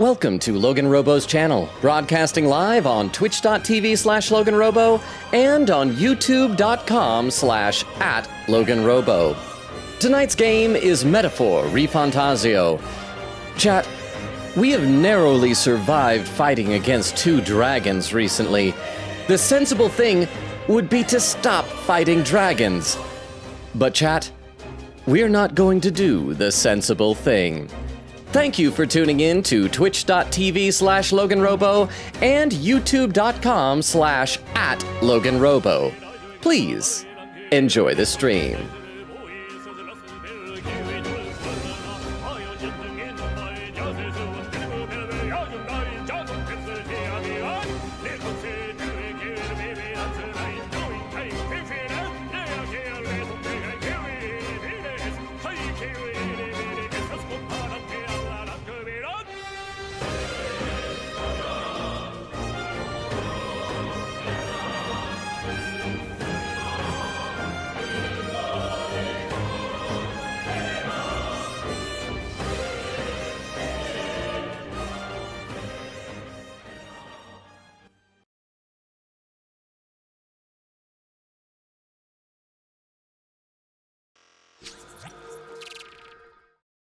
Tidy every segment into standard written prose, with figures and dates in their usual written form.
Welcome to LoganRobo's channel, broadcasting live on twitch.tv/LoganRobo and on youtube.com/@LoganRobo. Tonight's game is Metaphor ReFantazio. Chat, we have narrowly survived fighting against 2 dragons recently. The sensible thing would be to stop fighting dragons. But chat, we're not going to do the sensible thing. Thank you for tuning in to twitch.tv/LoganRobo and youtube.com/@LoganRobo. Please enjoy the stream.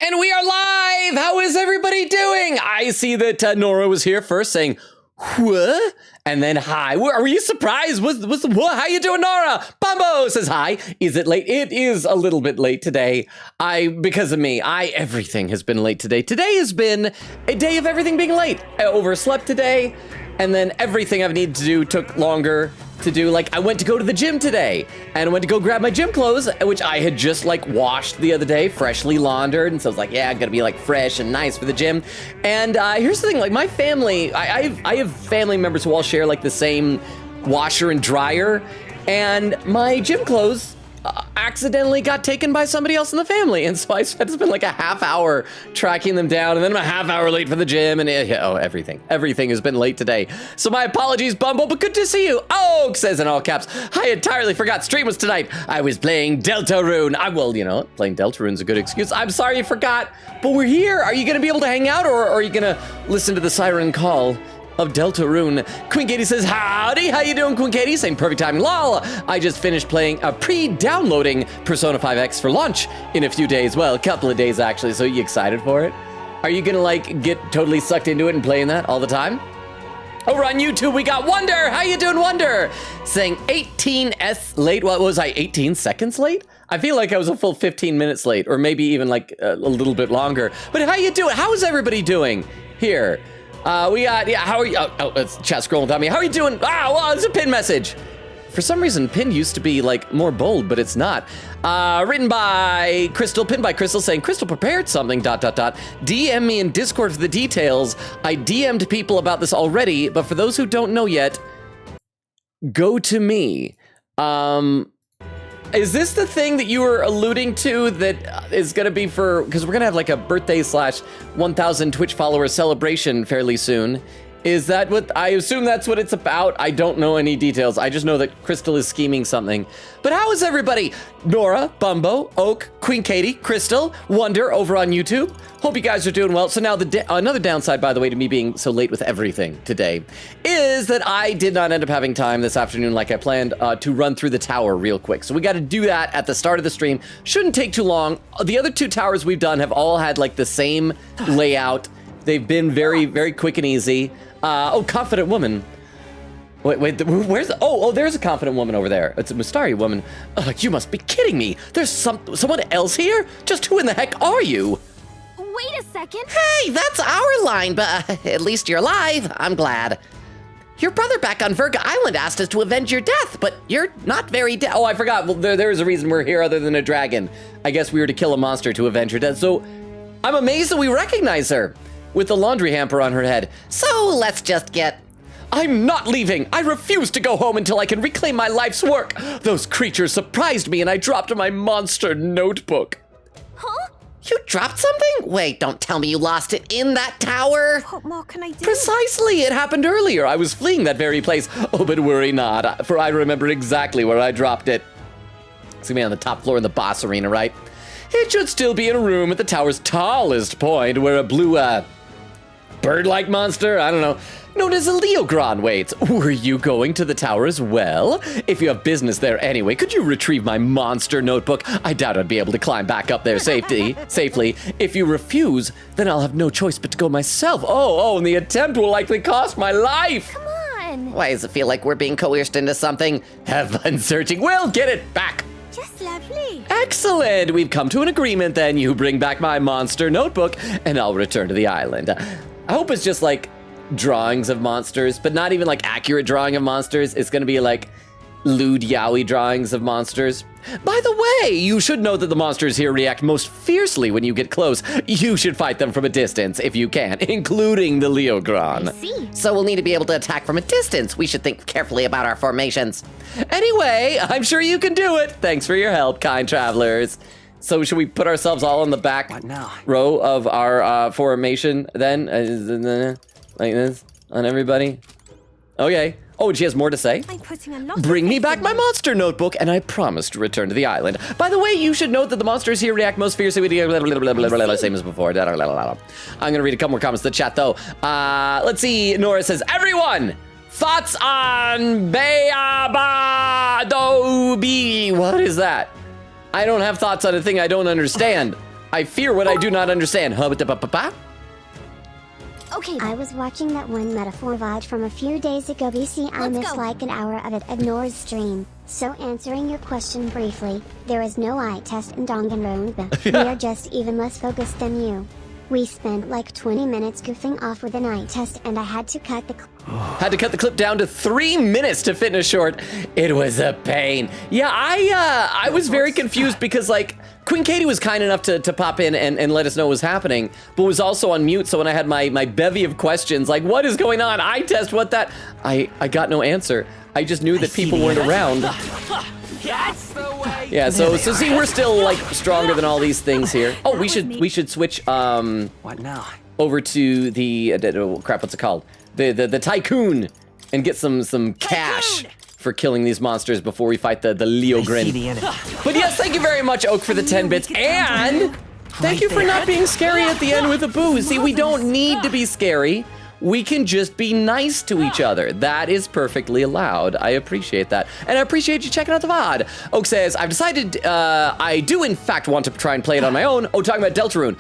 And we are live! How is everybody doing? I see that Nora was here first saying, what? And then hi. Were you surprised? What? How you doing, Nora? Bumbo says hi. Is it late? It is a little bit late today. Because of me, everything has been late today. Today has been a day of everything being late. I overslept today, and then everything I've needed to do took longer to do. Like, I went to go to the gym today, and I went to go grab my gym clothes, which I had just like washed the other day, freshly laundered, and so I was like, yeah, I'm gonna be like fresh and nice for the gym. And here's the thing, like my family, I have family members who all share like the same washer and dryer, and my gym clothes accidentally got taken by somebody else in the family, and so I had to spend like a half hour tracking them down, and then I'm a half hour late for the gym, and everything has been late today. So my apologies, Bumble, but good to see you. Oak says in all caps, I entirely forgot stream was tonight. I was playing Deltarune. Playing Deltarune's a good excuse. I'm sorry you forgot, but we're here. Are you gonna be able to hang out, or are you gonna listen to the siren call of Deltarune? Queen Katie says, howdy, how you doing, Queen Katie? Saying perfect timing, lol. I just finished playing pre-downloading Persona 5X for launch in a few days. Well, a couple of days actually, so you excited for it? Are you gonna like get totally sucked into it and playing that all the time? Over on YouTube, we got Wonder. How you doing, Wonder? Saying 18s late. What was I, 18 seconds late? I feel like I was a full 15 minutes late, or maybe even like a little bit longer. But how you doing? How is everybody doing here? We got, how are you? It's chat scrolling without me. How are you doing? Well, it's a pin message. For some reason, pin used to be like more bold, but it's not. Written by Crystal, pinned by Crystal, saying, Crystal prepared something, ... DM me in Discord for the details. I DM'd people about this already, but for those who don't know yet, go to me. Is this the thing that you were alluding to that is going to be for, because we're going to have like a birthday /1000 Twitch follower celebration fairly soon. Is that what, I assume that's what it's about? I don't know any details. I just know that Crystal is scheming something. But how is everybody? Nora, Bumbo, Oak, Queen Katie, Crystal, Wonder over on YouTube. Hope you guys are doing well. So now another downside, by the way, to me being so late with everything today is that I did not end up having time this afternoon like I planned to run through the tower real quick. So we got to do that at the start of the stream. Shouldn't take too long. The other 2 towers we've done have all had like the same layout. They've been very, very quick and easy. Confident woman. Wait, where's the, there's a confident woman over there. It's a Mustari woman. You must be kidding me. There's someone else here? Just who in the heck are you? Wait a second. Hey, that's our line, but at least you're alive. I'm glad. Your brother back on Virga Island asked us to avenge your death, but you're not very dead. Oh, I forgot. Well, there is a reason we're here other than a dragon. I guess we were to kill a monster to avenge her death. So I'm amazed that we recognize her with the laundry hamper on her head. So let's just get... I'm not leaving. I refuse to go home until I can reclaim my life's work. Those creatures surprised me and I dropped my monster notebook. Huh? You dropped something? Wait, don't tell me you lost it in that tower. What more can I do? Precisely, it happened earlier. I was fleeing that very place. Oh, but worry not, for I remember exactly where I dropped it. It's gonna be on the top floor in the boss arena, right? It should still be in a room at the tower's tallest point where a blue, bird-like monster, I don't know, known as a Leogron. Wait, were you going to the tower as well? If you have business there anyway, could you retrieve my monster notebook? I doubt I'd be able to climb back up there safely. If you refuse, then I'll have no choice but to go myself. Oh, and the attempt will likely cost my life. Come on. Why does it feel like we're being coerced into something? Have fun searching. We'll get it back. Just lovely. Excellent! We've come to an agreement then. You bring back my monster notebook, and I'll return to the island. I hope it's just like drawings of monsters, but not even like accurate drawing of monsters. It's gonna be like lewd yaoi drawings of monsters. By the way, you should know that the monsters here react most fiercely when you get close. You should fight them from a distance if you can, including the Leogron. See. So we'll need to be able to attack from a distance. We should think carefully about our formations. Anyway, I'm sure you can do it. Thanks for your help, kind travelers. So should we put ourselves all on the back row of our formation then? Like this on everybody? Okay. Oh, she has more to say? I'm putting a lot Bring of me faith back in my you. monster notebook, and I promise to return to the island. By the way, you should note that the monsters here react most fiercely with the same as before. I'm gonna read a couple more comments in the chat, though. Let's see. Nora says, everyone, thoughts on Beabadobi? What is that? I don't have thoughts on a thing I don't understand. I fear what I do not understand. Okay. I was watching that one metaphor VOD from a few days ago. BC, I Let's missed go. like an hour of it at Nora's stream. So answering your question briefly, there is no eye test in Danganronpa. We are just even less focused than you. We spent like 20 minutes goofing off with an eye test and I had to cut the Had to cut the clip down to 3 minutes to fit in a short. It was a pain. Yeah, I was very confused because like Queen Katie was kind enough to pop in and let us know what was happening, but was also on mute. So when I had my bevy of questions, like what is going on? Eye test, what that? I got no answer. I just knew that people weren't around. That's the way. Yeah, so see, we're still like stronger than all these things here. Oh, we should switch What now? over to the crap, what's it called? The tycoon and get some cash for killing these monsters before we fight the Leogrin. But yes, thank you very much, Oak, for the 10 bits, and thank you for not being scary at the end with a boo. See, we don't need to be scary. We can just be nice to each other. That is perfectly allowed. I appreciate that. And I appreciate you checking out the VOD. Oak says, I've decided I do in fact want to try and play it on my own. Oh, talking about Deltarune.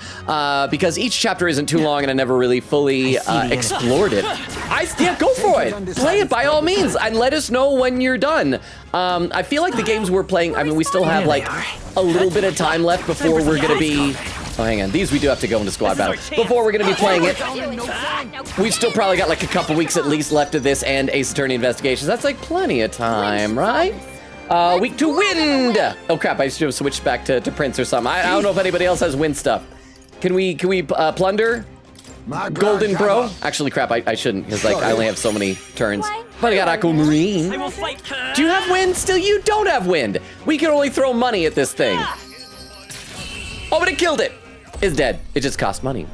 Because each chapter isn't too long and I never really fully explored it. Yeah, go for it. Play it by all means and let us know when you're done. I feel like the games we're playing, I mean, we still have like a little bit of time left before we're gonna be, oh, hang on, these we do have to go into squad battle. Before we're gonna be playing it, we've still probably got like a couple weeks at least left of this and Ace Attorney Investigations. That's like plenty of time, right? Week 2 wind. Oh crap, I should have switched back to Prince or something. I don't know if anybody else has wind stuff. Can we plunder Golden Bro? Actually, crap, I shouldn't, because like I only have so many turns. But I got Aquamarine. I will fight. Do you have wind? Still, you don't have wind. We can only throw money at this thing. Oh, but it killed it. It's dead. It just cost money.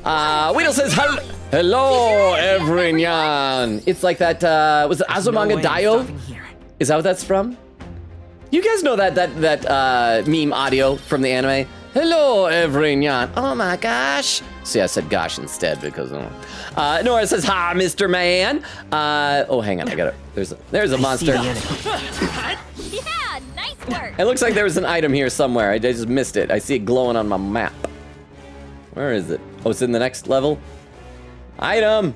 Weedle says, hello, everyone. It's like that, was it Azumanga Daioh? Is that what that's from? You guys know that meme audio from the anime? Hello, everyone. Oh my gosh. See, I said gosh instead because Nora says, hi, Mr. Man. Oh, hang on, I got it. There's a monster. Yeah, nice work. It looks like there was an item here somewhere. I just missed it. I see it glowing on my map. Where is it? Oh, it's in the next level. Item.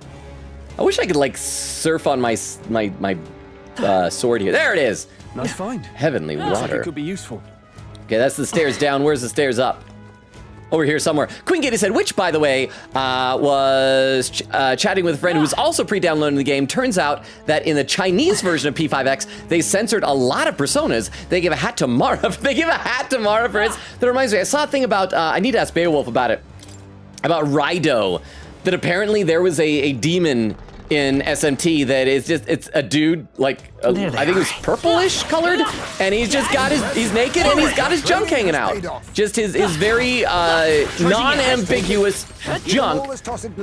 I wish I could like surf on my sword here. There it is. Nice find. Heavenly water. It could be useful. Okay, that's the stairs down. Where's the stairs up? Over here somewhere. Queen Katie said, which, by the way, was chatting with a friend who was also pre-downloading the game. Turns out that in the Chinese version of P5X, they censored a lot of personas. They give a hat to Mara. They give a hat to Mara for it. That reminds me, I saw a thing about, I need to ask Beowulf about it, about Raido, that apparently there was a demon in SMT that is just, it's a dude, like, I think it was purplish colored, and he's just got he's naked and he's got his junk hanging out. Just his very non-ambiguous junk,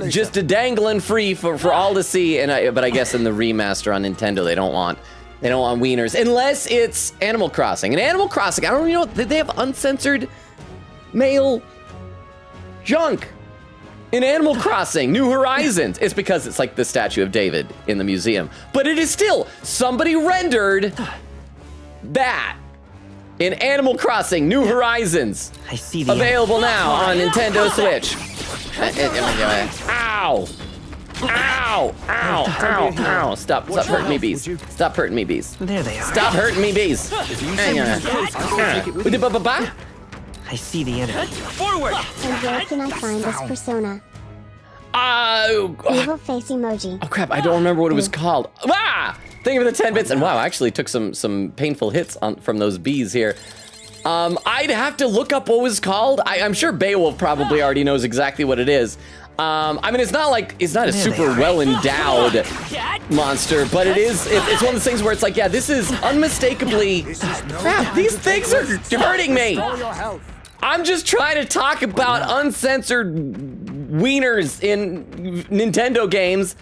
just dangling free for all to see. But I guess in the remaster on Nintendo, they don't want wieners, unless it's Animal Crossing. And Animal Crossing, I don't even know, did they have uncensored male junk? In Animal Crossing, New Horizons. It's because it's like the statue of David in the museum. But it is still, somebody rendered that in Animal Crossing, New Horizons. I see the Available now on Nintendo Switch. Ow! Ow! Ow! Ow! Ow! Stop hurting me, bees. Stop hurting me, bees. There they are. Stop hurting me, bees. I see the enemy. Forward! And where can I find this persona? Oh, Evil face emoji. crap, I don't remember what it was called. Ah! Thank you for the 10 bits. And wow, I actually took some painful hits from those bees here. I'd have to look up what it was called. I'm sure Beowulf probably already knows exactly what it is. I mean, it's not a super well-endowed monster, but it's one of those things where it's like, yeah, this is unmistakably, crap, these things are hurting me. I'm just trying to talk about uncensored wieners in Nintendo games,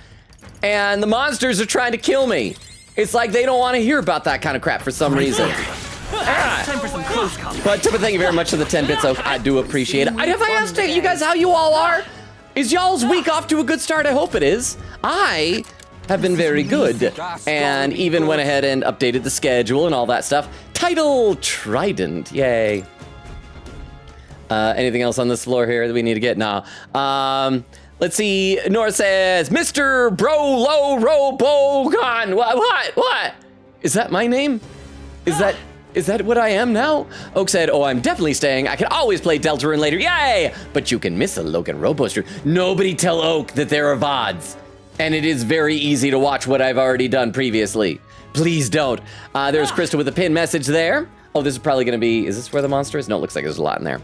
and the monsters are trying to kill me. It's like they don't want to hear about that kind of crap for some reason. Time for some close combat. But thank you very much for the 10 bits, Oak. I do appreciate it. Have I asked you guys how you all are? Is y'all's week off to a good start? I hope it is. I have been very good, and even went ahead and updated the schedule and all that stuff. Title Trident, yay. Anything else on this floor here that we need to get? No. Let's see. Nora says, Mr. Robogon. What? Is that my name? Is that what I am now? Oak said, oh, I'm definitely staying. I can always play Deltarune later. Yay! But you can miss a LoganRobo's stream. Nobody tell Oak that there are VODs. And it is very easy to watch what I've already done previously. Please don't. There's Crystal with a pin message there. Oh, this is probably going to be, is this where the monster is? No, it looks like there's a lot in there.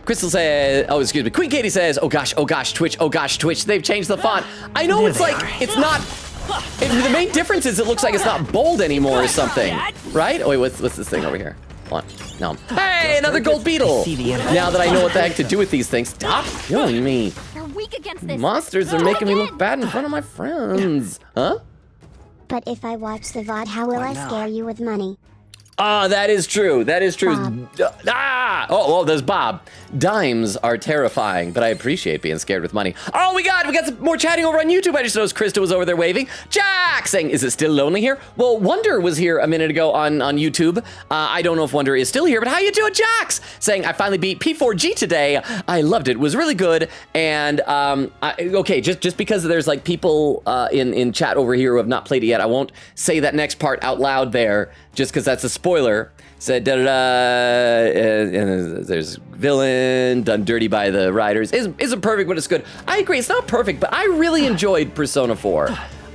Crystal says, oh, excuse me. Queen Katie says, oh gosh, Twitch, oh gosh, Twitch. They've changed the font. I know it's like, it's not, the main difference is it looks like it's not bold anymore or something, right? Oh wait, what's this thing over here? Hold on, no. Hey, another gold beetle. Now that I know what the heck to do with these things, stop killing me. We're weak against this. Monsters are making me look bad in front of my friends. Huh? But if I watch the VOD, how will I scare you with money? Ah, that is true. That is true. Bob. Oh, there's Bob. Dimes are terrifying, but I appreciate being scared with money. Oh, we got some more chatting over on YouTube. I just noticed Krista was over there waving. Jack saying, is it still lonely here? Well, Wonder was here a minute ago on YouTube. I don't know if Wonder is still here, but how you doing, Jax? Saying, I finally beat P4G today. I loved it. It was really good. And, okay, just because there's like people in chat over here who have not played it yet, I won't say that next part out loud there, just because that's a spoiler. Said and there's villain done dirty by the writers. Isn't perfect, but it's good. I agree, it's not perfect, but I really enjoyed Persona 4.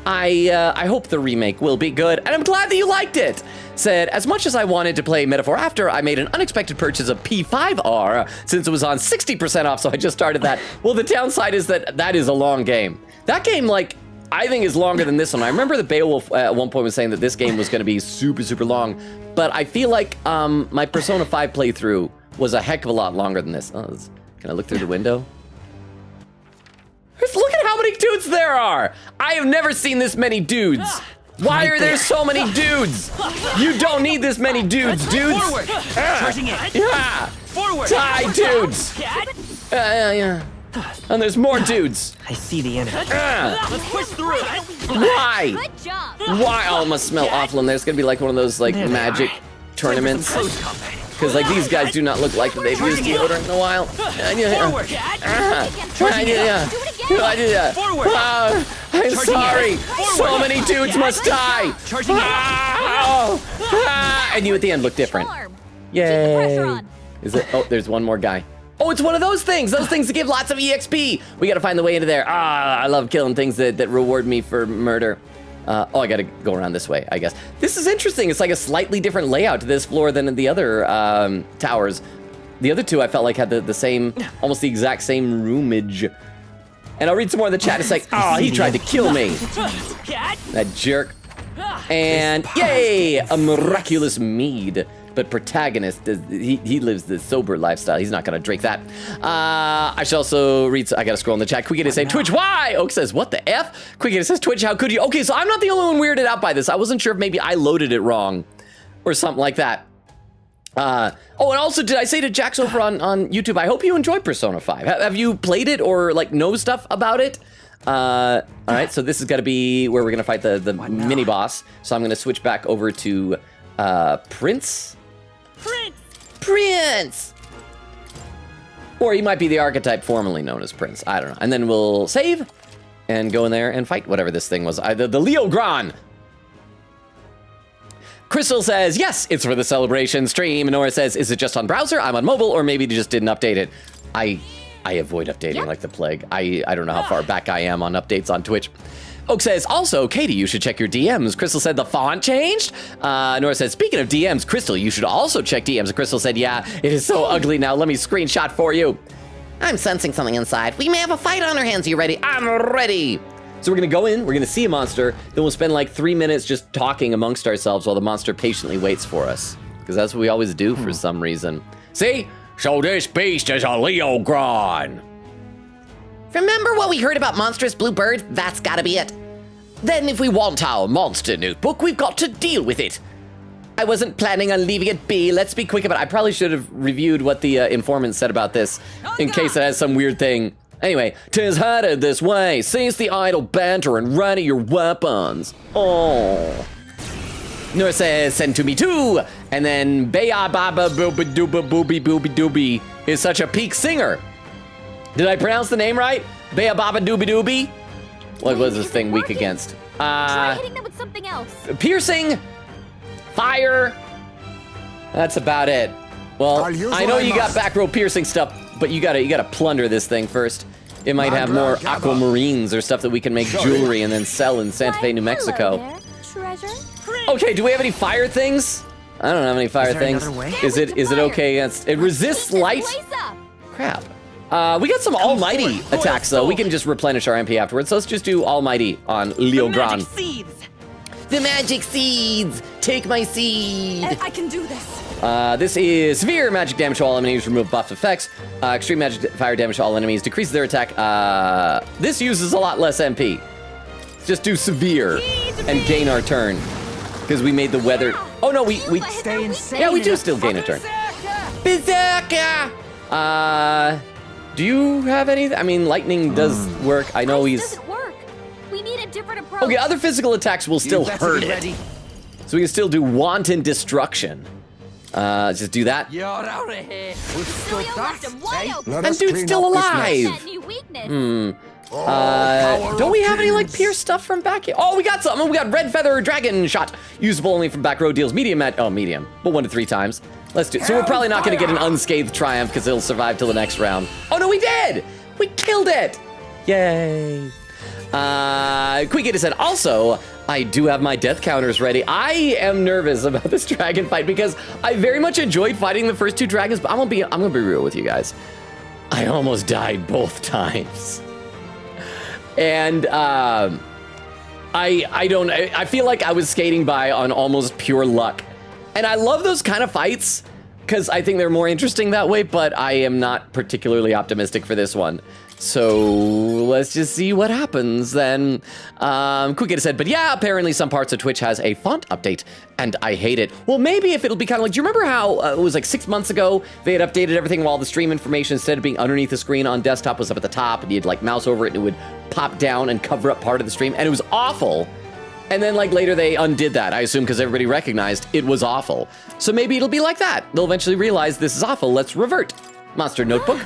I hope the remake will be good, and I'm glad that you liked it. Said, as much as I wanted to play Metaphor After, I made an unexpected purchase of P5R since it was on 60% off, so I just started that. Well, the downside is that is a long game. That game, like, I think is longer than this one. I remember that Beowulf at one point was saying that this game was going to be super, super long, but I feel like my Persona 5 playthrough was a heck of a lot longer than this. Oh, can I look through the window? Look at how many dudes there are! I have never seen this many dudes. Why are there so many dudes? You don't need this many dudes, dudes. Forward! Charging in! Yeah! Forward! Die, dudes! Yeah. And there's more dudes. I see the enemy. Let's push through. Why? Good job. Why? Oh, it must smell awful in there. It's gonna be like one of those like magic tournaments. Close combat. Because like these guys do not look like they've used deodorant in a while. Forward! Forward! I'm sorry. So many dudes must die. Charging in. And you at the end look different. Charm. Keep the pressure Yay. on. Is it? Oh, there's one more guy. Oh, it's one of those things that give lots of EXP. We gotta find the way into there. I love killing things that reward me for murder. I gotta go around this way, I guess. This is interesting. It's like a slightly different layout to this floor than in the other towers. The other two I felt like had the same, almost the exact same roomage. And I'll read some more in the chat. It's like, he tried to kill me. That jerk. And yay, a miraculous mead. But protagonist, he lives the sober lifestyle. He's not gonna drink that. I should also read, I gotta scroll in the chat. Quick, say, Twitch, why? Oak says, what the F? Quick, says, Twitch, how could you? Okay, so I'm not the only one weirded out by this. I wasn't sure if maybe I loaded it wrong or something like that. and also, did I say to Jax over on YouTube, I hope you enjoy Persona 5. Have you played it or, like, know stuff about it? All right, so this is going to be where we're going to fight the mini-boss. So I'm going to switch back over to Prince. Prince! Or he might be the archetype formerly known as Prince. I don't know. And then we'll save and go in there and fight whatever this thing was. The Leogron! Crystal says, yes, it's for the celebration stream. Nora says, is it just on browser? I'm on mobile, or maybe they just didn't update it. I avoid updating like the plague. I don't know how far back I am on updates on Twitch. Oak says, also, Katie, you should check your DMs. Crystal said the font changed. Nora said, speaking of DMs, Crystal, you should also check DMs. And Crystal said, yeah, it is so ugly now. Let me screenshot for you. I'm sensing something inside. We may have a fight on our hands. You ready? I'm ready. So we're going to go in, we're going to see a monster, then we'll spend like 3 minutes just talking amongst ourselves while the monster patiently waits for us. Because that's what we always do for some reason. See? So this beast is a Leogron. Remember what we heard about monstrous blue bird? That's gotta be it. Then if we want our monster notebook, we've got to deal with it. I wasn't planning on leaving it be. Let's be quick about it. I probably should have reviewed what the informant said about this in case it has some weird thing. Anyway, 'tis headed this way. Cease the idle banter and ready your weapons. Oh. Nora says, send to me too. And then Baya Baba Booby Dooba Booby Booby Dooby is such a peak singer. Did I pronounce the name right? Baya Baba Dooby Dooby? What was this thing weak against? Try hitting them with something else. Piercing, fire. That's about it. Well, I know you got back row piercing stuff, but you gotta plunder this thing first. It might have more aquamarines or stuff that we can make jewelry and then sell in Santa Fe, New Mexico. Hello there, treasure. Okay, do we have any fire things? I don't have any fire things. Is it okay against? It resists light. Crap. We got some almighty attacks though. We can just replenish our MP afterwards. So let's just do almighty on Leogron. The magic seeds. Take my seed. I can do this. This is severe magic damage to all enemies, remove buffed effects. Extreme magic fire damage to all enemies, decreases their attack. This uses a lot less MP. Let's just do severe and gain our turn. Because we made the weather. Oh no, we Stay insane. yeah, we do still gain a turn. Berserker! Do you have anything? I mean, lightning does work. I know Ice he's. doesn't work. We need a different approach. Okay, other physical attacks will still hurt it. So we can still do wanton destruction. Just do that. You're out of here. Julio left him wide open. And dude's still alive. That new weakness. Don't we have any like pierce stuff from back here? Oh, we got something. We got red feather dragon shot. Usable only from back row, deals medium medium, but 1 to 3 times. Let's do it. So we're probably not going to get an unscathed triumph because it'll survive till the next round. Oh no, we did! We killed it! Yay. Quick said, also, I do have my death counters ready. I am nervous about this dragon fight because I very much enjoyed fighting the first 2 dragons, but I'm gonna be real with you guys. I almost died both times. And I feel like I was skating by on almost pure luck. And I love those kind of fights because I think they're more interesting that way, but I am not particularly optimistic for this one. So let's just see what happens then. Quick said, but yeah, apparently some parts of Twitch has a font update and I hate it. Well, maybe if it'll be kind of like, do you remember how it was like 6 months ago, they had updated everything while the stream information, instead of being underneath the screen on desktop, was up at the top, and you'd like mouse over it and it would pop down and cover up part of the stream, and it was awful. And then like later they undid that, I assume because everybody recognized it was awful. So maybe it'll be like that. They'll eventually realize this is awful, let's revert. Monster notebook.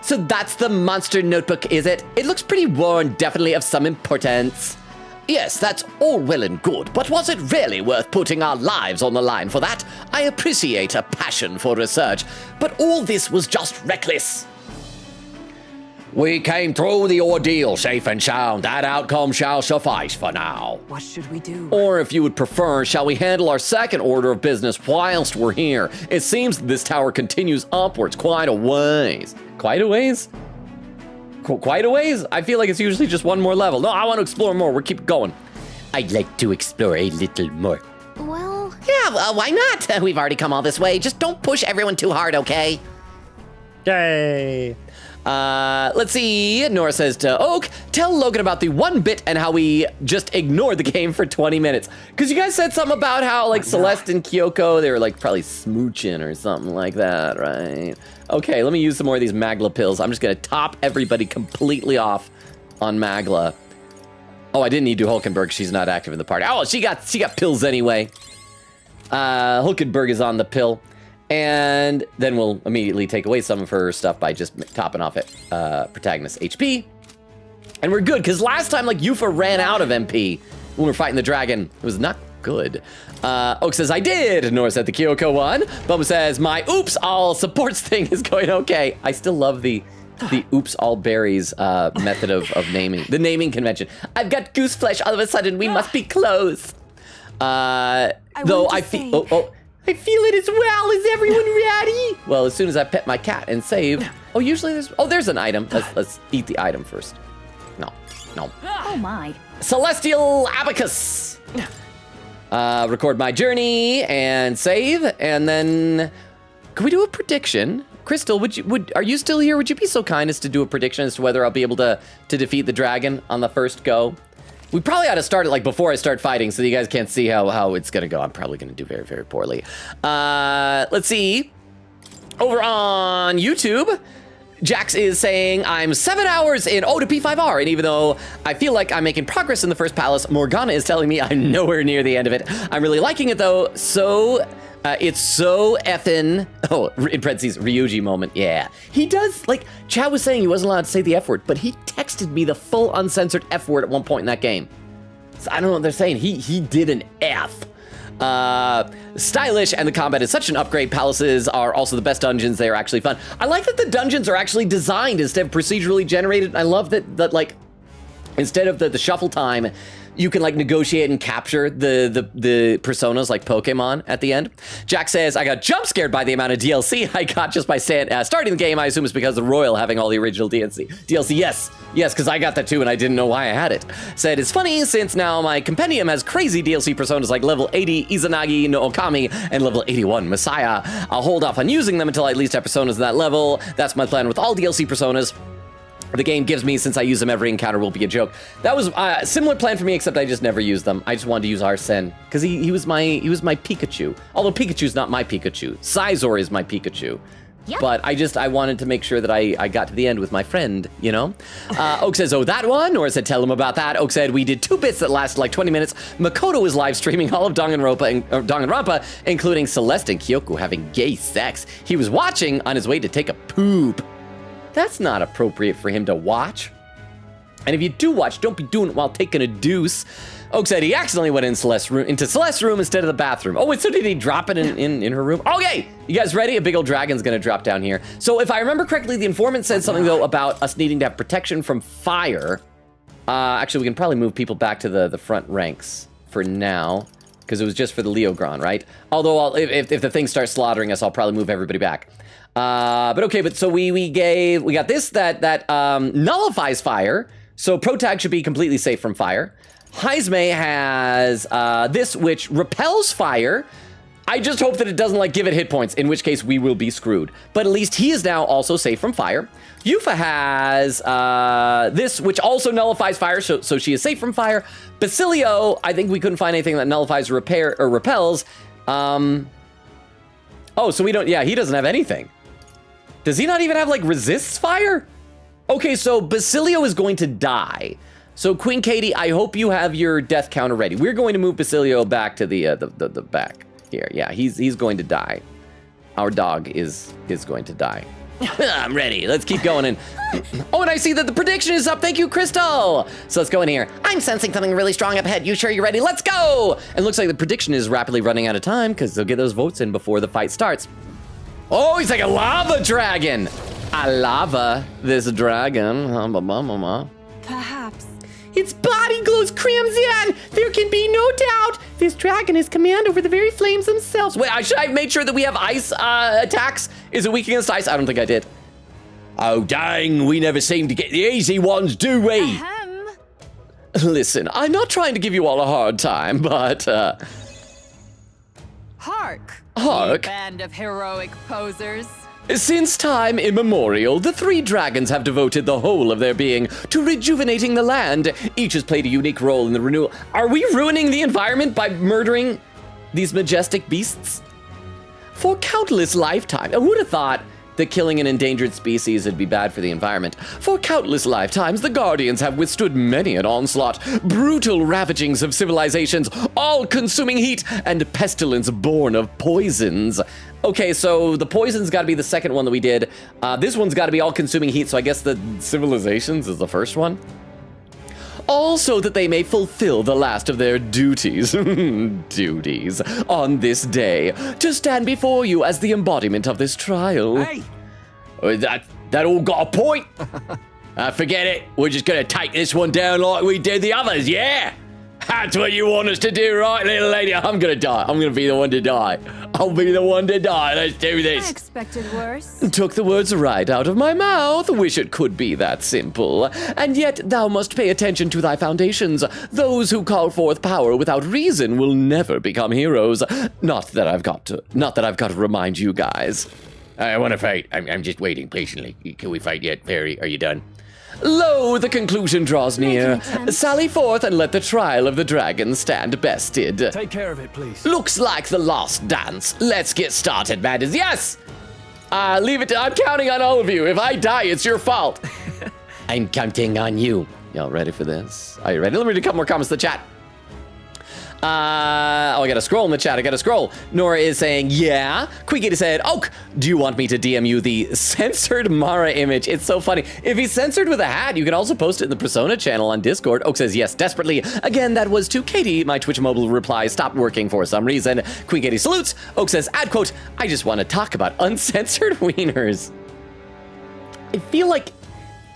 So that's the monster notebook, is it? It looks pretty worn, definitely of some importance. Yes, that's all well and good, but was it really worth putting our lives on the line for that? I appreciate a passion for research, but all this was just reckless. We came through the ordeal safe and sound. That outcome shall suffice for now. What should we do? Or if you would prefer, shall we handle our second order of business whilst we're here? It seems this tower continues upwards quite a ways. Quite a ways? Quite a ways? I feel like it's usually just one more level. No, I want to explore more. We'll keep going. I'd like to explore a little more. Well, Yeah, why not? We've already come all this way. Just don't push everyone too hard, okay? Yay. Let's see. Nora says to Oak, tell Logan about the 1-bit and how we just ignored the game for 20 minutes. Because you guys said something about how, like, Celeste and Kyoko, they were, like, probably smooching or something like that, right? Okay, let me use some more of these Magla pills. I'm just going to top everybody completely off on Magla. Oh, I didn't need to do Hulkenberg. She's not active in the party. Oh, she got pills anyway. Hulkenberg is on the pill. And then we'll immediately take away some of her stuff by just topping off it, protagonist HP. And we're good, because last time, like, Yufa ran out of MP when we were fighting the dragon. It was not good. Oak says, I did. Nora said the Kyoko one. Bubba says, my oops all supports thing is going okay. I still love the oops all berries method of naming. The naming convention. I've got goose flesh. All of a sudden, we must be close. Though I feel... I feel it as well. Is everyone ready? Well, as soon as I pet my cat and save. Oh, usually there's an item. Let's eat the item first. No. Oh my. Celestial Abacus. Record my journey and save, and then can we do a prediction? Crystal, are you still here? Would you be so kind as to do a prediction as to whether I'll be able to defeat the dragon on the first go? We probably ought to start it like before I start fighting so you guys can't see how it's gonna go. I'm probably gonna do very, very poorly. Let's see. Over on YouTube, Jax is saying, I'm 7 hours in to P5R, and even though I feel like I'm making progress in the first palace, Morgana is telling me I'm nowhere near the end of it. I'm really liking it though, so it's so effing, in parentheses, Ryuji moment, yeah. He does, like, Chad was saying he wasn't allowed to say the F word, but he texted me the full uncensored F word at one point in that game. So I don't know what they're saying, he did an F. Stylish, and the combat is such an upgrade. Palaces are also the best dungeons. They are actually fun. I like that the dungeons are actually designed instead of procedurally generated. I love that like, instead of the shuffle time, you can like negotiate and capture the personas like Pokemon at the end. Jack says, I got jump scared by the amount of DLC I got just by starting the game. I assume it's because of Royal having all the original DLC. Yes, because I got that too and I didn't know why I had it. Said, it's funny since now my compendium has crazy DLC personas like level 80 Izanagi no Okami and level 81 Messiah. I'll hold off on using them until I at least have personas in that level. That's my plan with all DLC personas the game gives me, since I use them every encounter will be a joke. That was a similar plan for me, except I just never used them. I just wanted to use Arsene because he was my Pikachu. Although Pikachu's not my Pikachu. Sizor is my Pikachu. Yep. But I wanted to make sure that I got to the end with my friend, you know? Oak says, oh, that one? Nora said, tell him about that. Oak said, we did 2 bits that lasted like 20 minutes. Makoto was live streaming all of Danganronpa, including Celeste and Kyoko having gay sex. He was watching on his way to take a poop. That's not appropriate for him to watch. And if you do watch, don't be doing it while taking a deuce. Oak said he accidentally went into Celeste's room instead of the bathroom. Oh, wait, so did he drop it in her room? Okay, you guys ready? A big old dragon's gonna drop down here. So if I remember correctly, the informant said something, though, about us needing to have protection from fire. Actually, we can probably move people back to the front ranks for now, because it was just for the Leogron, right? Although, if the thing starts slaughtering us, I'll probably move everybody back. But okay, but so we got this that nullifies fire, so Protag should be completely safe from fire. Heisme has this which repels fire. I just hope that it doesn't like give it hit points, in which case we will be screwed. But at least he is now also safe from fire. Yufa has this which also nullifies fire, so she is safe from fire. Basilio, I think we couldn't find anything that nullifies or repels. Oh, so we don't, yeah, he doesn't have anything. Does he not even have, like, resists fire? Okay, so Basilio is going to die. So, Queen Katie, I hope you have your death counter ready. We're going to move Basilio back to the back here. Yeah, he's going to die. Our dog is going to die. I'm ready. Let's keep going. And oh, and I see that the prediction is up. Thank you, Crystal. So let's go in here. I'm sensing something really strong up ahead. You sure you're ready? Let's go. And looks like the prediction is rapidly running out of time because they'll get those votes in before the fight starts. Oh, he's like a lava dragon. I lava this dragon. Perhaps. Its body glows crimson. There can be no doubt. This dragon has command over the very flames themselves. Wait, should I have made sure that we have ice attacks? Is it weak against ice? I don't think I did. Oh, dang. We never seem to get the easy ones, do we? Listen, I'm not trying to give you all a hard time, but... Hark! Hark? You band of heroic posers. Since time immemorial, the three dragons have devoted the whole of their being to rejuvenating the land. Each has played a unique role in the renewal. Are we ruining the environment by murdering these majestic beasts? For countless lifetimes, I would have thought that killing an endangered species would be bad for the environment. For countless lifetimes, the Guardians have withstood many an onslaught, brutal ravagings of civilizations, all-consuming heat, and pestilence born of poisons. Okay, so the poison's got to be the second one that we did. This one's got to be all-consuming heat, so I guess the civilizations is the first one. Also that they may fulfill the last of their duties, duties, on this day, to stand before you as the embodiment of this trial. Hey! That all got a point. Forget it. We're just gonna take this one down like we did the others, yeah? That's what you want us to do, right, little lady? I'm gonna die. I'm gonna be the one to die. I'll be the one to die. Let's do I this. expected worse. Took the words right out of my mouth. Wish it could be that simple. And yet thou must pay attention to thy foundations. Those who call forth power without reason will never become heroes. Not that I've got to remind you guys. I want to fight. I'm just waiting patiently. Can we fight yet, Fairy? Are you done? Lo, the conclusion draws near. Sally forth and let the trial of the dragon stand bested. Take care of it, please. Looks like the last dance. Let's get started, Madness. Yes! Leave it to... I'm counting on all of you. If I die, it's your fault. I'm counting on you. Y'all ready for this? Are you ready? Let me read a couple more comments to the chat. I gotta scroll in the chat. I gotta scroll. Nora is saying, yeah. Queekity said, Oak, do you want me to DM you the censored Mara image? It's so funny. If he's censored with a hat, you can also post it in the Persona channel on Discord. Oak says, yes, desperately. Again, that was to Katie. My Twitch mobile reply stopped working for some reason. Queekity salutes. Oak says, ad quote, I just want to talk about uncensored wieners. I feel like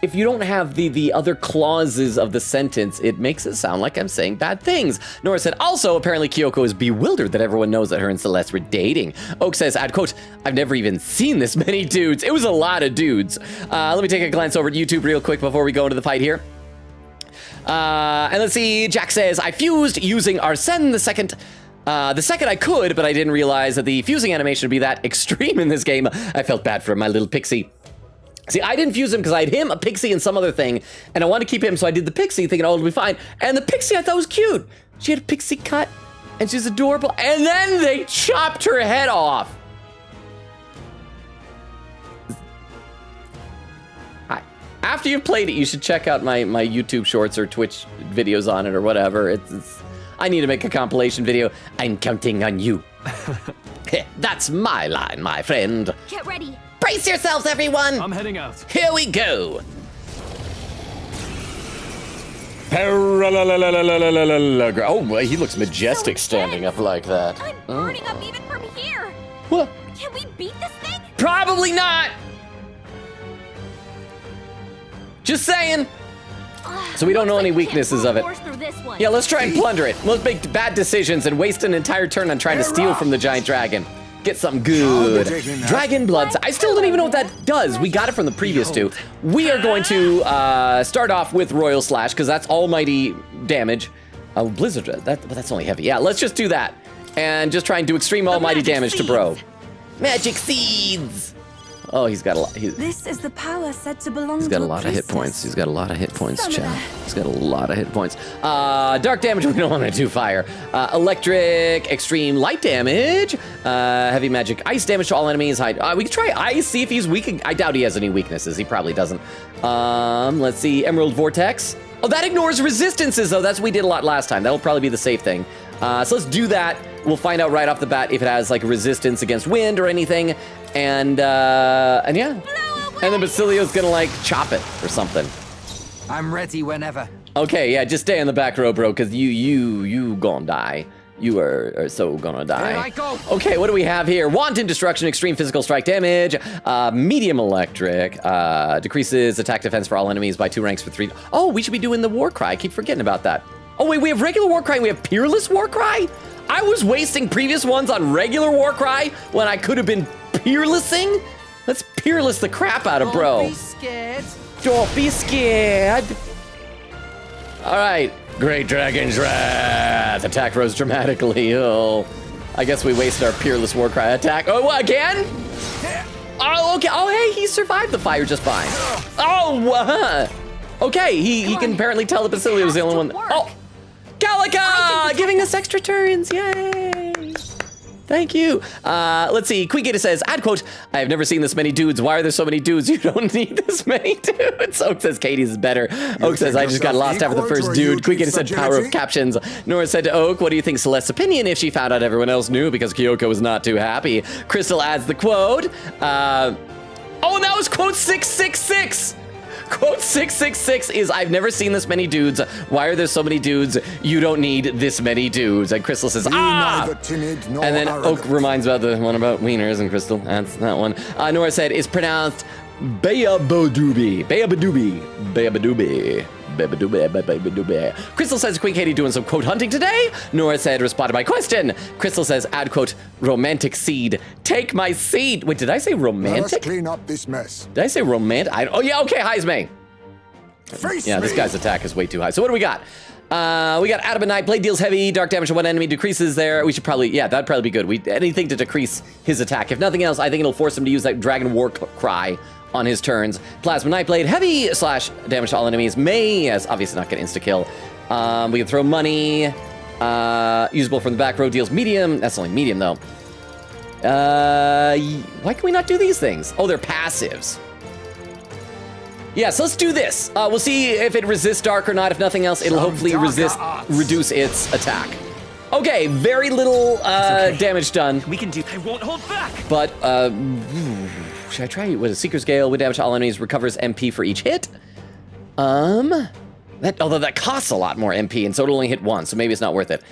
if you don't have the other clauses of the sentence, it makes it sound like I'm saying bad things. Nora said, also, apparently Kyoko is bewildered that everyone knows that her and Celeste were dating. Oak says, ad quote, I've never even seen this many dudes. It was a lot of dudes. Let me take a glance over at YouTube real quick before we go into the fight here. And let's see, Jack says, I fused using Arsene the second I could, but I didn't realize that the fusing animation would be that extreme in this game. I felt bad for my little pixie. See, I didn't fuse him because I had him, a pixie, and some other thing, and I wanted to keep him, so I did the pixie, thinking, oh, it'll be fine. And the pixie I thought was cute. She had a pixie cut, and she's adorable, and then they chopped her head off. After you've played it, you should check out my YouTube shorts or Twitch videos on it or whatever. I need to make a compilation video. I'm counting on you. That's my line, my friend. Get ready. Brace yourselves, everyone! I'm heading out. Here we go. Oh, boy, he looks majestic standing up like that. I'm burning up even from here. What? Can we beat this thing? Probably not. Just saying. So we don't know any weaknesses of it. Yeah, let's try and plunder it. Let's make bad decisions and waste an entire turn on trying to steal from the giant dragon. Get something good. Dragon blood. I still don't even know what that does. We got it from the previous two. We are going to start off with Royal Slash because that's almighty damage. Oh, Blizzard. That's only heavy. Yeah, let's just do that and just try and do extreme almighty damage to bro. Magic seeds. Oh, he's got a lot. This is the power said to belong. He's got a lot of hit points. He's got a lot of hit points, chat. He's got a lot of hit points. Dark damage, we don't want to do fire. Electric, extreme light damage. Heavy magic, ice damage to all enemies. We can try ice, see if he's weak. I doubt he has any weaknesses. He probably doesn't. Let's see, Emerald Vortex. Oh, that ignores resistances, though. That's what we did a lot last time. That'll probably be the safe thing. So let's do that. We'll find out right off the bat if it has, like, resistance against wind or anything. And yeah. And then Basilio's gonna, like, chop it or something. I'm ready whenever. Okay, yeah, just stay in the back row, bro, because you gonna die. You are so gonna die. Here I go. Okay, what do we have here? Wanton Destruction, extreme physical strike damage, medium electric, decreases attack defense for all enemies by 2 ranks for 3. Oh, we should be doing the war cry. I keep forgetting about that. Oh, wait, we have regular war cry and we have peerless war cry? I was wasting previous ones on regular war cry when I could have been peerlessing? Let's peerless the crap out of bro. Don't be scared. Don't be scared. All right. Great Dragon's Wrath. Attack rose dramatically. Oh, I guess we wasted our peerless war cry attack. Oh, again? Oh, okay. Oh, hey, he survived the fire just fine. Oh, okay. He can apparently tell that Basilio's the only one. Oh, Gallica giving us extra turns. Yay. Thank you. Let's see. Queen Gator says, ad quote, I have never seen this many dudes. Why are there so many dudes? You don't need this many dudes. Oak says Katie's is better. Oak says, I just got lost after the first dude. Queen Gator said, power of captions. Nora said to Oak, what do you think Celeste's opinion if she found out everyone else knew because Kyoko was not too happy? Crystal adds the quote. Oh, and that was quote 666. Quote 666 is, I've never seen this many dudes. Why are there so many dudes? You don't need this many dudes. And Crystal says, And then Oak reminds about the one about wieners, and Crystal adds that one. Nora said, it's pronounced Beabadoobie. Beabadoobie. Beabadoobie. Crystal says, Queen Katie doing some quote hunting today? Nora said, responded by question. Crystal says, ad quote, romantic seed. Take my seed. Wait, did I say romantic? Let us clean up this mess. Did I say romantic? Oh, yeah, okay, highs May. Yeah, this guy's attack is way too high. So what do we got? We got Adam and Night. Blade deals heavy. Dark damage to one enemy decreases there. We should probably, yeah, that'd probably be good. Anything to decrease his attack. If nothing else, I think it'll force him to use that Dragon War Cry on his turns. Plasma Nightblade, heavy slash damage to all enemies. May, yes, obviously not gonna insta-kill. We can throw money. Usable from the back row, deals medium. That's only medium, though. Why can we not do these things? Oh, they're passives. Yeah, so let's do this. We'll see if it resists dark or not. If nothing else, it'll hopefully reduce its attack. Okay, very little damage done. We can do. I won't hold back. But should I try with a Seeker's Gale? With damage to all enemies, recovers MP for each hit. Although that costs a lot more MP, and so it'll only hit once, so maybe it's not worth it.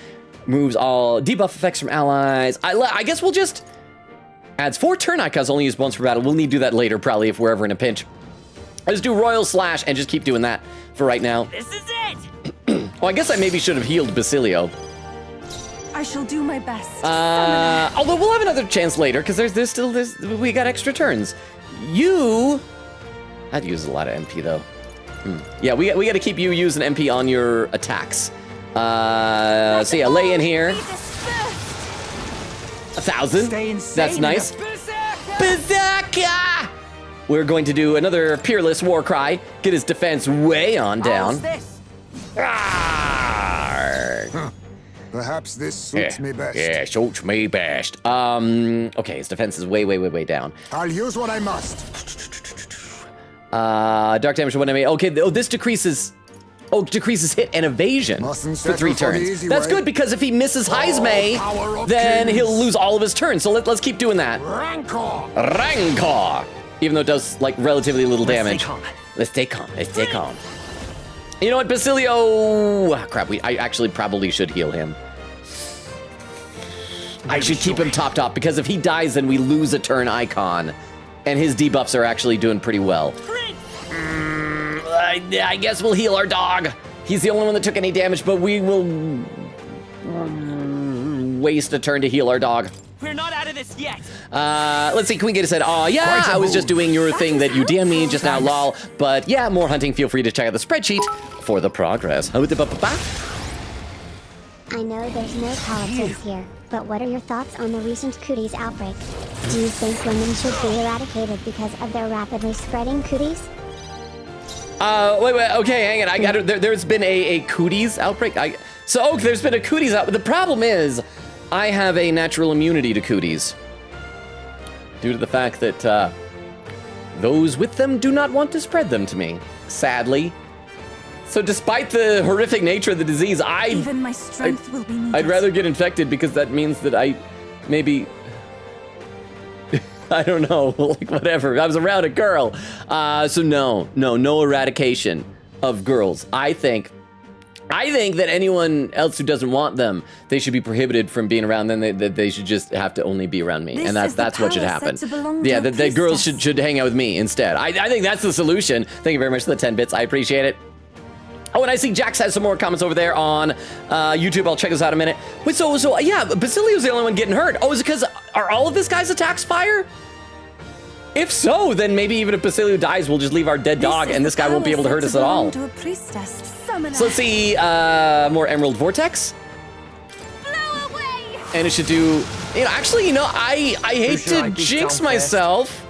Moves all debuff effects from allies. I guess we'll just adds 4 turn icons, only used once per battle. We'll need to do that later, probably if we're ever in a pinch. I just do Royal Slash and just keep doing that for right now. This is it. Oh, I guess I maybe should have healed Basilio. I shall do my best. Although we'll have another chance later, because there's still we got extra turns. I'd use a lot of MP though. Yeah, we got to keep you using MP on your attacks. So yeah, lay in here. 1,000. That's nice. Berserker! We're going to do another Peerless War Cry. Get his defense way on down. Perhaps this suits me best. Yeah, suits me best. Okay, his defense is way down. I'll use what I must. Dark damage to one enemy. Okay, this decreases. Oh, decreases hit and evasion for 3 turns. That's good because if he misses Heismay, then he'll lose all of his turns. So let's keep doing that. Rancor. Even though it does like relatively little damage. Let's stay calm. You know what, Basilio? Crap, I actually probably should heal him. I should keep him topped off because if he dies, then we lose a turn icon. And his debuffs are actually doing pretty well. I guess we'll heal our dog. He's the only one that took any damage, but we will waste a turn to heal our dog. We're not out of this yet. Let's see, Queen Gator said, oh yeah, I was just doing your thing that you DM'd me just now, lol. But yeah, more hunting, feel free to check out the spreadsheet for the progress. I know there's no politics here, but what are your thoughts on the recent cooties outbreak? Do you think women should be eradicated because of their rapidly spreading cooties? Wait, okay, hang on. I got it. There's been a cooties outbreak. There's been a cooties outbreak. The problem is, I have a natural immunity to cooties due to the fact that those with them do not want to spread them to me, sadly. So despite the horrific nature of the disease, Even my strength will be needed. I'd rather get infected because that means that I maybe, I don't know, like whatever. I was around a girl. So no eradication of girls. I think that anyone else who doesn't want them, they should be prohibited from being around them. They should just have to only be around me, and that's what should happen. Yeah, the girls should hang out with me instead. I think that's the solution. Thank you very much for the 10 bits. I appreciate it. Oh, and I see Jax has some more comments over there on YouTube. I'll check this out in a minute. Wait, so yeah, Basilio's the only one getting hurt. Oh, is it because are all of this guy's attacks fire? If so, then maybe even if Basilio dies, we'll just leave our dead dog, and this guy won't be able to hurt us at all. So let's see, more Emerald Vortex. Blow away. And it should do, I hate to jinx myself,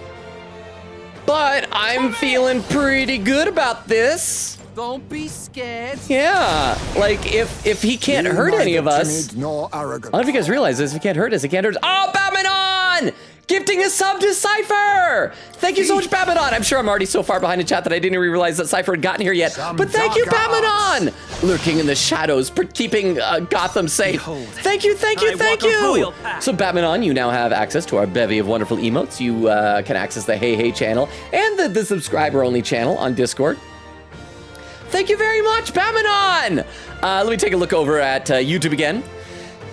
But I'm feeling pretty good about this. Don't be scared. Yeah, like if he can't hurt any of us. Timid nor arrogant. I don't know if you guys realize this. If he can't hurt us, he can't hurt us. Oh, Batmanon! Gifting a sub to Cypher! Thank you so much, Batmanon. I'm sure I'm already so far behind the chat that I didn't even realize that Cypher had gotten here yet. But thank you, Batmanon! Lurking in the shadows, for keeping Gotham safe. Thank you, thank you, thank you! So, Batmanon, you now have access to our bevy of wonderful emotes. You can access the Hey Hey channel and the subscriber-only channel on Discord. Thank you very much, Batmanon! Let me take a look over at YouTube again.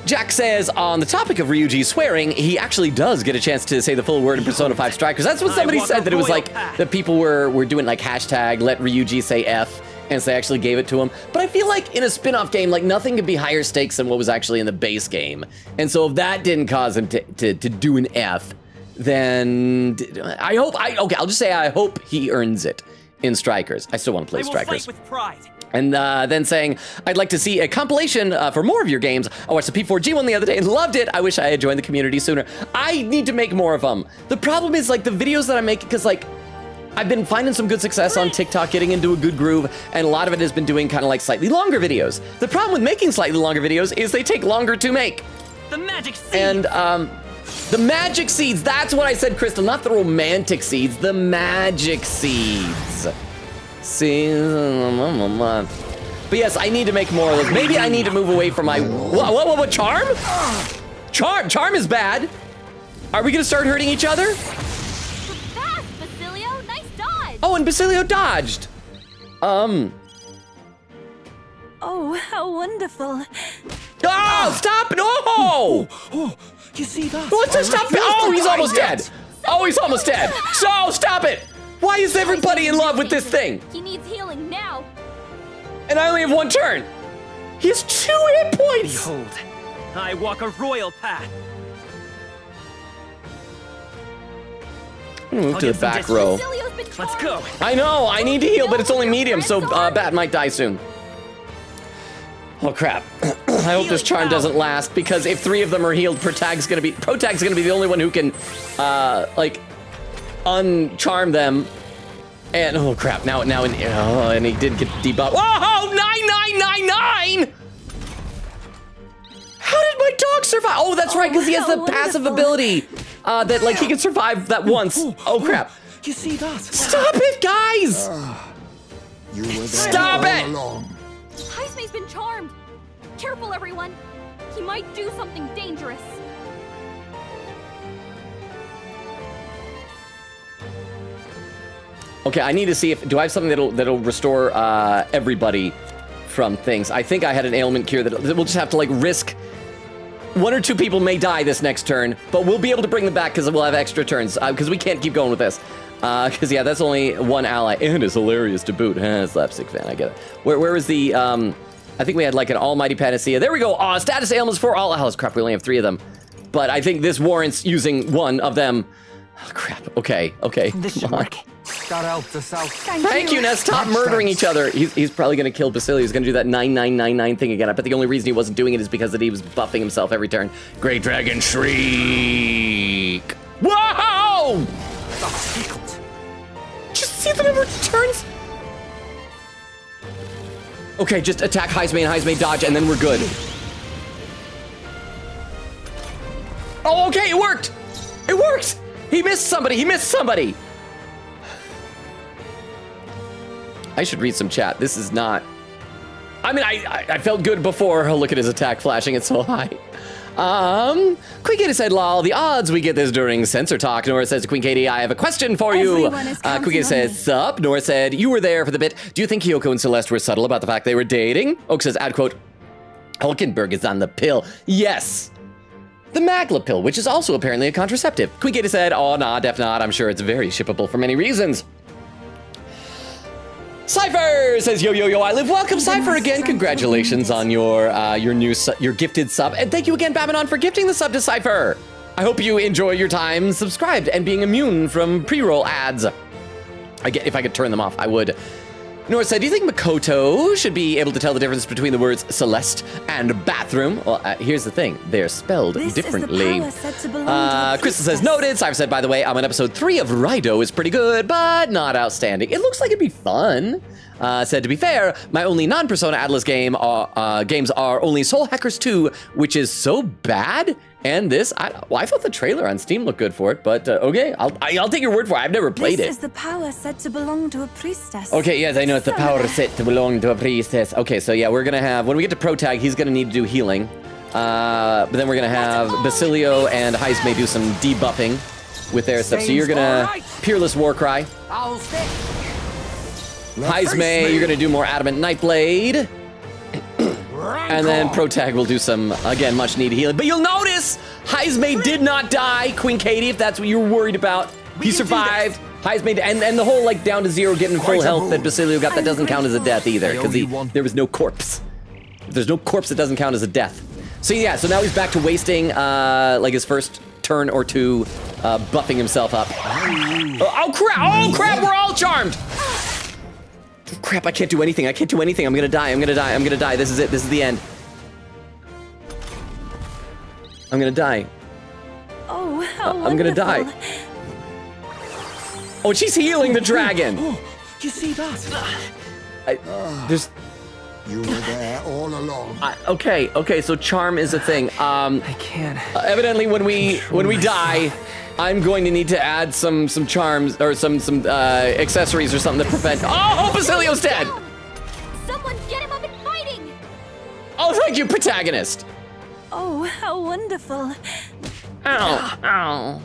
Jack says, on the topic of Ryuji swearing, he actually does get a chance to say the full word in Persona 5 Strikers. That's what somebody said, that it was like, that people were doing like hashtag let Ryuji say F, and so they actually gave it to him. But I feel like in a spin-off game, like nothing could be higher stakes than what was actually in the base game. And so if that didn't cause him to do an F, then okay, I'll just say I hope he earns it in Strikers. I still want to play Strikers. Fight with pride. And then saying, I'd like to see a compilation for more of your games. I watched the P4G one the other day and loved it. I wish I had joined the community sooner. I need to make more of them. The problem is like the videos that I'm making, because like I've been finding some good success on TikTok, getting into a good groove, and a lot of it has been doing kind of like slightly longer videos. The problem with making slightly longer videos is they take longer to make. The magic seed. And the magic seeds, that's what I said, Crystal, not the romantic seeds, the magic seeds. But yes, I need to make more of those. Maybe I need to move away from my, what, Charm? Charm is bad. Are we gonna start hurting each other? Fast, Basilio. Nice dodge. Oh, and Basilio dodged. Oh, how wonderful. Oh, stop, no! Oh, you see that? What's to stop? Oh, he's almost dead. Oh, he's almost dead. So, stop it. Why is everybody in love with this thing? He needs healing now. And I only have one turn. He has 2 hit points. Behold, I walk a royal path. I'm gonna move to the back row. Basilio's been Let's charmed. go. I know, I need to heal, but it's only medium, so Bat might die soon. Oh crap. I hope this charm doesn't last, because if 3 of them are healed, Protag's gonna be the only one who can, like, uncharm them. And, oh crap, now, and he did get debuffed. Whoa, 9999! How did my dog survive? Oh, that's right, because he has the passive ability, that, like, he can survive that once. Oh crap. You see that? Stop it, guys! You were there Stop all it! along. Haizume's been charmed. Careful, everyone. He might do something dangerous. Okay, I need to see do I have something that'll restore everybody from things. I think I had an ailment cure that we'll just have to like risk. 1 or 2 people may die this next turn, but we'll be able to bring them back because we'll have extra turns, because we can't keep going with this. Because yeah, that's only 1 ally, and it's hilarious to boot. Slapstick fan, I get it. Where is the, I think we had like an almighty panacea. There we go, status ailments for all allies. Crap, we only have 3 of them. But I think this warrants using 1 of them. Oh, crap, okay. This should work. Gotta help this out. Thank you, Ness. Stop murdering each other. He's probably going to kill Basilio. He's going to do that 9999 thing again. I bet the only reason he wasn't doing it is because that he was buffing himself every turn. Great Dragon Shriek. Whoa! That's tickled. Just see the number of turns. Okay, just attack Haizume and Haizume dodge, and then we're good. Oh, okay, it worked. It worked. He missed somebody. I should read some chat. This is not... I mean, I felt good before. Oh, look at his attack flashing. It's so high. Queen Katie said, lol, the odds we get this during Censor Talk. Nora says, Queen Katie, I have a question for you. Queen Katie says, sup? Nora said, you were there for the bit. Do you think Kyoko and Celeste were subtle about the fact they were dating? Oak says, add quote, Hulkenberg is on the pill. Yes. The Magla pill, which is also apparently a contraceptive. Queen Katie said, oh, nah, def not. I'm sure it's very shippable for many reasons. Cypher says, yo, I live. Welcome, Cypher, again. Congratulations on your gifted sub. And thank you again, Babylon, for gifting the sub to Cypher. I hope you enjoy your time subscribed and being immune from pre-roll ads. If I could turn them off, I would. Nora said, do you think Makoto should be able to tell the difference between the words Celeste and bathroom? Well, here's the thing. They're spelled differently. Crystal says, noted. Cypher said, by the way, I'm on episode 3 of Raido is pretty good, but not outstanding. It looks like it'd be fun. Said, to be fair, my only non-Persona Atlas games are only Soul Hackers 2, which is so bad. And this, I thought the trailer on Steam looked good for it, but okay, I'll take your word for it. I've never played it. This is the power said to belong to a priestess. Okay, yes, I know it's the power set to belong to a priestess. Okay, so yeah, we're gonna have, when we get to Pro Tag, he's gonna need to do healing. But then we're gonna have Basilio and Heisme do some debuffing with their stuff. So you're gonna Peerless Warcry. I'll stick. Heisme, you're gonna do more Adamant Nightblade. And then Pro Tag will do some, again, much needed healing. But you'll notice Heisme did not die, Queen Katie, if that's what you were worried about. He survived. Heisme, and the whole, like, down to 0, getting full health that Basilio got, that doesn't count as a death either, because there was no corpse. If there's no corpse, it doesn't count as a death. So yeah, so now he's back to wasting, like, his first turn or two, buffing himself up. Oh, crap, we're all charmed! Crap, I can't do anything. I'm gonna die. This is it. This is the end. I'm gonna die. Oh, how I'm gonna die. wonderful. Oh, she's healing the dragon. Oh, you see that? There's... You were there all along. Okay, so charm is a thing. I can't. Evidently, when we die, I'm going to need to add some charms or some accessories or something to prevent. Oh, Basilio's dead. Someone get him up and fighting! Oh, thank you, protagonist. Oh, how wonderful. Ow.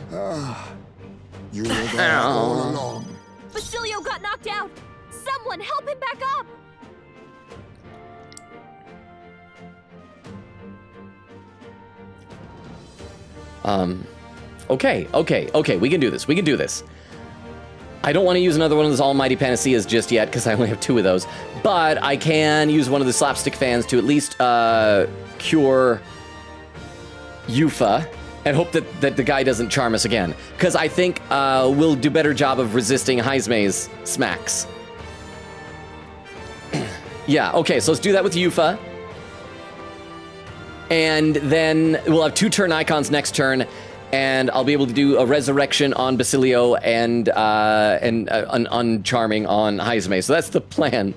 You were there all along. Basilio got knocked out! Someone help him back up! Okay, we can do this. I don't want to use another one of those almighty panaceas just yet, because I only have 2 of those. But I can use one of the slapstick fans to at least cure Yufa, and hope that the guy doesn't charm us again. Because I think we'll do a better job of resisting Heisme's smacks. Yeah, okay, so let's do that with Yufa. And then we'll have 2 turn icons next turn, and I'll be able to do a resurrection on Basilio and an uncharming on Heisme. So that's the plan.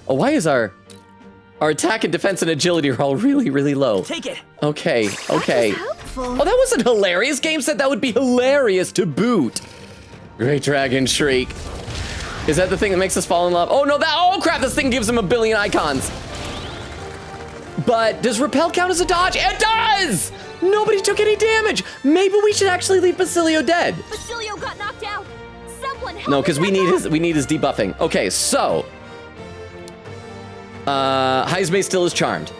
Oh, why is our attack and defense and agility are all really, really low? Take it. Okay. Helpful. Oh, that wasn't hilarious. Game said that would be hilarious to boot. Great Dragon Shriek. Is that the thing that makes us fall in love? Oh no, oh crap, this thing gives him a billion icons. But does repel count as a dodge? It does! Nobody took any damage. Maybe we should actually leave Basilio dead. Basilio got knocked out! Someone help No, because him we need his debuffing. Okay, so Heisme still is charmed.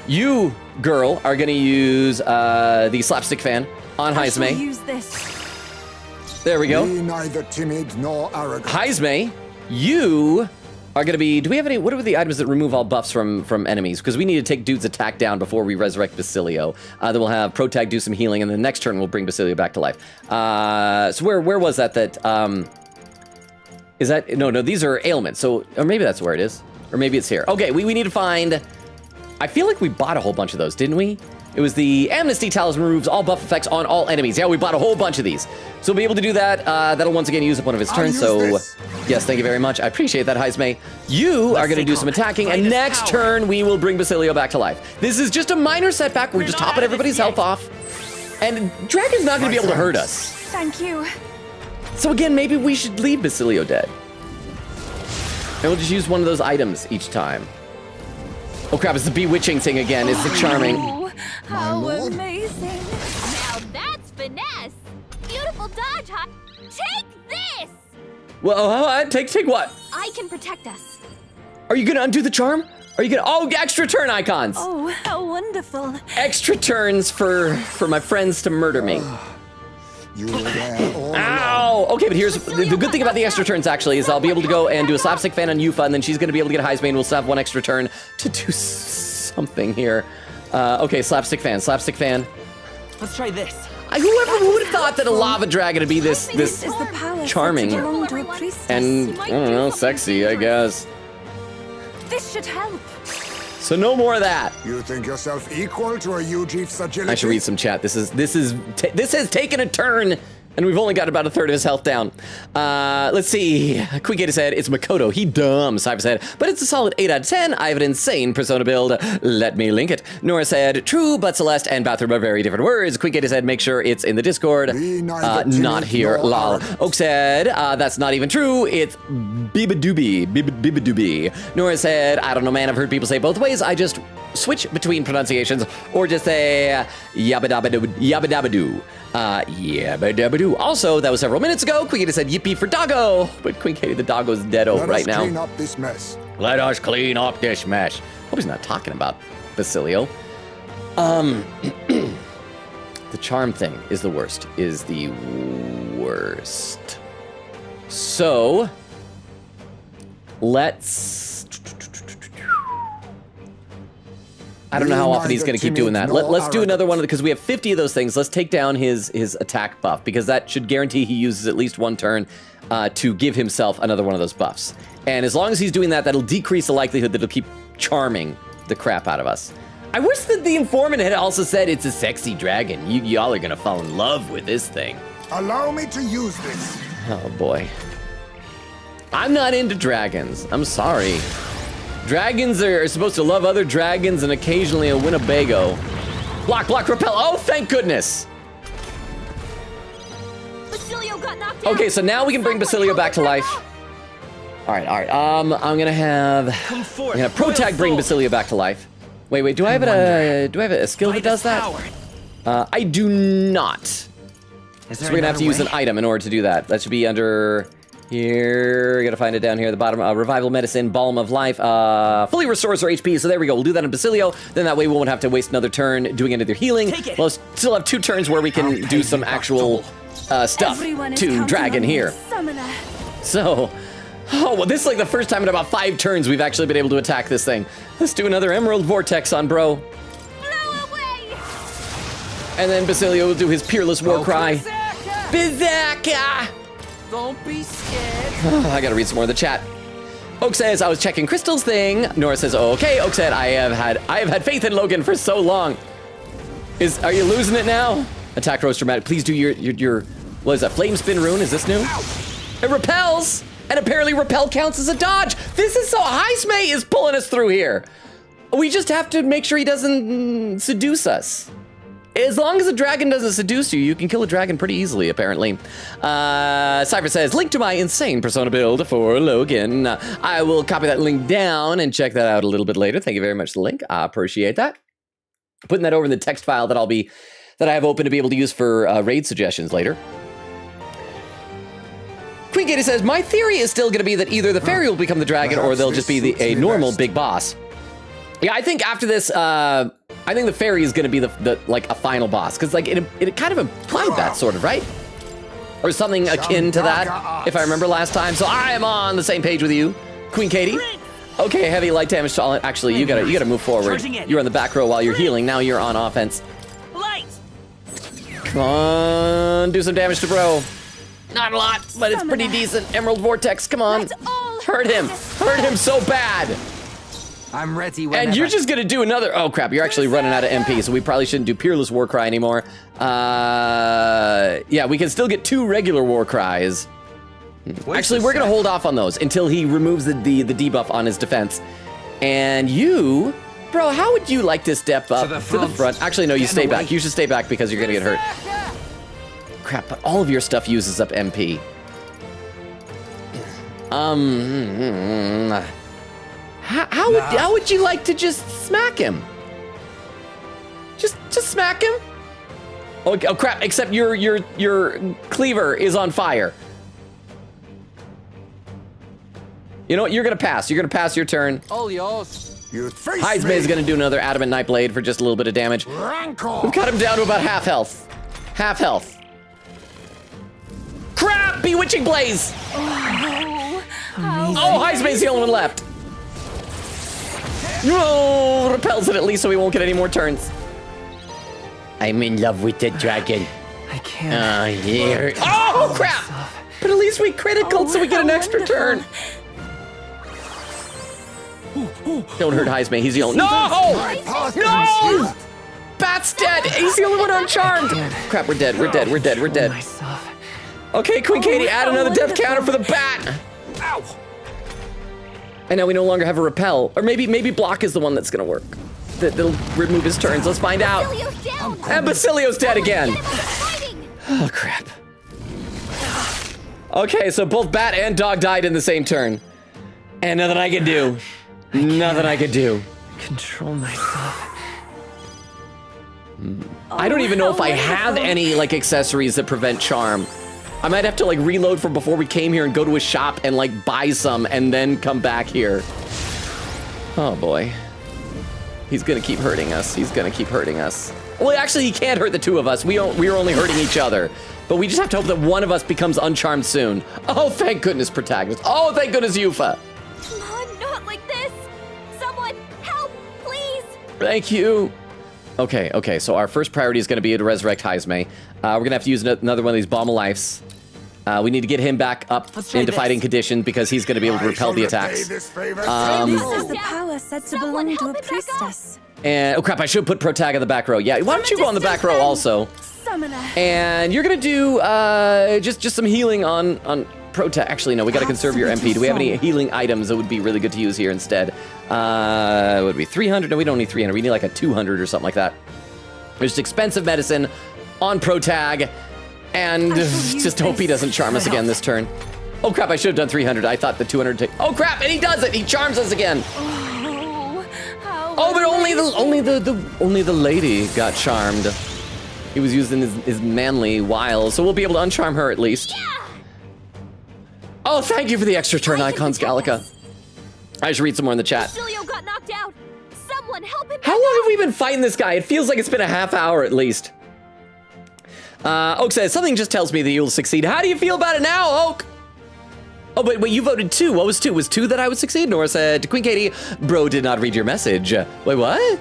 You, girl, are gonna use the slapstick fan on I shall Heisme. use this. There we go. Be neither timid nor arrogant. Heisme, you are gonna be. Do we have any? What are the items that remove all buffs from enemies? Because we need to take dude's attack down before we resurrect Basilio. Then we'll have Pro Tag do some healing, and the next turn we'll bring Basilio back to life. So where was that? Is that no? These are ailments. So or maybe that's where it is, or maybe it's here. Okay, we need to find. I feel like we bought a whole bunch of those, didn't we? It was the Amnesty Talisman removes all buff effects on all enemies. Yeah, we bought a whole bunch of these. So we'll be able to do that. That'll once again use up one of his turns. So, yes, thank you very much. I appreciate that, Heisme. You are going to do some attacking, and next turn we will bring Basilio back to life. This is just a minor setback. We're just topping everybody's health off. And Dragon's not going to be able to hurt us. Thank you. So again, maybe we should leave Basilio dead. And we'll just use one of those items each time. Oh crap, it's the bewitching thing again. It's the charming. Oh, how lord. amazing. Now that's finesse! Beautiful dodge, huh? Take this! Well, take what? I can protect us. Are you gonna undo the charm? Are you gonna? Oh, extra turn icons. Oh, how wonderful. Extra turns for my friends to murder me. You were there all along. Ow! Okay, but here's the good thing about the extra turns actually is I'll be able to go and do a slapstick fan on Yufa, and then she's gonna be able to get Heisme, and we'll still have one extra turn to do something here. Okay, slapstick fan. Let's try this. Whoever would have thought that a lava dragon would be this This is the power charming said to belong to a priestess. and I don't know, sexy, I guess. This should help. So no more of that. You think yourself equal to a Ujeef's agility? I should read some chat. This has taken a turn, and we've only got about a third of his health down. Let's see. Quickgator said, it's Makoto. He dumb. Cypher said, but it's a solid 8 out of 10. I have an insane persona build. Let me link it. Nora said, true, but Celeste and Bathroom are very different words. Quickgator said, make sure it's in the Discord. Not here. Lol. Oak said, that's not even true. It's Bibadoobie. Nora said, I don't know, man. I've heard people say both ways. I just switch between pronunciations or just say yabba-dabba-doo. Yabba-dabba-doo. Also, that was several minutes ago. Quinkady said yippee for doggo. But Quinkady the doggo's dead-o right now. Let us clean up this mess. Let us clean up this mess. Hope he's not talking about Basilio. The charm thing is the worst. So, let's... I don't know how often he's going to keep doing that. Let's do another one, because we have 50 of those things. Let's take down his attack buff, because that should guarantee he uses at least one turn to give himself another one of those buffs. And as long as he's doing that, that'll decrease the likelihood that he'll keep charming the crap out of us. I wish that the informant had also said it's a sexy dragon. Y'all are going to fall in love with this thing. Allow me to use this. Oh, boy. I'm not into dragons. I'm sorry. Dragons are supposed to love other dragons and occasionally a Winnebago. Block, repel. Oh, thank goodness. Basilio got knocked out. Okay, so now we can bring Basilio back to life. All right. I'm gonna have Protag bring Basilio back to life. Wait. Do I have a skill that does that? I do not. So we're gonna have to use an item in order to do that. That should be under. Here, gotta find it down here at the bottom. Revival Medicine, Balm of Life, fully restores our HP. So there we go. We'll do that in Basilio. Then that way we won't have to waste another turn doing another healing. We'll still have 2 turns where we can do some actual stuff to Dragon here. So, this is like the first time in about 5 turns we've actually been able to attack this thing. Let's do another Emerald Vortex on bro. Blow away. And then Basilio will do his Peerless War Cry. Berserker! Don't be scared. I gotta read some more of the chat. Oak says, I was checking Crystal's thing. Nora says, oh, okay. Oak said, I have had faith in Logan for so long. Are you losing it now? Attack Roast Dramatic. Please do your what is that, Flame Spin Rune? Is this new? It repels, and apparently repel counts as a dodge. This is so, Heismay is pulling us through here. We just have to make sure he doesn't seduce us. As long as a dragon doesn't seduce you, you can kill a dragon pretty easily, apparently. Cypher says, link to my insane persona build for Logan. I will copy that link down and check that out a little bit later. Thank you very much for the link. I appreciate that. Putting that over in the text file that I have open to be able to use for raid suggestions later. Queen Katie says, my theory is still going to be that either the fairy will become the dragon or they'll just be a normal big boss. Yeah, I think after this, I think the fairy is going to be the like a final boss, because like it kind of implied that sort of, right? Or something akin to that, if I remember last time. So I am on the same page with you, Queen Katie. Okay, heavy light damage to all. Actually, you gotta move forward. You're on the back row while you're healing. Now you're on offense. Light. Come on, do some damage to bro. Not a lot, but it's pretty decent. Emerald Vortex, come on. Hurt him so bad. I'm ready whenever. And you're just gonna do another. Oh crap! You're actually running out of MP, so we probably shouldn't do Peerless War Cry anymore. Yeah, we can still get 2 regular War Cries. Actually, we're gonna hold off on those until he removes the debuff on his defense. And you, bro, how would you like to step up to the front? Actually, no, you stay back. You should stay back because you're gonna get hurt. Crap! But all of your stuff uses up MP. How would you like to just smack him? Just smack him? Oh crap! Except your cleaver is on fire. You know what? You're gonna pass. You're gonna pass your turn. All yours. Heismay is gonna do another Adamant Nightblade for just a little bit of damage. We've cut him down to about half health. Half health. Crap! Bewitching Blaze! Oh, Heismay's the only one left. No, repels it at least so we won't get any more turns. I'm in love with the dragon. I can't. Here. Oh, crap! But at least we critical so we get an extra turn. Don't hurt Heismay. He's the only. No! My path No! is Bat's dead. He's the only one uncharmed. Crap, we're dead. We're dead. We're dead. We're dead. Myself. Okay, Queen Katie, add another death wonderful. counter for the bat. And now we no longer have a repel. Or maybe block is the one that's gonna work. That'll remove his turns. Let's find out. Basilio's down! And Basilio's dead again. Get him out of fighting! Oh, crap. Okay, so both bat and dog died in the same turn. And nothing I can do. Nothing I can do. Control myself. I don't even know if I how have wonderful. any like accessories that prevent charm. I might have to like reload from before we came here and go to a shop and like buy some and then come back here. Oh boy. He's gonna keep hurting us. He's gonna keep hurting us. Well, actually, he can't hurt the two of us. We are only hurting each other. But we just have to hope that one of us becomes uncharmed soon. Oh, thank goodness, protagonist. Oh, thank goodness, Yufa. Come on, not like this! Someone, help, please! Thank you. Okay, so our first priority is going to be to resurrect Heismay. We're going to have to use another one of these Bomb of Lifes. We need to get him back up Let's try into this. fighting condition because he's going to be able to I repel shall the repay attacks. this favor This tenfold. is the power said to Someone belong to a help it back up. priestess. And, oh crap, I should put Protag in the back row. Yeah, why don't you go on the back row also? Summoner. And you're going to do just some healing on Protag. Actually, no, we got to conserve your MP. Do we have any healing items that would be really good to use here instead? It would be 300. No, we don't need 300. We need like a 200 or something like that. Just expensive medicine on Protag. And I shall just use hope he this. doesn't charm us again this turn. Oh crap, I should have done 300. I thought the 200 take. Oh crap, and he does it. He charms us again. Oh, how Oh, but only the lady got charmed. He was using his manly wiles, so we'll be able to uncharm her at least. Oh, thank you for the extra turn I can icons, protect Gallica. us. I should read some more in the chat. Basilio got knocked out! Someone help him How back long up! have we been fighting this guy? It feels like it's been a half hour at least. Oak says, something just tells me that you'll succeed. How do you feel about it now, Oak? Oh, wait, you voted 2. What was 2? Was 2 that I would succeed? Nora said, Queen Katie, bro did not read your message. Wait, what?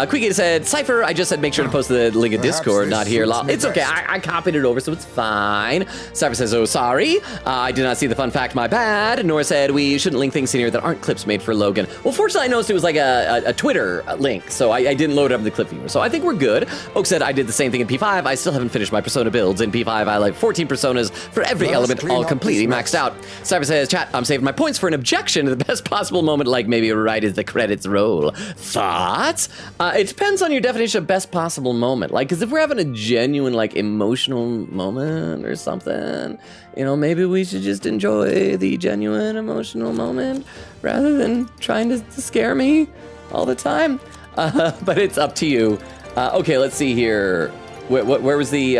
Queen Katie said, Cypher, I just said make sure to post the link in Perhaps Discord, this not here. suits me It's okay, best. I copied it over, so it's fine. Cypher says, oh, sorry. I did not see the fun fact, my bad. Nora said, we shouldn't link things in here that aren't clips made for Logan. Well, fortunately, I noticed it was like a Twitter link, so I didn't load it up in the clip viewer. So I think we're good. Oak said, I did the same thing in P5. I still haven't finished my persona builds. In P5, I like 14 personas for every Let's element, clean all up completely this maxed mess. out. Cypher says, chat, I'm saving my points for an objection to the best possible moment, like maybe right as the credits roll. Thoughts? It depends on your definition of best possible moment. Like, because if we're having a genuine, like, emotional moment or something, you know, maybe we should just enjoy the genuine emotional moment rather than trying to scare me all the time. But it's up to you. Okay, let's see here. Where was the...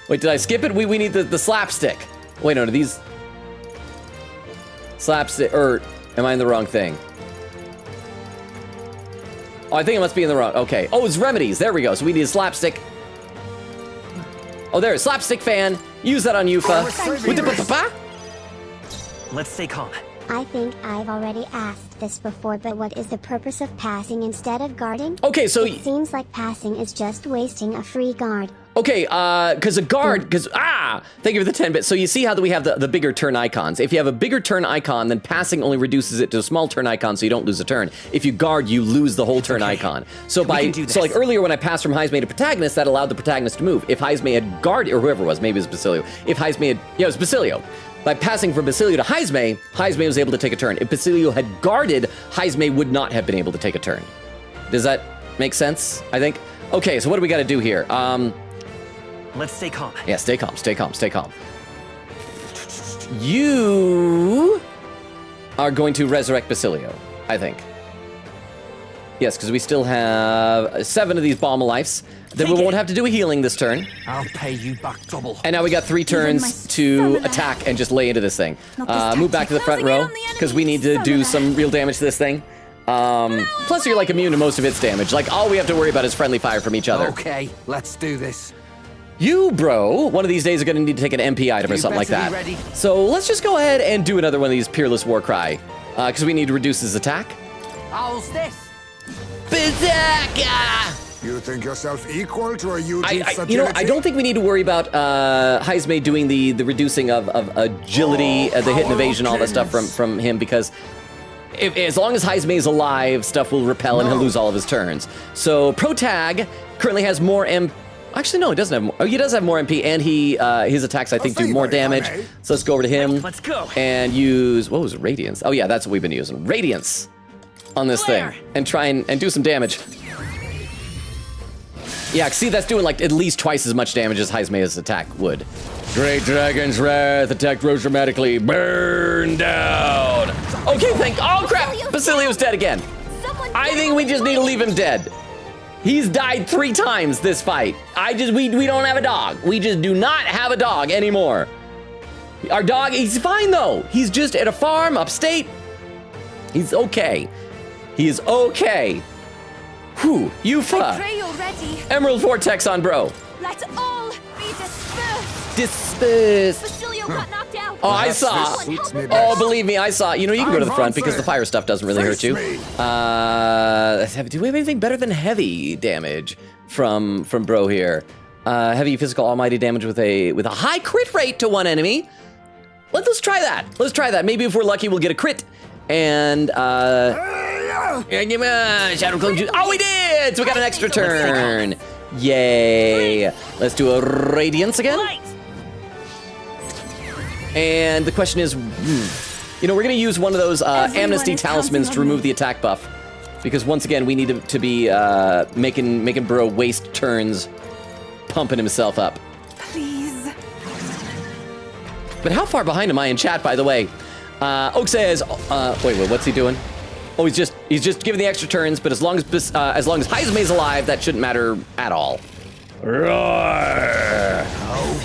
Wait, did I skip it? We need the slapstick. Wait, no, these... Slapstick, or am I in the wrong thing? Oh, I think it must be in the wrong, okay. Oh, it's remedies, there we go. So we need a slapstick. Oh, there, slapstick fan. Use that on Yufa. With the pa-pa-pa? Let's stay calm. I think I've already asked this before, but what is the purpose of passing instead of guarding? Okay, so... It seems like passing is just wasting a free guard. Okay, because a guard, thank you for the 10 bits. So you see how we have the bigger turn icons. If you have a bigger turn icon, then passing only reduces it to a small turn icon, so you don't lose a turn. If you guard, you lose the whole turn icon. So can do this. like earlier when I passed from Heismay to protagonist, that allowed the protagonist to move. If Heismay had guarded, or whoever it was, maybe it was Basilio. If Heismay had, yeah, it was Basilio. By passing from Basilio to Heismay, Heismay was able to take a turn. If Basilio had guarded, Heismay would not have been able to take a turn. Does that make sense, I think? Okay, so what do we got to do here? Let's stay calm. Yeah, stay calm, stay calm, stay calm. You are going to resurrect Basilio, I think. Yes, because we still have 7 of these Bomb of Lives. Then we Take won't it. have to do a healing this turn. I'll pay you back double. And now we got 3 my turns to stamina. attack and just lay into this thing. Not this Move back to the front Closing in row, on the because we need enemy. to do Stamina. some real damage to this thing. Plus, you're like immune to most of its damage. Like, all we have to worry about is friendly fire from each other. Okay, let's do this. You, bro, one of these days are going to need to take an MP item or You something like better that. be ready. So let's just go ahead and do another one of these Peerless War Cry, because we need to reduce his attack. How's this? Berserker! You think yourself equal to a Eugene's I don't think we need to worry about Heisme doing the reducing of agility, the hit and evasion, all that stuff from him, because as long as Heisme is alive, stuff will repel and he'll lose all of his turns. So Protag currently has more Actually, no, he doesn't have more. Oh, he does have more MP, and his attacks, I think, do more damage. So let's go over to him. Let's go. And use, what was it, Radiance? Oh, yeah, that's what we've been using. Radiance on this thing. And try and do some damage. Yeah, see, that's doing like at least twice as much damage as Heisme's attack would. Great Dragon's Wrath attack grows dramatically. Burn down. Okay, oh crap, Basilio's dead again. I think we just need to leave him dead. He's died 3 times this fight. We don't have a dog. We just do not have a dog anymore. Our dog, he's fine though. He's just at a farm upstate. He's okay. He is okay. Whew, Yufa. Pray already. Emerald Vortex on bro. Let all be dispersed. Disperse. Basilio got knocked out. Oh, I saw. Suits me Oh, best. believe me, I saw. You know, you can go to the front because the Advance. fire stuff doesn't really hurt you. Face me. Do we have anything better than heavy damage from bro here? Heavy physical almighty damage with a high crit rate to one enemy. Let's try that. Let's try that. Maybe if we're lucky, we'll get a crit. And Shadow Clone Juice. Oh, we did! So we got an extra turn. Yay! Let's do a Radiance again. And the question is, we're gonna use one of those Amnesty is Talismans counting to on remove me. the attack buff, because once again we need to be making bro waste turns, pumping himself up. Please. But how far behind am I in chat, by the way? Oak says, wait, what's he doing? Oh, he's just giving the extra turns, but as long as Heisme's alive, that shouldn't matter at all. Roar!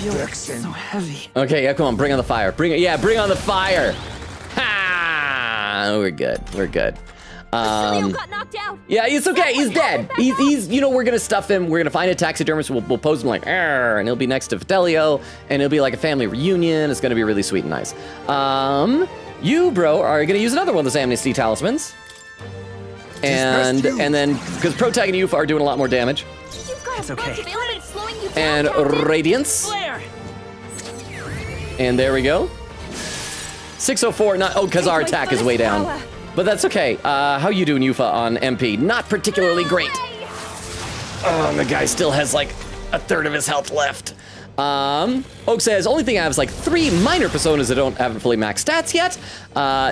Vexing. So heavy. Okay, yeah, come on, bring on the fire. Bring on the fire. Ha! We're good. Basilio got knocked out. Yeah, it's okay. He's Someone dead. help him back He's we're gonna stuff him. We're gonna find a taxidermist. We'll pose him like, "Arr," and he'll be next to Fidelio, and it'll be like a family reunion. It's gonna be really sweet and nice. You, bro, are gonna use another one of those Amnesty Talismans. And then, because Protag and Yufa are doing a lot more damage. You've got It's a bunch okay. of ailments slowing you down, And Captain. Radiance. Flare. And there we go. 604, because our Take my attack is way fullest down. power. But that's okay. How you doing, Yufa, on MP? Not particularly great. Oh, the guy still has like a third of his health left. Oak says, only thing I have is like 3 minor personas that haven't fully maxed stats yet.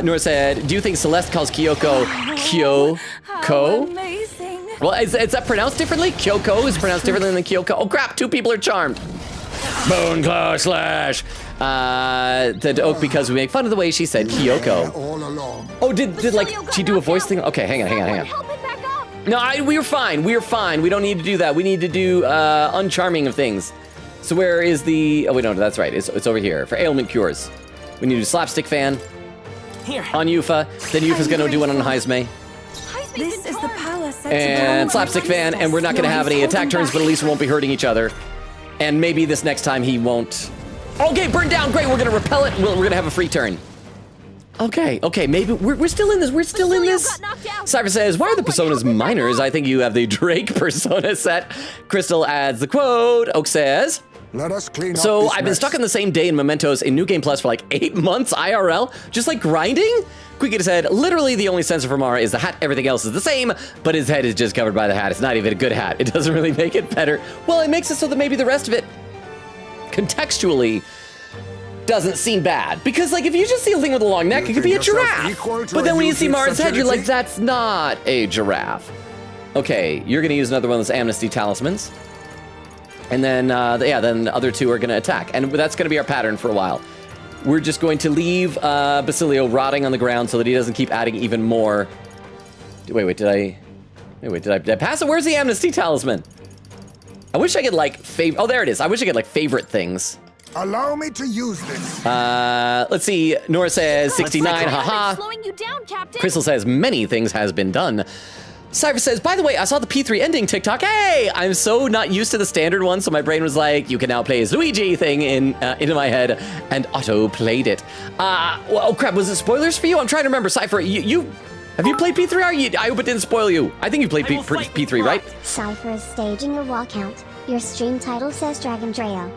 Nora said, do you think Celeste calls Kyoko How Kyoko? amazing. Well, is that pronounced differently? Kyoko is pronounced differently than Kyoko. Oh crap, 2 people are charmed. Bone Claw Slash. To Oak because we make fun of the way she said Kyoko. All along. Oh, did like Basilio got she do a knocked voice out. thing? Okay, hang on. Someone help him back up. No, we're fine. We're fine. We don't need to do that. We need to do uncharming of things. So where is the? Oh wait, no, that's right. It's over here for ailment cures. We need to do slapstick fan Here. on Yufa. Then Yufa's gonna do one on Heisme. Heisme's This been is the charmed. power set to And go slapstick against fan, us. and we're not gonna No have any use attack holding turns, but at back. least we won't be hurting each other. And maybe this next time he won't. Okay, burn down. Great. We're gonna repel it. We're gonna have a free turn. Okay. Maybe we're still in this. We're still in Basilio this. got knocked out. Cypher says, why are the Someone personas help him back minors? up. I think you have the Drake persona set. Crystal adds the quote. Oak says, Let us clean up so this I've been mess. stuck in the same day in Mementos in New Game Plus for like 8 months IRL, just like grinding? Quickie said, literally the only sensor for Mara is the hat. Everything else is the same, but his head is just covered by the hat. It's not even a good hat. It doesn't really make it better. Well, it makes it so that maybe the rest of it contextually doesn't seem bad. Because like if you just see a thing with a long neck, You it could be a think yourself giraffe. equal to But a then when you see Eugene's Mara's head, you're like, fertility? that's not a giraffe. Okay, you're gonna use another one of those Amnesty Talismans. And then, then the other 2 are gonna attack. And that's gonna be our pattern for a while. We're just going to leave Basilio rotting on the ground so that he doesn't keep adding even more. Did I pass it? Where's the Amnesty Talisman? I wish I could like oh, there it is. I wish I could like favorite things. Allow me to use this. Let's see. Nora says 69, Ailments haha. slowing you down, Captain. Crystal says many things has been done. Cypher says, by the way, I saw the P3 ending TikTok. Hey, I'm so not used to the standard one, so my brain was like, you can now play as Luigi thing into my head, and auto played it. Oh crap, was it spoilers for you? I'm trying to remember. Cypher, you Have you played P3? I hope it didn't spoil you. I think you played P3, right? Cypher is staging a walkout. Your stream title says Dragon Trail.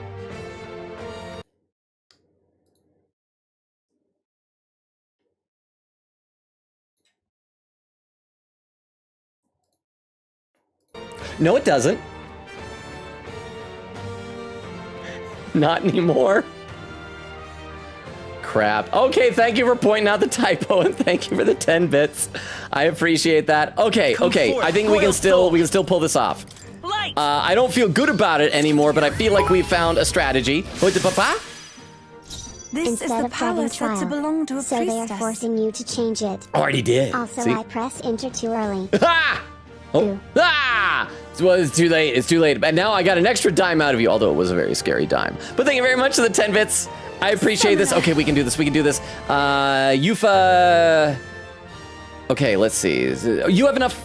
No, it doesn't. Not anymore. Crap. Okay, thank you for pointing out the typo and thank you for the 10 bits. I appreciate that. Okay. I think we can still pull this off. I don't feel good about it anymore, but I feel like we found a strategy. This Instead is the of power Dragon said to Trial. belong to a So they are priestess. forcing you to change it. Already did. Also, See? I pressed enter too early. Ah! Oh. Ah! Well, it's too late. It's too late. And now I got an extra dime out of you, although it was a very scary dime. But thank you very much for the 10 bits. I appreciate this. Okay, we can do this. Yufa. Okay, let's see. You have enough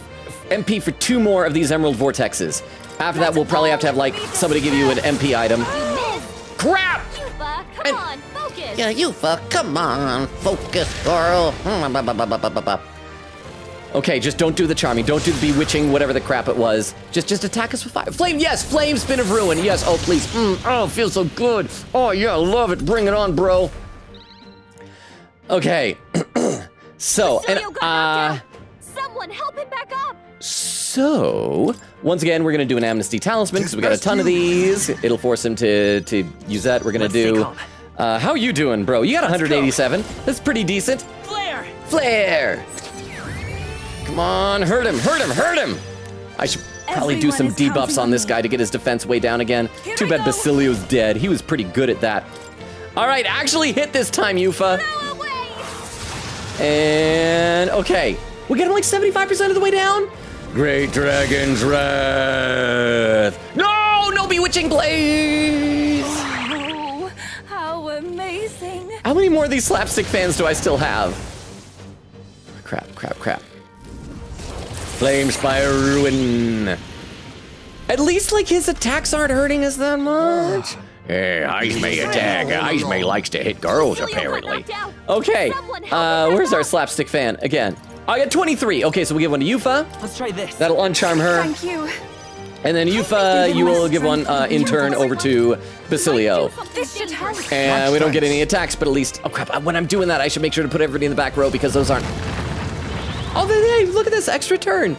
MP for 2 more of these Emerald Vortexes. After that, we'll probably have to have, like, somebody give you an MP item. You missed! Crap! Yufa, come on, focus! Yeah, Yufa, come on, focus, girl. Okay, just don't do the charming. Don't do the bewitching, whatever the crap it was. Just attack us with fire. Flame, yes, flame, spin of ruin. Yes, oh, please. Oh, it feels so good. Oh, yeah, love it. Bring it on, bro. Okay. So, Basilio got knocked out. Someone help him back up! So, once again, we're going to do an Amnesty Talisman because we got a ton of these. It'll force him to use that. We're going to do... how are you doing, bro? You got 187. That's pretty decent. Flare! Come on, hurt him. I should probably do some Everyone is counting debuffs on on this me. guy to get his defense way down again. Here Too I bad go. Basilio's dead. He was pretty good at that. All right, actually hit this time, Yufa. Throw away! And okay, we get him like 75% of the way down. Great Dragon's Wrath. No bewitching blaze. Oh, how amazing. How many more of these slapstick fans do I still have? Crap. Flame Spire Ruin. At least like his attacks aren't hurting us that much. Hey, Ice May attack. Ice May likes to hit girls, Basilio got apparently. knocked out. Okay, Someone help him back where's our up. slapstick fan? Again. I got 23. Okay, so we give one to Yufa. Let's try this. That'll uncharm her. Thank you. And then Yufa, you will give one in turn over to Basilio. This should help. And we don't get any attacks, but at least... Oh, crap. When I'm doing that, I should make sure to put everybody in the back row because those aren't... Oh, hey, look at this. Extra turn.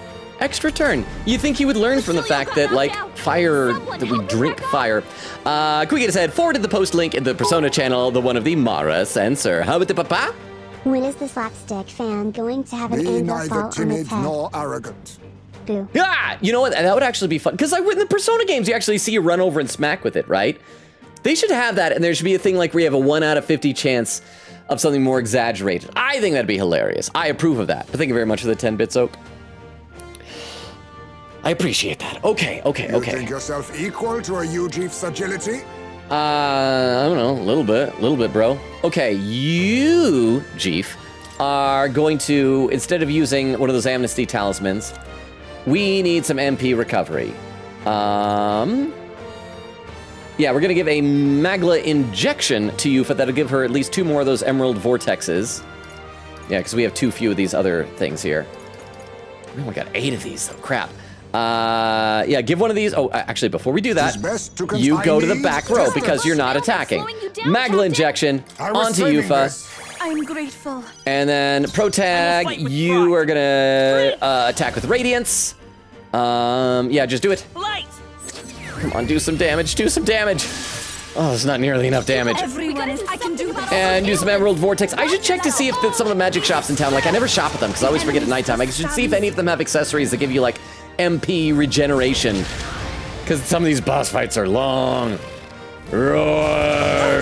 You think he would learn from the fact that, like, fire... That we drink fire. Can we get his head forward to the post link in the Persona channel, the one of the Mara Sensor. How about the papa? When is the slapstick fan going to have an Be anvil neither fall on its timid head? nor arrogant. Boo. Ah, you know what? That would actually be fun. Because like in the Persona games, you actually see you run over and smack with it, right? They should have that, and there should be a thing like where you have a 1 out of 50 chance of something more exaggerated. I think that'd be hilarious. I approve of that. But thank you very much for the 10 bits, Oak. I appreciate that. Okay. You think yourself equal to a Ujief's agility? I don't know, a little bit, bro. Okay, you, Jeef, are going to, instead of using one of those Amnesty Talismans, we need some MP recovery. Yeah, we're gonna give a Magla injection to you, but that'll give her at least 2 more of those Emerald Vortexes. Yeah, because we have too few of these other things here. We only got 8 of these, though. Crap. Yeah, give one of these. Oh, actually, before we do that, Tis best to you confine go to the these back to row justice. because you're not attacking. Slowing you down, Magla Captain. injection I was onto saving Yufa. this. I'm grateful. And then Pro Tag, fight with you pride. are gonna attack with Radiance. Yeah, just do it. Light! Come on, do some damage. Oh, it's not nearly enough damage. Everyone is. I can do this. And use some Emerald Vortex. I should check to see if some of the magic shops in town, like I never shop at them because I always forget at nighttime. I should see if any of them have accessories that give you like MP regeneration. Because some of these boss fights are long. Roar!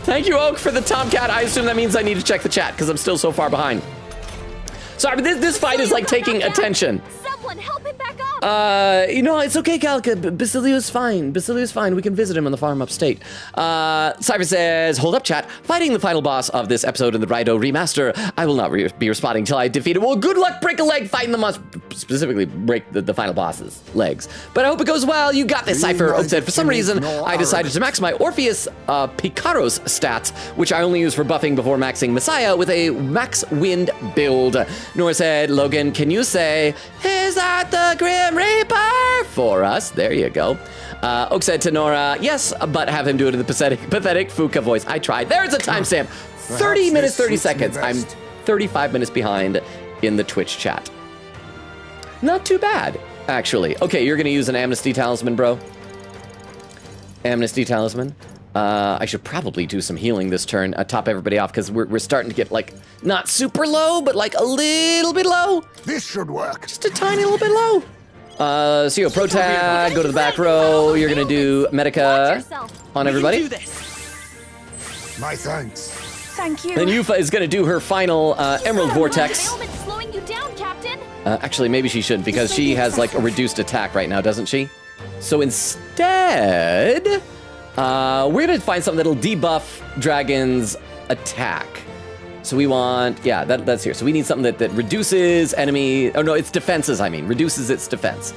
Thank you, Oak, for the Tomcat. I assume that means I need to check the chat because I'm still so far behind. Sorry, but this fight is like taking attention. Someone help him back up! You know, it's okay, Galka. Basilio's fine. We can visit him on the farm upstate. Cypher says, hold up, chat. Fighting the final boss of this episode in the Raido remaster. I will not be responding until I defeat him. Well, good luck, break a leg, fighting the monster. specifically break the final boss's legs. But I hope it goes well. You got this, Cypher. Oak said, for some reason, I decided to max my Orpheus Picaro's stats, which I only use for buffing before maxing Messiah with a max wind build. Nora said, Logan, can you say, is that the Grim Reaper for us? There you go. Oak said to Nora, yes, but have him do it in the pathetic Fuka voice. I tried. There's a timestamp. 30 minutes, 30 seconds. I'm 35 minutes behind in the Twitch chat. Not too bad, actually. Okay, you're gonna use an Amnesty Talisman, bro. Amnesty Talisman. I should probably do some healing this turn, top everybody off, because we're starting to get, like, not super low, but, like, a little bit low. This should work. Just a tiny little bit low. CEO Pro Tag, go to the back row. You're gonna do Medica on everybody. Do this. My thanks. Thank you. Then Yufa is gonna do her final Emerald Vortex. Ailment's slowing you down, Captain. Actually, maybe she shouldn't, because she has, like, a reduced attack right now, doesn't she? So instead, we're gonna find something that'll debuff Dragon's attack. So we want, yeah, that's here. So we need something that reduces enemy, oh no, its defenses, I mean, reduces its defense.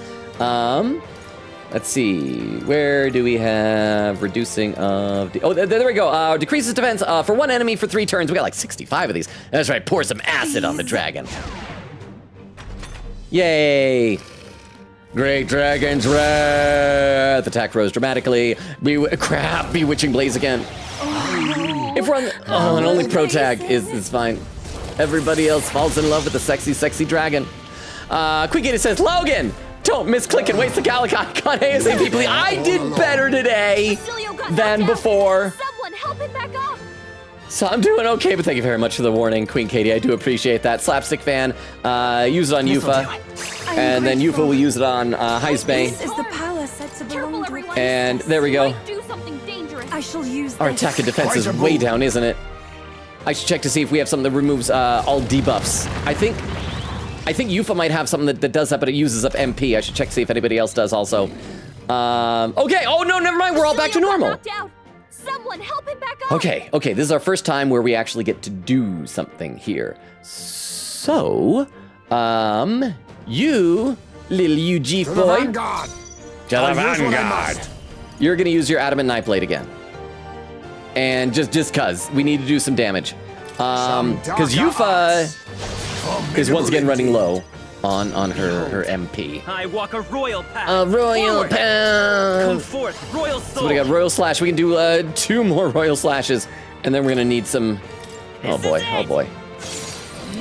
Let's see, where do we have reducing of, there we go. Decreases defense for one enemy for 3 turns. We got like 65 of these. That's right, pour some acid on the dragon. Yay. Great Dragon's Wrath. Attack rose dramatically. Crap, Bewitching Blaze again. If we're on the, and only Pro Tag is fine. Everybody else falls in love with the sexy, sexy dragon. Quick Gator says, Logan, don't misclick and waste the Calicon ASAP, please. I did better today than before. Someone help him back up. So I'm doing okay, but thank you very much for the warning, Queen Katie. I do appreciate that. Slapstick fan, use it on Yufa. And then Yufa will use it on Heisbane. This is the palace that's to belong Careful, to. everyone. And there we go. Might do something dangerous. I shall use Our this. attack and defense is way down, isn't it? I should check to see if we have something that removes all debuffs. I think Yufa might have something that does that, but it uses up MP. I should check to see if anybody else does also. Okay, oh no, never mind, we're all back to Cilio got normal. knocked out. Someone help him back up. Okay, this is our first time where we actually get to do something here. So, you, little UG To the boy, vanguard. to the I'll use what I vanguard. must. You're gonna use your Adamant Knife Blade again. And just cause, we need to do some damage. Because Yufa is once again running low on her MP. I walk a royal path. Royal Forward. Come Pound! forth, royal soul. So we got Royal Slash. We can do 2 more Royal Slashes. And then we're gonna need some, oh boy.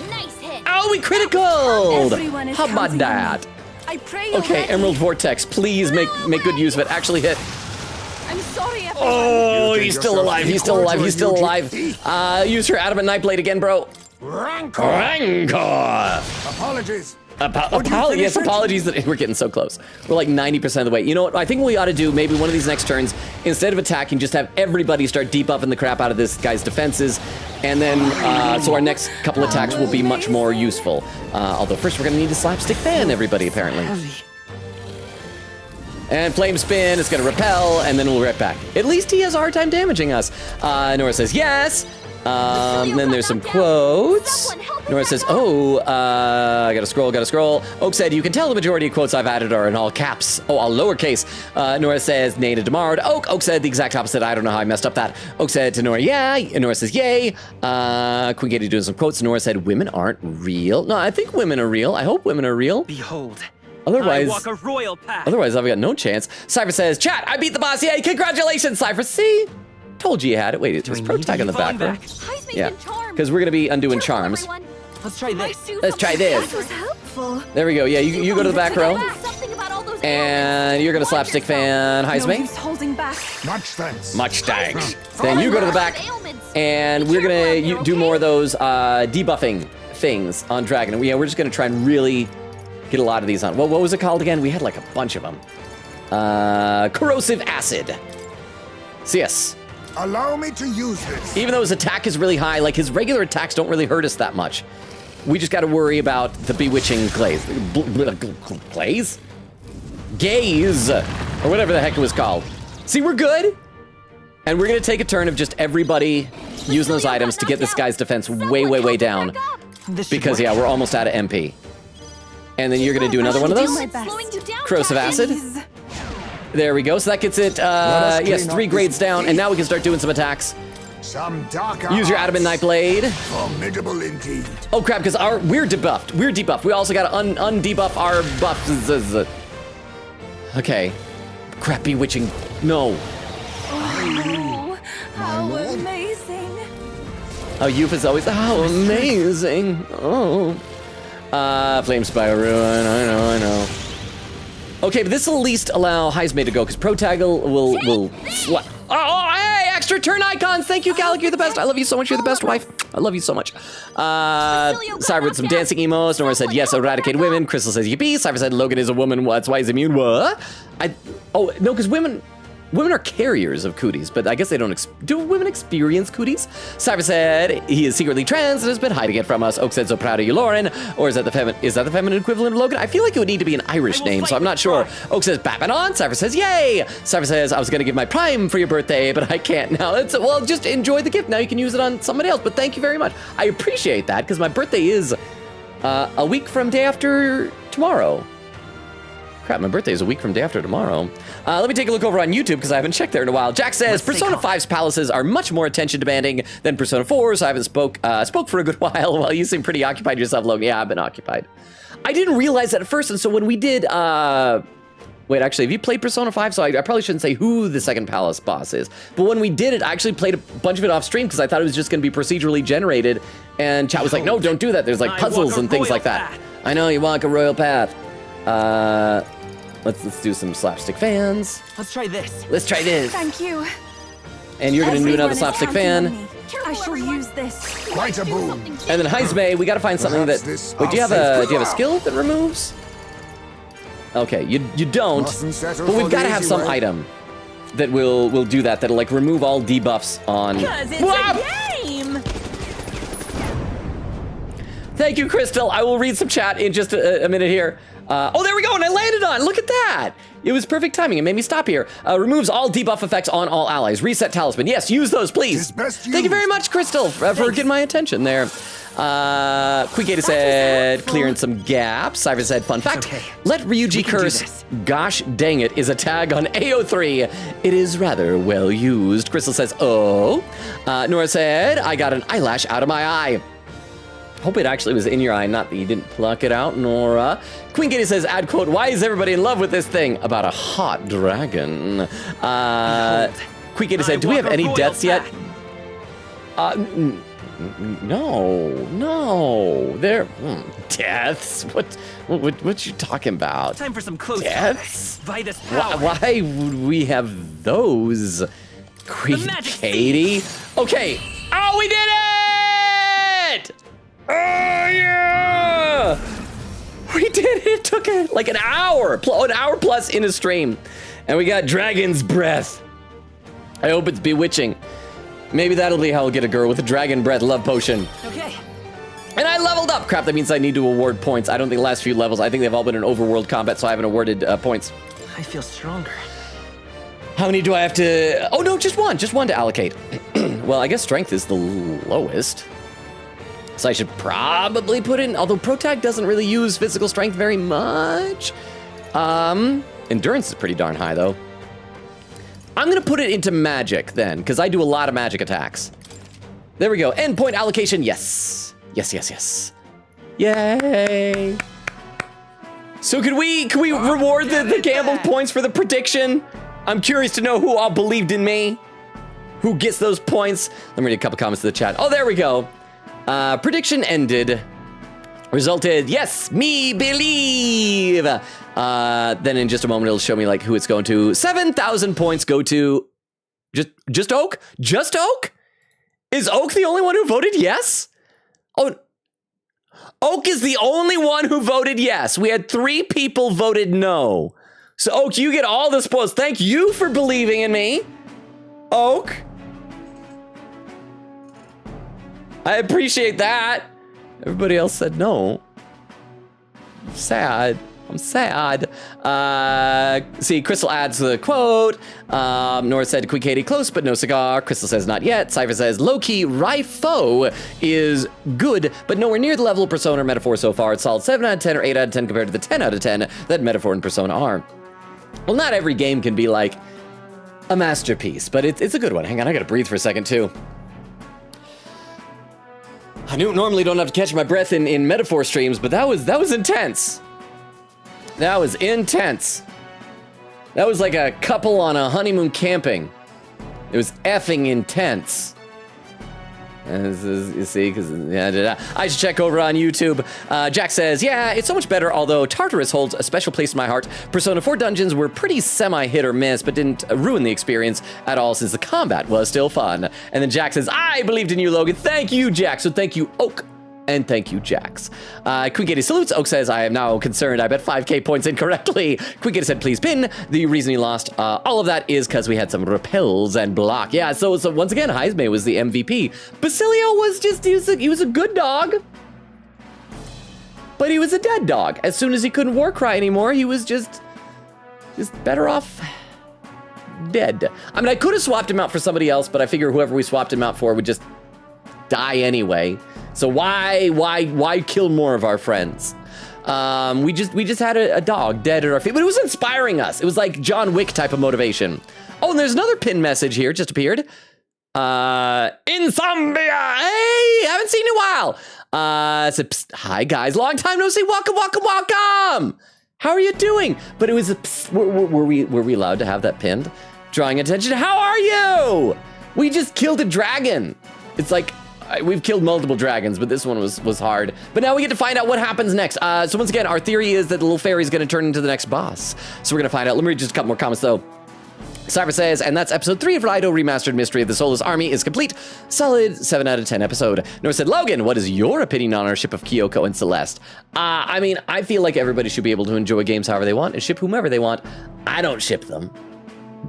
Nice hit. Oh, we critical! Everyone is How about counting on that? me. I pray you're Okay, ready. Emerald Vortex, please make good use of it. Actually hit. I'm sorry, everyone. Oh, You he's think still yourself alive. He's equal still to alive. a He's still UG? alive. Use your Adamant Knife Blade again, bro. Rancor. Rancor. Apologies. Would you finish Yes, it? apologies that we're getting so close. We're like 90% of the way. You know what? I think what we ought to do maybe one of these next turns, instead of attacking, just have everybody start debuffing the crap out of this guy's defenses. And then, so our next couple attacks will be much more useful. Although first we're going to need a slapstick fan, everybody, apparently. And Flame Spin, it's going to repel, and then we'll right back. At least he has a hard time damaging us. Nora says, yes. Then there's some quotes. Nora says, oh, I gotta scroll. Oak said, you can tell the majority of quotes I've added are in all caps. Oh, all lowercase. Nora says, nay to Damar to Oak. Oak said the exact opposite. I don't know how I messed up that. Oak said to Nora, yeah. And Nora says, yay. Queen Katie doing some quotes. Nora said, women aren't real. No, I think women are real. I hope women are real. Behold. Otherwise, I walk a royal path. I've got no chance. Cypher says, chat, I beat the boss. Yay, congratulations, Cypher. See? Told you had it. Wait, is we Pro need Tag to on the be back, falling bro? back? Heisman's Yeah, been charmed. because we're going to be undoing Careful, charms. everyone. Let's try Might this. do Let's try something this. That was helpful. There we go. Yeah, you go to the back row. Something about all those And you're going to slapstick fan No Heisman. use holding back. Much thanks. Much thanks. Then you go to the back. ailments. And we're going to do more of those debuffing things on Dragon. And we're just going to try and really get a lot of these on. Well, what was it called again? We had like a bunch of them. Corrosive Acid. So yes. Allow me to use this. Even though his attack is really high, like his regular attacks don't really hurt us that much. We just got to worry about the bewitching glaze. Glaze? Gaze, or whatever the heck it was called. See, we're good. And we're going to take a turn of just everybody using those items to get this guy's defense way, way, way down. This should Because, work. yeah, we're almost out of MP. And then you're gonna do another one of I'll those. do my best. Slowing you down, Corrosive Dragon. acid. There we go. So that gets it, us yes, clean 3 up grades this down. And now we can start doing some attacks. Some darker Use your Adamant Night Blade. Formidable indeed. Oh crap, because we're debuffed. We're debuffed. We also gotta undebuff our buffs. Okay. Crap, bewitching. No. Oh, how amazing. Oh, Youth is always, how amazing. Oh. Flame Spire Ruin, I know. Okay, but this will at least allow Heismay to go, because Protag will oh, hey, extra turn icons. Thank you, Gallic, you're the best. I love you so much, you're the best wife. I love you so much. Cyber with some dancing emos. Nora said, yes, eradicate women. Crystal says, yippee. Cyber said, Logan is a woman, that's why he's immune. What? Oh, no, because women are carriers of cooties, but I guess they don't. Do women experience cooties? Cyber said he is secretly trans and has been hiding it from us. Oak said, so proud of you, Lauren. Or is that the feminine equivalent of Logan? I feel like it would need to be an Irish name, so I'm not sure. Oak says, Batman on. Cyber says, yay. Cyber says, I was going to give my prime for your birthday, but I can't now. Well, just enjoy the gift. Now you can use it on somebody else, but thank you very much. I appreciate that, because my birthday is a week from day after tomorrow. Crap, my birthday is a week from day after tomorrow. Let me take a look over on YouTube because I haven't checked there in a while. Jack says, Persona 5's palaces are much more attention demanding than Persona 4's. I haven't spoke for a good while you seem pretty occupied yourself, Logan. Yeah, I've been occupied. I didn't realize that at first, and so when we did, wait, actually, have you played Persona 5? So I probably shouldn't say who the second palace boss is. But when we did it, I actually played a bunch of it off stream because I thought it was just going to be procedurally generated. And chat was like, no, don't do that. There's like puzzles and things like that. I know, you walk a royal path. Let's do some slapstick fans. Let's try this. Let's try this. Thank you. And you're gonna do another Everyone is slapstick counting on fan. me. I shall use this. Quite a boon. And then Heismay, we gotta find something Perhaps that. this Wait, do you have I'll a say skill that removes? Okay, you don't. Mustn't settle But we've for gotta the have easy some way. item that will do that. That'll like remove all debuffs on. Because it's Whoa! a game. Thank you, Crystal. I will read some chat in just a minute here. Oh, there we go, and I landed on. Look at that. It was perfect timing. It made me stop here. Removes all debuff effects on all allies. Reset talisman. Yes, use those, please. Tis best Thank you very used. much, Crystal, for getting my attention there. Quickgator said, clearing some gaps. Cyber said, fun fact. okay. Let Ryuji We can do curse. this. Gosh dang it is a tag on AO3. It is rather well used. Crystal says, oh. Nora said, I got an eyelash out of my eye. Hope it actually was in your eye, not that you didn't pluck it out, Nora. Queen Katie says, add quote, why is everybody in love with this thing? About a hot dragon. Queen Katie said, do we have any deaths yet? No. There, deaths? What you talking about? Time for some close Deaths? Vitus power. Why would we have those? Queen magic Katie? Okay. Oh, we did it! Oh, yeah! We did it. It took like an hour plus in a stream. And we got Dragon's Breath. I hope it's bewitching. Maybe that'll be how I'll get a girl with a Dragon Breath love potion. Okay. And I leveled up. Crap, that means I need to award points. I don't think the last few levels, I think they've all been in overworld combat, so I haven't awarded points. I feel stronger. How many do I have to... Oh, no, just one to allocate. Well, I guess strength is the lowest. So I should probably put in... Although Protag doesn't really use physical strength very much. Endurance is pretty darn high, though. I'm going to put it into magic, then, because I do a lot of magic attacks. There we go. Endpoint allocation, yes. Yes. Yay. So could we reward the gamble points for the prediction? I'm curious to know who all believed in me. Who gets those points? Let me read a couple comments to the chat. Oh, there we go. Prediction ended. Resulted, yes, me believe. Then in just a moment, it'll show me like who it's going to. 7,000 points go to just Oak? Just Oak? Is Oak the only one who voted yes? Oh, Oak is the only one who voted yes. We had 3 people voted no. So Oak, you get all the spoils. Thank you for believing in me, Oak. I appreciate that. Everybody else said no. Sad. I'm sad. See, Crystal adds the quote. Nora said, Quick Katie, close but no cigar. Crystal says, not yet. Cypher says, low-key, Rifo is good, but nowhere near the level of Persona or Metaphor so far. It's solid 7 out of 10 or 8 out of 10 compared to the 10 out of 10 that Metaphor and Persona are. Well, not every game can be like a masterpiece, but it's a good one. Hang on, I gotta breathe for a second, too. I normally don't have to catch my breath in Metaphor streams, but that was intense. That was intense. That was like a couple on a honeymoon camping. It was effing intense. You see, because I should check over on YouTube. Jack says, yeah, it's so much better, although Tartarus holds a special place in my heart. Persona 4 dungeons were pretty semi-hit or miss, but didn't ruin the experience at all since the combat was still fun. And then Jack says, I believed in you, Logan. Thank you, Jack. So thank you, Oak. And thank you, Jax. Queen Katie salutes. Oak says, I am now concerned. I bet 5k points incorrectly. Queen Katie said, please pin. The reason he lost all of that is because we had some repels and block. Yeah, so once again, Heisme was the MVP. Basilio was just, he was a good dog. But he was a dead dog. As soon as he couldn't war cry anymore, he was just better off dead. I mean, I could have swapped him out for somebody else, but I figure whoever we swapped him out for would just die anyway. So why kill more of our friends? We just had a dog dead at our feet, but it was inspiring us. It was like John Wick type of motivation. Oh, and there's another pin message here, just appeared. Insomnia! Hey, haven't seen you in a while. Said, hi guys, long time no see. Welcome, welcome, welcome. How are you doing? But it was a were we allowed to have that pinned? Drawing attention. How are you? We just killed a dragon. It's like, we've killed multiple dragons, but this one was hard. But now we get to find out what happens next. So once again, our theory is that the little fairy is going to turn into the next boss. So we're going to find out. Let me read just a couple more comments, though. Cypher says, and that's episode 3 of Rido Remastered Mystery of the Soulless Army is complete. Solid 7 out of 10 episode. Nora said, Logan, what is your opinion on our ship of Kyoko and Celeste? I mean, I feel like everybody should be able to enjoy games however they want and ship whomever they want. I don't ship them.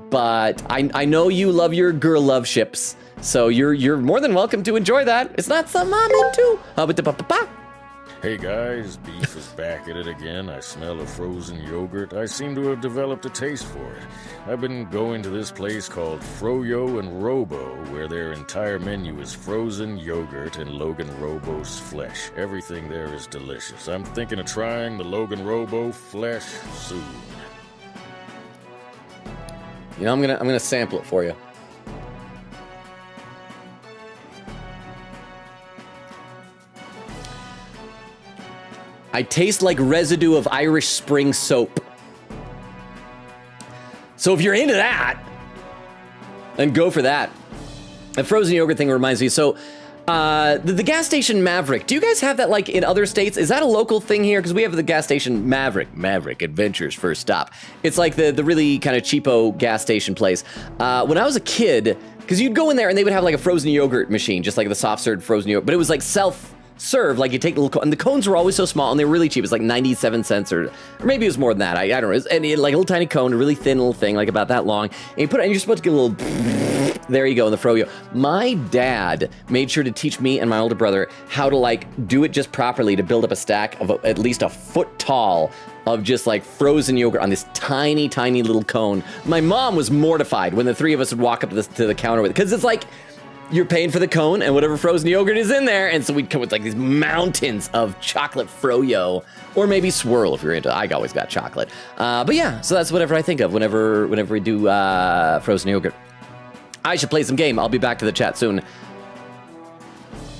But I know you love your girl love ships. So you're more than welcome to enjoy that. It's not something I'm into. Hey guys, beef is back at it again. I smell a frozen yogurt. I seem to have developed a taste for it. I've been going to this place called Froyo and Robo, where their entire menu is frozen yogurt and LoganRobo's flesh. Everything there is delicious. I'm thinking of trying the LoganRobo flesh soon. You know, I'm gonna sample it for you. I taste like residue of Irish Spring soap. So if you're into that, then go for that. The frozen yogurt thing reminds me. So the gas station Maverick, do you guys have that like in other states? Is that a local thing here? Because we have the gas station Maverick Adventures First Stop. It's like the really kind of cheapo gas station place. When I was a kid, because you'd go in there and they would have like a frozen yogurt machine, just like the soft serve frozen yogurt, but it was like self-serve, like you take the little, and the cones were always so small and they were really cheap. It's like 97 cents or maybe it was more than that. I don't know. And it, like a little tiny cone, a really thin little thing, like about that long. And you put it, and you're supposed to get a little, there you go in the froyo. My dad made sure to teach me and my older brother how to like do it just properly to build up a stack of at least a foot tall of just like frozen yogurt on this tiny, tiny little cone. My mom was mortified when the three of us would walk up to the counter with it, because it's like, you're paying for the cone and whatever frozen yogurt is in there. And so we'd come with like these mountains of chocolate froyo, or maybe swirl if you're into, I always got chocolate. But yeah, so that's whatever I think of whenever we do frozen yogurt. I should play some game. I'll be back to the chat soon.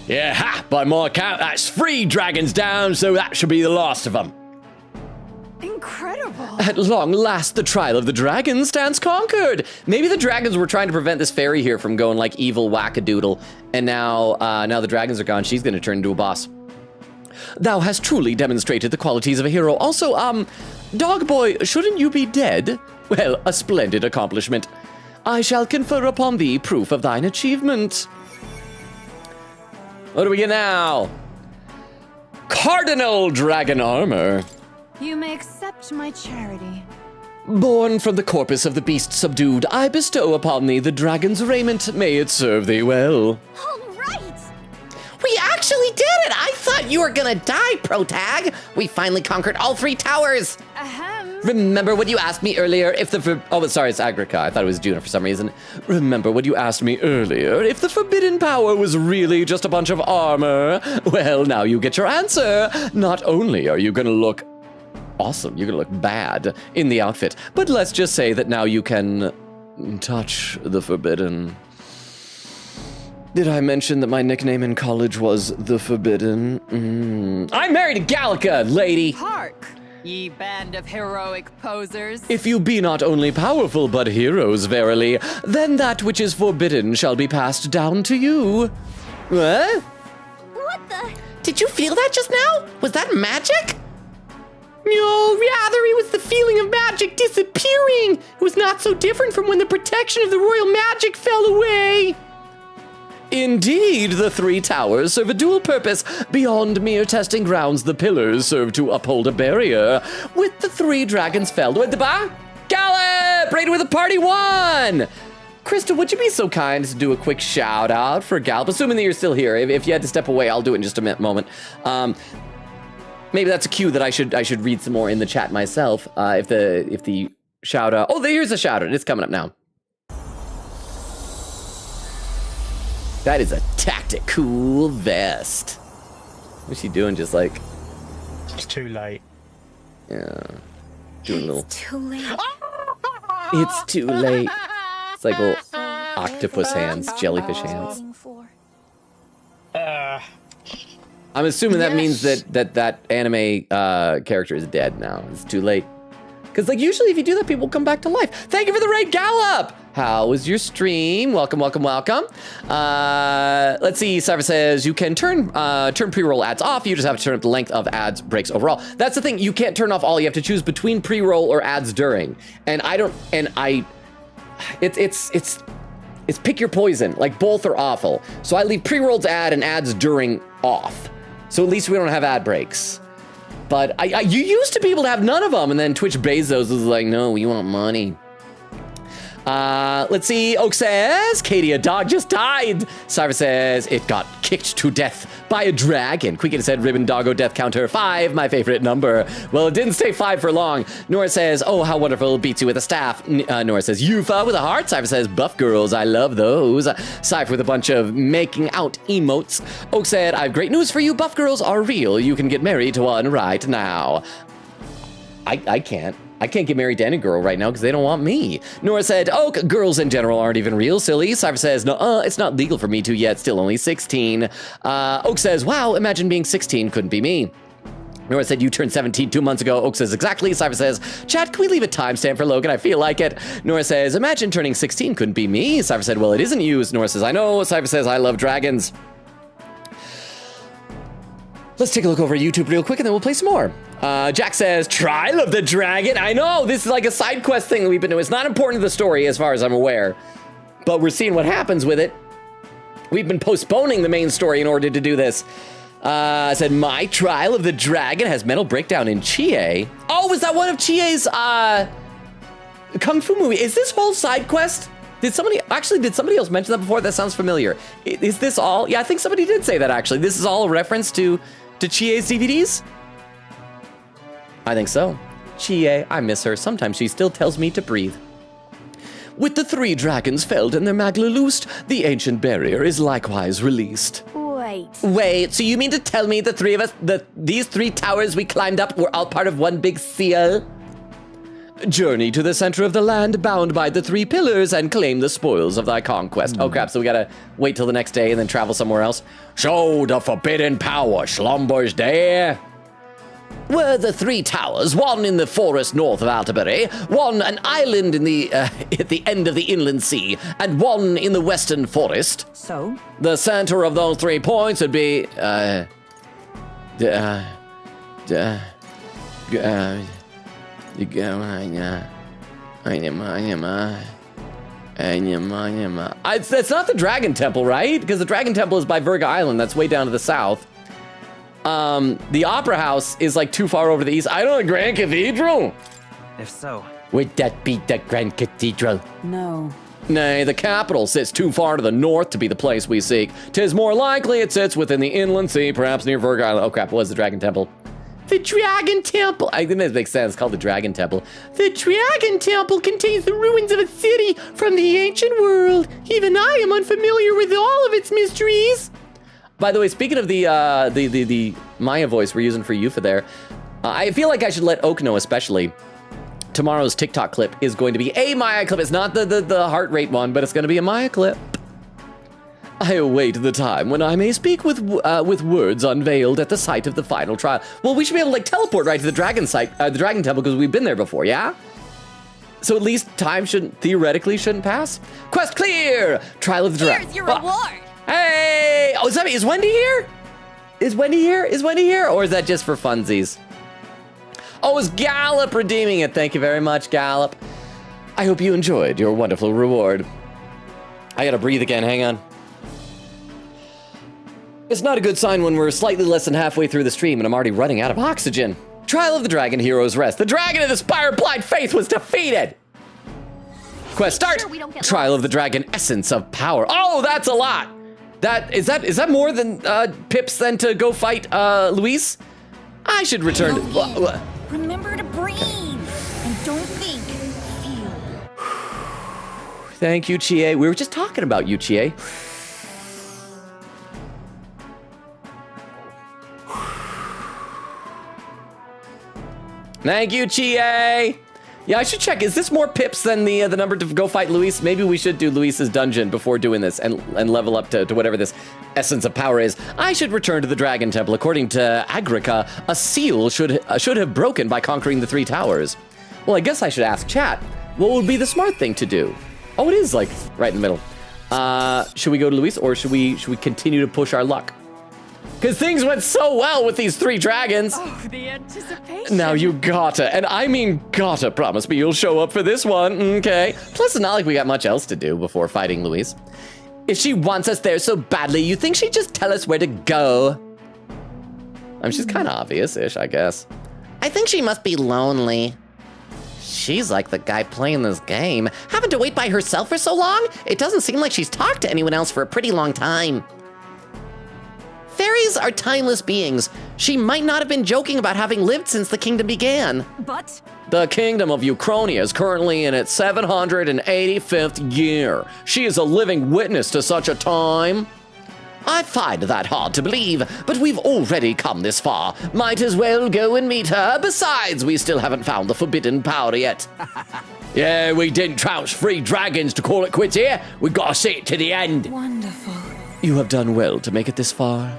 Yeah, ha, by my account, that's 3 dragons down, so that should be the last of them. Incredible. At long last, the trial of the dragon stands conquered. Maybe the dragons were trying to prevent this fairy here from going like evil wackadoodle, and now the dragons are gone. She's going to turn into a boss. Thou hast truly demonstrated the qualities of a hero. Also, dog boy, shouldn't you be dead? Well, a splendid accomplishment. I shall confer upon thee proof of thine achievement. What do we get now? Cardinal dragon armor. You may accept my charity. Born from the corpus of the beast subdued, I bestow upon thee the dragon's raiment. May it serve thee well. All right! We actually did it! I thought you were gonna die, Protag! We finally conquered all 3 towers! Remember what you asked me earlier if the oh, sorry, it's Agrica. I thought it was Juna for some reason. Remember what you asked me earlier if the forbidden power was really just a bunch of armor? Well, now you get your answer. Not only are you gonna look awesome, you're gonna look bad in the outfit, but let's just say that now you can touch the forbidden. Did I mention that my nickname in college was the Forbidden? I'm married to Gallica, lady! Hark, ye band of heroic posers. If you be not only powerful but heroes, verily, then that which is forbidden shall be passed down to you. What? What the? Did you feel that just now? Was that magic? No, rather it was the feeling of magic disappearing. It was not so different from when the protection of the royal magic fell away. Indeed, the three towers serve a dual purpose. Beyond mere testing grounds, the pillars serve to uphold a barrier. With the three dragons felled, with the bar, Gallop! Rated with a party one! Krista, would you be so kind to do a quick shout out for Gallop? Assuming that you're still here. If you had to step away, I'll do it in just a moment. Maybe that's a cue that I should read some more in the chat myself. If the shout out. Oh, here's a shout out. It's coming up now. That is a tactical vest. What's she doing? Just like. It's too late. Yeah. Doing a little. Too late. It's too late. It's like little octopus hands, jellyfish hands. I'm assuming that means that anime character is dead now. It's too late. Because like usually if you do that, people come back to life. Thank you for the raid, Gallop! How was your stream? Welcome, welcome, welcome. Let's see, Cypher says you can turn pre-roll ads off. You just have to turn up the length of ads breaks overall. That's the thing, you can't turn off all. You have to choose between pre-roll or ads during. And it's pick your poison. Like both are awful. So I leave pre-rolled ad and ads during off. So at least we don't have ad breaks. But you used to be able to have none of them, and then Twitch Bezos was like, no, we want money. Let's see, Oak says, Katie, a dog just died. Cypher says, it got kicked to death by a dragon. Quicken said, Ribbon Doggo death counter 5, my favorite number. Well, it didn't stay 5 for long. Nora says, oh, how wonderful, beats you with a staff. Nora says, Yufa with a heart. Cypher says, buff girls, I love those. Cypher with a bunch of making out emotes. Oak said, I have great news for you, buff girls are real. You can get married to one right now. I can't get married to any girl right now because they don't want me. Nora said, oh, girls in general aren't even real, silly. Cypher says, no, it's not legal for me to yet, still only 16. Oak says, wow, imagine being 16, couldn't be me. Nora said, you turned 17 2 months ago. Oak says, exactly. Cypher says, chat, can we leave a timestamp for Logan? I feel like it. Nora says, imagine turning 16, couldn't be me. Cypher said, well, it isn't you. Nora says, I know. Cypher says, I love dragons. Let's take a look over at YouTube real quick and then we'll play some more. Jack says, Trial of the Dragon. I know, this is like a side quest thing that we've been doing. It's not important to the story as far as I'm aware, but we're seeing what happens with it. We've been postponing the main story in order to do this. I said, my Trial of the Dragon has mental breakdown in Chie. Oh, was that one of Chie's Kung Fu movie? Is this whole side quest? Did somebody else mention that before? That sounds familiar. Is this all? Yeah, I think somebody did say that actually. This is all a reference to Chie's DVDs? I think so. Chie, I miss her. Sometimes she still tells me to breathe. With the 3 dragons felled and their magla loosed, the ancient barrier is likewise released. Wait, so you mean to tell me the 3 of us, these 3 towers we climbed up were all part of one big seal? Journey to the center of the land bound by the 3 pillars and claim the spoils of thy conquest. Oh crap, so we gotta wait till the next day and then travel somewhere else. So the forbidden power slumbers there. Were the 3 towers, one in the forest north of Altabury, one an island in the at the end of the inland sea, and one in the western forest. So? The center of those 3 points would be It's not the Dragon Temple, right? Because the Dragon Temple is by Virga Island. That's way down to the south. The Opera House is like too far over the east. I don't know, Grand Cathedral? If so, would that be the Grand Cathedral? No. Nay, the capital sits too far to the north to be the place we seek. 'Tis more likely it sits within the inland sea, perhaps near Virga Island. Oh crap, it was the Dragon Temple. The Dragon Temple. I think that makes sense. It's called the Dragon Temple. The Dragon Temple contains the ruins of a city from the ancient world. Even I am unfamiliar with all of its mysteries. By the way, speaking of the Maya voice we're using for Yufa there, I feel like I should let Oak know especially. Tomorrow's TikTok clip is going to be a Maya clip. It's not the heart rate one, but it's going to be a Maya clip. I await the time when I may speak with words unveiled at the site of the final trial. Well, we should be able to like teleport right to the dragon site, the dragon temple, because we've been there before, yeah? So at least time theoretically shouldn't pass. Quest clear! Trial of the dragon. Here's your reward. Hey! Oh, is Wendy here? Is Wendy here? Or is that just for funsies? Oh, it's Gallop redeeming it. Thank you very much, Gallop. I hope you enjoyed your wonderful reward. I gotta breathe again, hang on. It's not a good sign when we're slightly less than halfway through the stream and I'm already running out of oxygen. Trial of the Dragon, Heroes Rest. The dragon of the Spire Blind Faith was defeated. Quest start. Sure, we don't get Trial lost. of the Dragon, Essence of Power. Oh, that's a lot. Is that more than pips than to go fight Luis? I should return to... Remember to breathe and don't think, feel. Thank you, Chie. We were just talking about you, Chie. Thank you, Chie. Yeah, I should check. Is this more pips than the number to go fight Luis? Maybe we should do Luis's dungeon before doing this and level up to whatever this essence of power is. I should return to the Dragon Temple. According to Agrica, a seal should have broken by conquering the 3 towers. Well, I guess I should ask chat. What would be the smart thing to do? Oh, it is like right in the middle. Should we go to Luis or should we continue to push our luck? Because things went so well with these 3 dragons. Oh, the anticipation. Now you gotta, and I mean gotta, promise me you'll show up for this one, okay? Plus, it's not like we got much else to do before fighting Luis. If she wants us there so badly, you think she'd just tell us where to go? I mean, she's kind of obvious-ish, I guess. I think she must be lonely. She's like the guy playing this game. Having to wait by herself for so long? It doesn't seem like she's talked to anyone else for a pretty long time. Fairies are timeless beings. She might not have been joking about having lived since the kingdom began. But The kingdom of Uchronia is currently in its 785th year. She is a living witness to such a time. I find that hard to believe, but we've already come this far. Might as well go and meet her. Besides, we still haven't found the forbidden power yet. Yeah, we didn't trounce 3 dragons to call it quits here. We gotta see it to the end. Wonderful. You have done well to make it this far.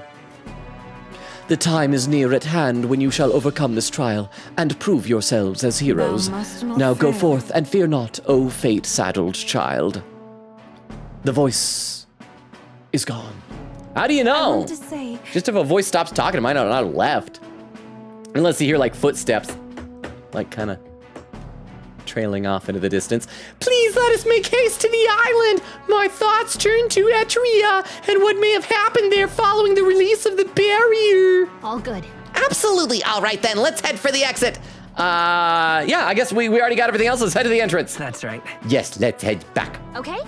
The time is near at hand when you shall overcome this trial and prove yourselves as heroes. Thou must not Now go fail. forth and fear not, O fate-saddled child. The voice is gone. How do you I know? want to say, Just if a voice stops talking, it might not have left. Unless you hear like footsteps, like kind of trailing off into the distance. Please let us make haste to the island. My thoughts turn to Etria and what may have happened there following the release of the barrier. all good. Absolutely. All right, then. Let's head for the exit. Yeah, I guess we already got everything else. Let's head to the entrance. That's right. Yes, let's head back. Okay?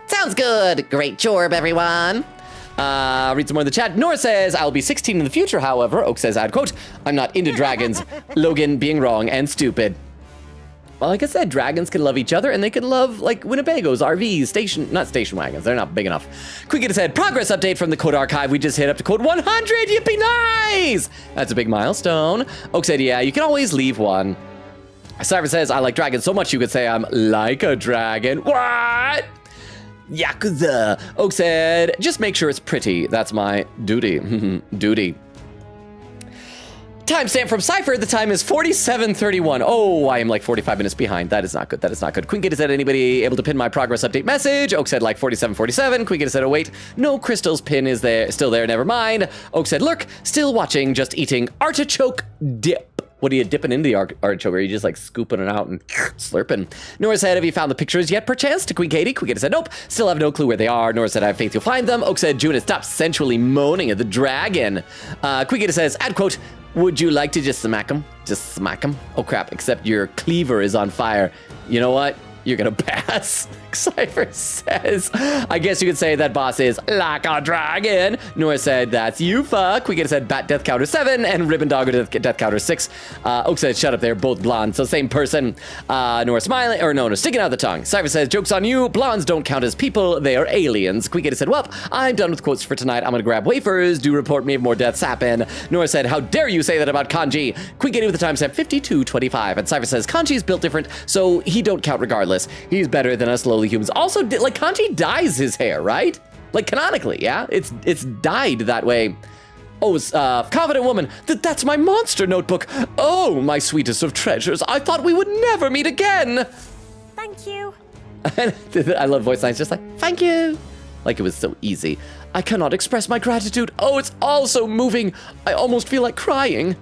Sounds good. Great job, everyone. Read some more in the chat. Nora says, I'll be 16 in the future, however. Oak says, I'd quote, I'm not into dragons. Logan being wrong and stupid. Well, like I said, dragons can love each other, and they can love, like, Winnebago's, RVs, not station wagons. They're not big enough. Quick said, progress update from the code archive. We just hit up to code 100. Yippee nice! That's a big milestone. Oak said, yeah, you can always leave one. Cypher says, I like dragons so much you could say I'm like a dragon. What? Yakuza. Oak said, just make sure it's pretty. That's my duty. Duty. Timestamp from Cypher, the time is 47:31. Oh, I am like 45 minutes behind. That is not good. That is not good. Queen Gator said, anybody able to pin my progress update message? Oak said like 47:47. Queen Gator said, oh wait, no, Crystal's pin is there, still there, never mind. Oak said, lurk, still watching, just eating artichoke dip. What are you dipping into the artichoke? Or are you just like scooping it out and slurping? Nora said, have you found the pictures yet, perchance? To Queen Katie. Queen Katie said, nope, still have no clue where they are. Nora said, I have faith you'll find them. Oak said, Juna, stop sensually moaning at the dragon. Queen Katie says, add quote, would you like to just smack him? Just smack him? Oh crap, except your cleaver is on fire. You know what? You're gonna pass. Cypher says, I guess you could say that boss is like a dragon. Nora said, that's you, fuck. Quickity said, bat death counter 7, and Ribbon Doggo death counter 6. Oak said, shut up, they're both blonde, so same person. Nora smiling, or no, sticking out the tongue. Cypher says, joke's on you, blondes don't count as people, they are aliens. Quickity said, well, I'm done with quotes for tonight. I'm gonna grab wafers. Do report me if more deaths happen. Nora said, how dare you say that about Kanji? Quickity with the timestamp 52:25. And Cypher says, Kanji's built different, so he don't count regardless. He's better than us lowly humans. Also, like, Kanji dyes his hair, right? Like, canonically, yeah? It's dyed that way. Oh, confident woman, that's my monster notebook. Oh, my sweetest of treasures. I thought we would never meet again. Thank you. I love voice lines just like, thank you. Like it was so easy. I cannot express my gratitude. Oh, it's all so moving. I almost feel like crying.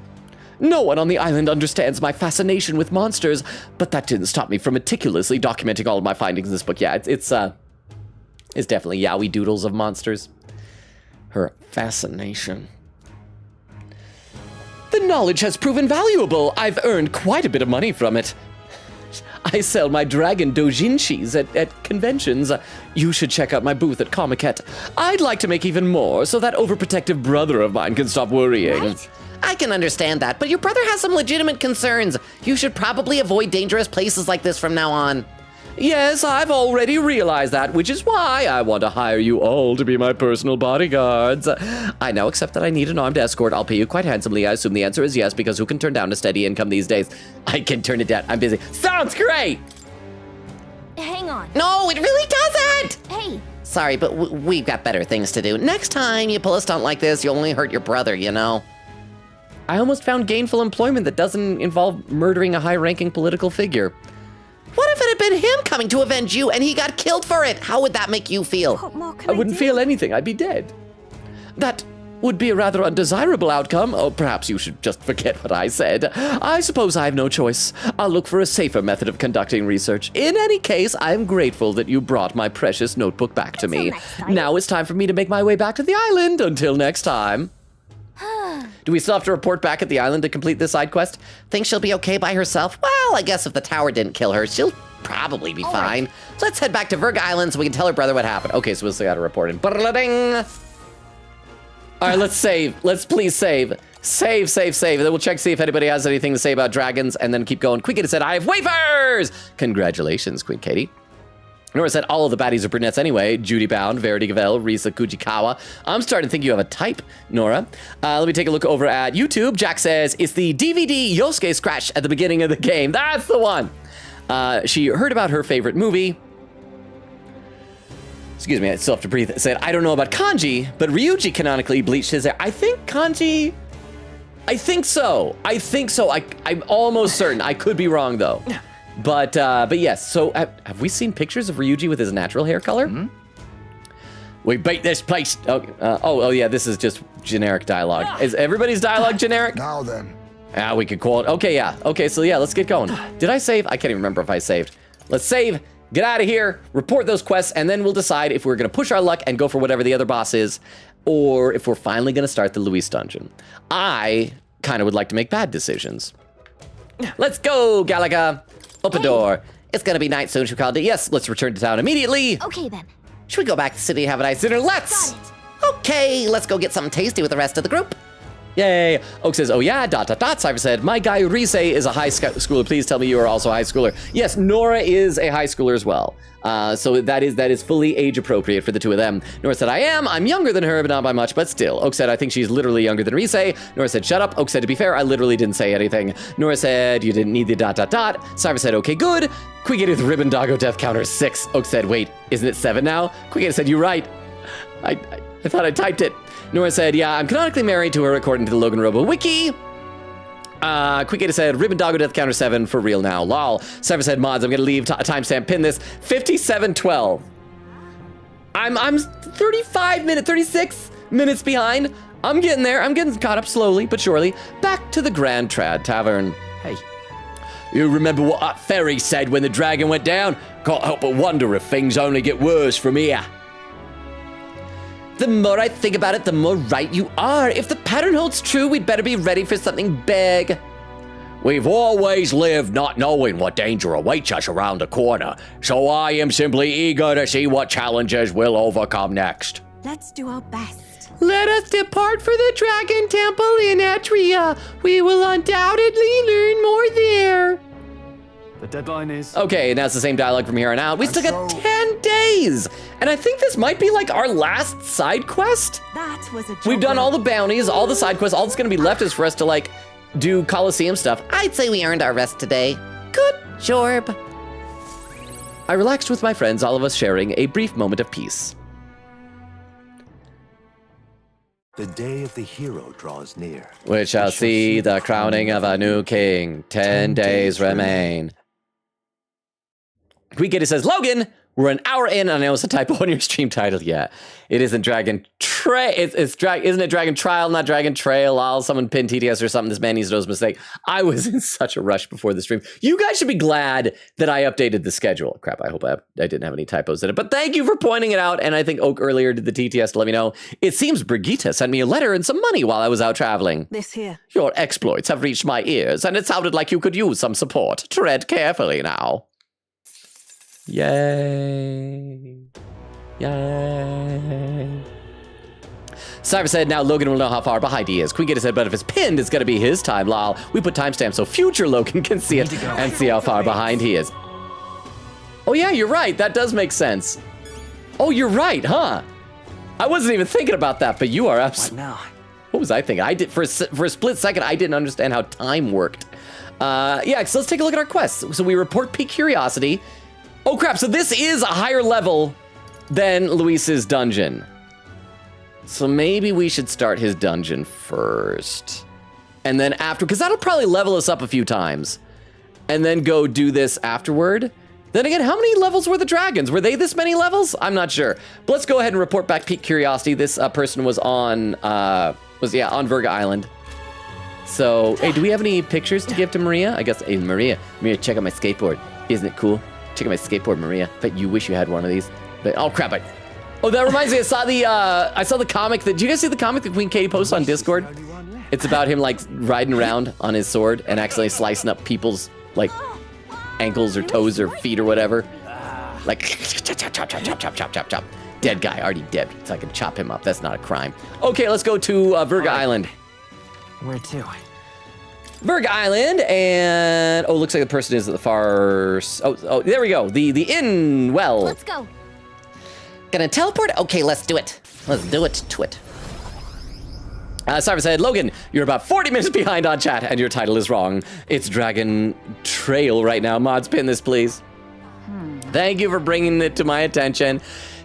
No one on the island understands my fascination with monsters, but that didn't stop me from meticulously documenting all of my findings in this book. Yeah, it's definitely yaoi doodles of monsters. Her fascination. The knowledge has proven valuable. I've earned quite a bit of money from it. I sell my dragon doujinshis at conventions. You should check out my booth at Comiket. I'd like to make even more so that overprotective brother of mine can stop worrying. Right? I can understand that, but your brother has some legitimate concerns. You should probably avoid dangerous places like this from now on. Yes, I've already realized that, which is why I want to hire you all to be my personal bodyguards. I now accept that I need an armed escort. I'll pay you quite handsomely. I assume the answer is yes, because who can turn down a steady income these days? I can turn it down. I'm busy. Sounds great! Hang on. No, it really doesn't! Hey, Sorry, but we've got better things to do. Next time you pull a stunt like this, you'll only hurt your brother, you know? I almost found gainful employment that doesn't involve murdering a high-ranking political figure. What if it had been him coming to avenge you and he got killed for it? How would that make you feel? What more can I wouldn't feel anything. I'd be dead. That would be a rather undesirable outcome. Oh, perhaps you should just forget what I said. I suppose I have no choice. I'll look for a safer method of conducting research. In any case, I'm grateful that you brought my precious notebook back to me. next time. Now it's time for me to make my way back to the island. Until next time. Do we still have to report back at the island to complete this side quest? Think she'll be okay by herself? Well, I guess if the tower didn't kill her, she'll probably be fine. So let's head back to Virga Island so we can tell her brother what happened. Okay, so we still got to report in. Ba-da-da-ding! All right, let's save. Let's please save. Save. Then we'll check, see if anybody has anything to say about dragons, and then keep going. Quickity said, I have wafers! Congratulations, Queen Katie. Nora said, all of the baddies are brunettes anyway. Judy Bound, Verity Gavel, Risa Kujikawa. I'm starting to think you have a type, Nora. Let me take a look over at YouTube. Jack says, it's the DVD Yosuke scratch at the beginning of the game. That's the one. She heard about her favorite movie. Excuse me, I still have to breathe. Said, I don't know about Kanji, but Ryuji canonically bleached his hair. I think Kanji... I think so. I'm almost certain. I could be wrong, though. But yes, so have we seen pictures of Ryuji with his natural hair color? Mm-hmm. We beat this place. Oh, yeah, this is just generic dialogue. Is everybody's dialogue generic? Now then. Yeah, we could call it. Okay, yeah. Okay, so yeah, let's get going. Did I save? I can't even remember if I saved. Let's save, get out of here, report those quests, and then we'll decide if we're going to push our luck and go for whatever the other boss is, or if we're finally going to start the Luis dungeon. I kind of would like to make bad decisions. Let's go, Galaga. Open door. It's gonna be night soon, she called it. Yes, let's return to town immediately. okay then. Should we go back to the city and have a nice dinner? Let's! Got it. Okay, let's go get something tasty with the rest of the group. Yay. Oak says, oh yeah, ... Cypher said, my guy Rise is a high schooler. Please tell me you are also a high schooler. Yes, Nora is a high schooler as well. So that is fully age appropriate for the two of them. Nora said, I am. I'm younger than her, but not by much, but still. Oak said, I think she's literally younger than Rise. Nora said, shut up. Oak said, to be fair, I literally didn't say anything. Nora said, you didn't need the ... Cypher said, okay, good. Quickity with Ribbon Doggo death counter 6. Oak said, wait, isn't it 7 now? Quickity said, you're right. I thought I typed it. Nora said, yeah, I'm canonically married to her according to the LoganRobo wiki. Quickita said, Ribbon Doggo death counter 7 for real now. Lol. Cypher said, mods, I'm gonna leave timestamp pin this. 57:12. I'm 36 minutes behind. I'm getting there. I'm getting caught up slowly but surely. Back to the Grand Trad Tavern. Hey. You remember what that fairy said when the dragon went down? Can't help but wonder if things only get worse from here. The more I think about it, the more right you are. If the pattern holds true, we'd better be ready for something big. We've always lived not knowing what danger awaits us around the corner, so I am simply eager to see what challenges we'll overcome next. Let's do our best. Let us depart for the Dragon Temple in Atria. We will undoubtedly learn more there. The deadline is... Okay, and that's the same dialogue from here on out. We still got 10 days! And I think this might be like our last side quest? That was a job. We've done all the bounties, all the side quests. All that's gonna be left is for us to like do Coliseum stuff. I'd say we earned our rest today. Good job. I relaxed with my friends, all of us sharing a brief moment of peace. The day of the hero draws near. We shall see the crowning of a new king. 10 days remain. Quick says, Logan, we're an hour in, and I know it's a typo on your stream title. Yeah, it isn't Dragon Trail. Isn't it Dragon Trial, not Dragon Trail? Someone pinned TTS or something. This man needs to know his mistake. I was in such a rush before the stream. You guys should be glad that I updated the schedule. Crap, I hope I didn't have any typos in it. But thank you for pointing it out. And I think Oak earlier did the TTS to let me know. It seems Brigitte sent me a letter and some money while I was out traveling. This here. Your exploits have reached my ears, and it sounded like you could use some support. Tread carefully now. Yay. Yay. Cyber said, now Logan will know how far behind he is. Queen Gator said, but if it's pinned, it's going to be his time, lol. We put timestamps so future Logan can see it and see how far behind he is. Oh yeah, you're right. That does make sense. Oh, you're right, huh? I wasn't even thinking about that, but you are absolutely... What now? What was I thinking? I did for a split second, I didn't understand how time worked. Yeah, so let's take a look at our quests. So we report peak curiosity. Oh crap, so this is a higher level than Luis's dungeon. So maybe we should start his dungeon first. And then after, because that'll probably level us up a few times. And then go do this afterward. Then again, how many levels were the dragons? Were they this many levels? I'm not sure. But let's go ahead and report back peak curiosity. This person was on, on Virga Island. So, hey, do we have any pictures to give to Maria? I guess, hey, Maria, check out my skateboard. Isn't it cool? Check out my skateboard, Maria. Bet you wish you had one of these. But, oh crap! Oh, that reminds me. I saw the comic. Did you guys see the comic that Queen Katie posted on Discord? It's about him like riding around on his sword and accidentally slicing up people's like ankles or toes or feet or whatever. Like chop, chop, chop, chop, chop, chop, chop, chop. Dead guy, already dead. So I can chop him up. That's not a crime. Okay, let's go to Virga Island. Where to? Virga Island, and looks like the person is at the far. Oh, there we go. The inn well. Let's go. Gonna teleport? Okay, let's do it. Let's do it to it. Cyber said, Logan, you're about 40 minutes behind on chat, and your title is wrong. It's Dragon Trail right now. Mods, pin this, please. Thank you for bringing it to my attention.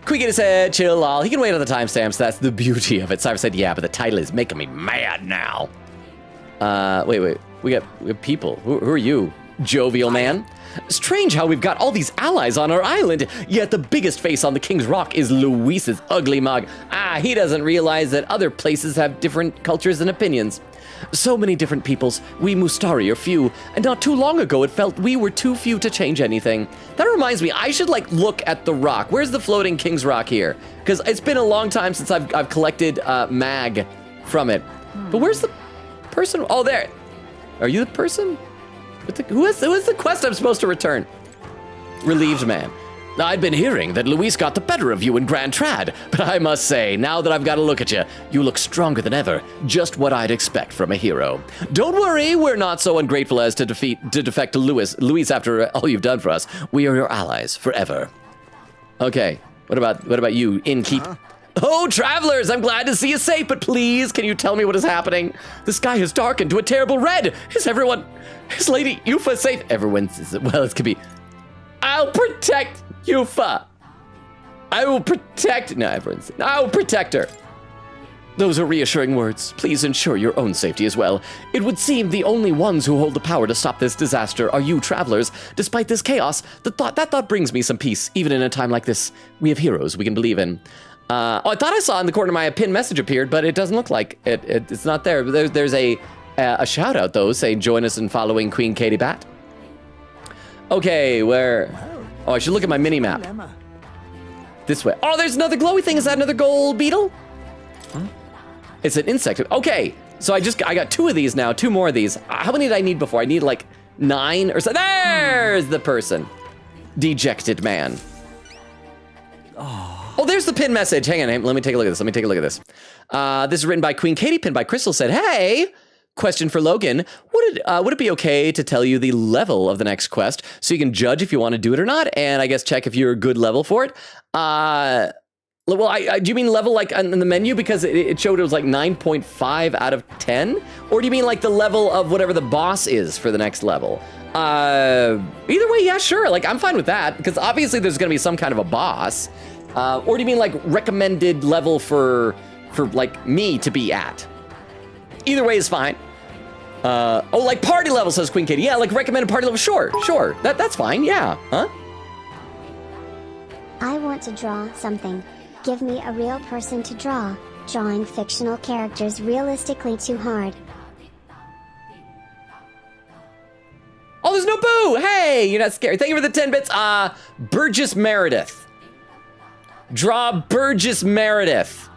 Quick said, chill, lol. He can wait on the timestamps. That's the beauty of it. Cyber said, yeah, but the title is making me mad now. Wait. We got people. Who are you, jovial man? Strange how we've got all these allies on our island, yet the biggest face on the King's Rock is Luis's ugly mug. He doesn't realize that other places have different cultures and opinions. So many different peoples. We Mustari are few, and not too long ago it felt we were too few to change anything. That reminds me, I should like look at the rock. Where's the floating King's Rock here? Because it's been a long time since I've collected mag from it. But where's the person? Oh, there. Are you the person? Who is the quest I'm supposed to return? Relieved man. I'd been hearing that Luis got the better of you in Grand Trad, but I must say, now that I've got a look at you, you look stronger than ever. Just what I'd expect from a hero. Don't worry, we're not so ungrateful as to defect to Luis after all you've done for us. We are your allies forever. Okay, what about you, innkeep? Oh, travelers, I'm glad to see you safe, but please, can you tell me what is happening? The sky has darkened to a terrible red. Is Lady Yufa safe? Everyone's, well, it could be. I'll protect Yufa. I will protect, I'll protect her. Those are reassuring words. Please ensure your own safety as well. It would seem the only ones who hold the power to stop this disaster are you travelers. Despite this chaos, that thought brings me some peace. Even in a time like this, we have heroes we can believe in. I thought I saw in the corner my pinned message appeared, but it doesn't look like it's not there. There's a shout out though, saying join us in following Queen Katie Bat. Okay, where? Oh, I should look at my mini map. This way. Oh, there's another glowy thing. Is that another gold beetle? Huh? It's an insect. Okay, So I got 2 of these now, 2 more of these. How many did I need before? I need like 9 or so. There's the person. Dejected man. Oh, there's the pin message. Hang on, let me take a look at this. This is written by Queen Katie, pinned by Crystal, said, hey, question for Logan. Would it be okay to tell you the level of the next quest so you can judge if you want to do it or not? And I guess check if you're a good level for it. Well, do you mean level like in the menu? Because it showed it was like 9.5 out of 10? Or do you mean like the level of whatever the boss is for the next level? Either way, yeah, sure. Like, I'm fine with that, because obviously there's going to be some kind of a boss. Or do you mean like recommended level for like me to be at? Either way is fine. Oh, like party level, says Queen Katie. Yeah, like recommended party level. Sure. That's fine. Yeah. Huh? I want to draw something. Give me a real person to draw. Drawing fictional characters realistically too hard. Oh, there's no boo! Hey, you're not scared. Thank you for the 10 bits. Burgess Meredith. Draw Burgess Meredith.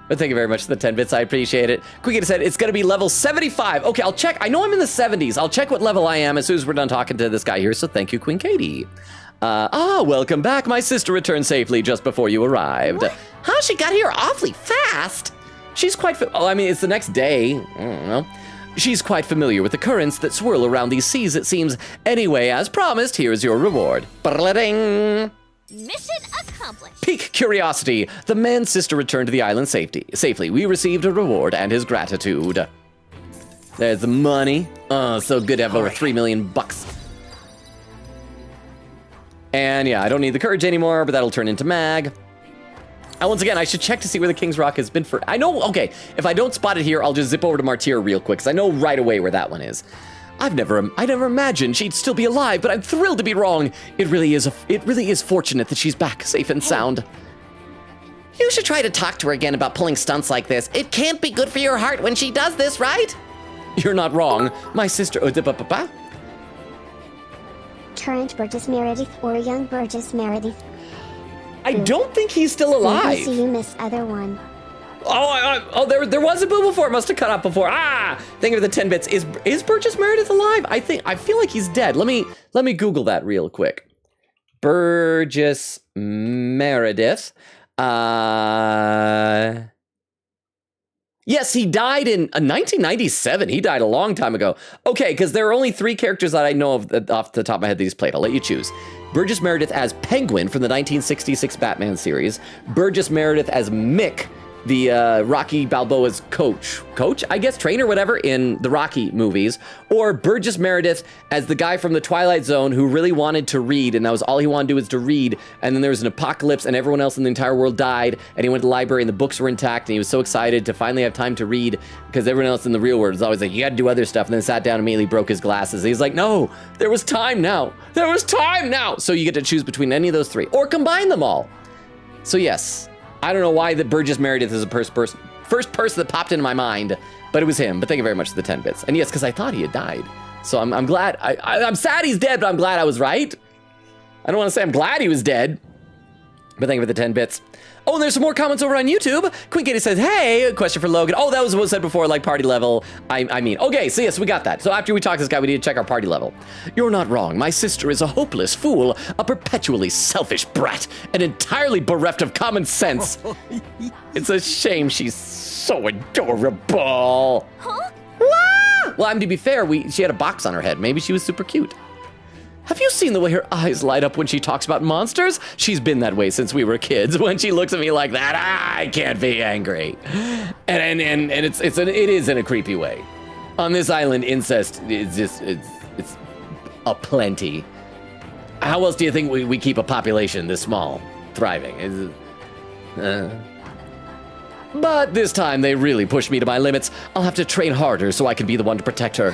But thank you very much for the 10 bits. I appreciate it. Quick said it's going to be level 75. Okay, I'll check. I know I'm in the 70s. I'll check what level I am as soon as we're done talking to this guy here. So thank you, Queen Katie. Welcome back. My sister returned safely just before you arrived. What? Huh? She got here awfully fast. She's quite... it's the next day. I don't know. She's quite familiar with the currents that swirl around these seas, it seems. Anyway, as promised, here's your reward. Ba-da-ding. Mission accomplished. Pique curiosity. The man's sister returned to the island safely. We received a reward and his gratitude. There's the money. Oh, so good to have over 3 million bucks. And yeah, I don't need the courage anymore, but that'll turn into mag. And once again, I should check to see where the King's Rock has been for... I know, okay, if I don't spot it here, I'll just zip over to Martyr real quick, because I know right away where that one is. I never imagined she'd still be alive, but I'm thrilled to be wrong. It really is fortunate that she's back, safe and sound. You should try to talk to her again about pulling stunts like this. It can't be good for your heart when she does this, right? You're not wrong. My sister... Current Burgess Meredith or young Burgess Meredith. I don't think he's still alive. See you miss other one. There was a boo before. It must have cut off before. Thank you for the 10 bits. Is Burgess Meredith alive? I feel like he's dead. Let me Google that real quick. Burgess Meredith. Yes, he died in 1997. He died a long time ago. Okay, because there are only 3 characters that I know of off the top of my head that he's played. I'll let you choose. Burgess Meredith as Penguin from the 1966 Batman series. Burgess Meredith as Mick, the Rocky Balboa's coach, I guess, trainer, whatever, in the Rocky movies. Or Burgess Meredith as the guy from the Twilight Zone who really wanted to read, and that was all he wanted to do was to read. And then there was an apocalypse, and everyone else in the entire world died, and he went to the library, and the books were intact, and he was so excited to finally have time to read, because everyone else in the real world was always like, you gotta do other stuff, and then sat down and immediately broke his glasses. And he's like, no, there was time now. There was time now! So you get to choose between any of those 3, or combine them all. So yes, I don't know why the Burgess Meredith is the first person that popped into my mind, but it was him. But thank you very much for the 10 bits. And yes, because I thought he had died. So I'm glad. I'm sad he's dead, but I'm glad I was right. I don't want to say I'm glad he was dead, but thank you for the 10 bits. Oh, and there's some more comments over on YouTube. Queen Katie says, hey, a question for Logan. Oh, that was what was said before, like party level. I mean, okay, so yes, we got that. So after we talk to this guy, we need to check our party level. You're not wrong. My sister is a hopeless fool, a perpetually selfish brat, and entirely bereft of common sense. It's a shame she's so adorable. Huh? Well, to be fair, she had a box on her head. Maybe she was super cute. Have you seen the way her eyes light up when she talks about monsters? She's been that way since we were kids. When she looks at me like that, I can't be angry. And it is in a creepy way. On this island, incest it's aplenty. How else do you think we keep a population this small thriving? But this time they really pushed me to my limits. I'll have to train harder so I can be the one to protect her.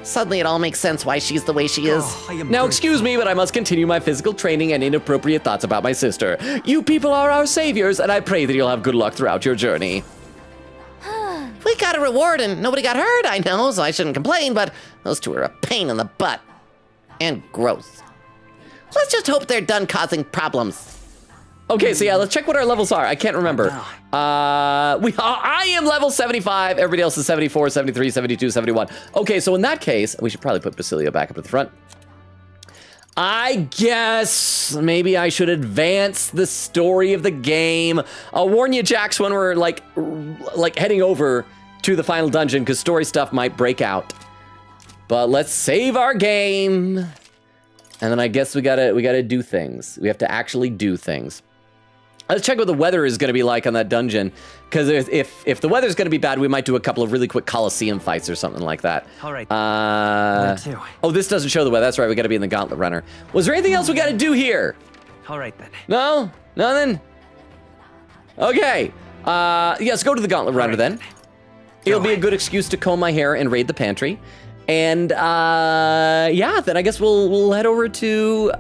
Suddenly it all makes sense why she's the way she is. Now excuse me, but I must continue my physical training and inappropriate thoughts about my sister. You people are our saviors, and I pray that you'll have good luck throughout your journey. We got a reward and nobody got hurt, I know, so I shouldn't complain, but those 2 are a pain in the butt. And gross. Let's just hope they're done causing problems. Okay, so yeah, let's check what our levels are. I can't remember. I am level 75. Everybody else is 74, 73, 72, 71. Okay, so in that case, we should probably put Basilio back up at the front. I guess maybe I should advance the story of the game. I'll warn you, Jax, when we're like heading over to the final dungeon, because story stuff might break out. But let's save our game. And then I guess we gotta do things. We have to actually do things. Let's check what the weather is going to be like on that dungeon, because if the weather's going to be bad, we might do a couple of really quick Coliseum fights or something like that. All right. Oh, this doesn't show the weather. That's right. We got to be in the Gauntlet Runner. Was there anything else we got to do here? All right then. No, nothing. Okay. Yeah, let's go to the Gauntlet Runner then. It'll be a good excuse to comb my hair and raid the pantry. And yeah, then I guess we'll head over to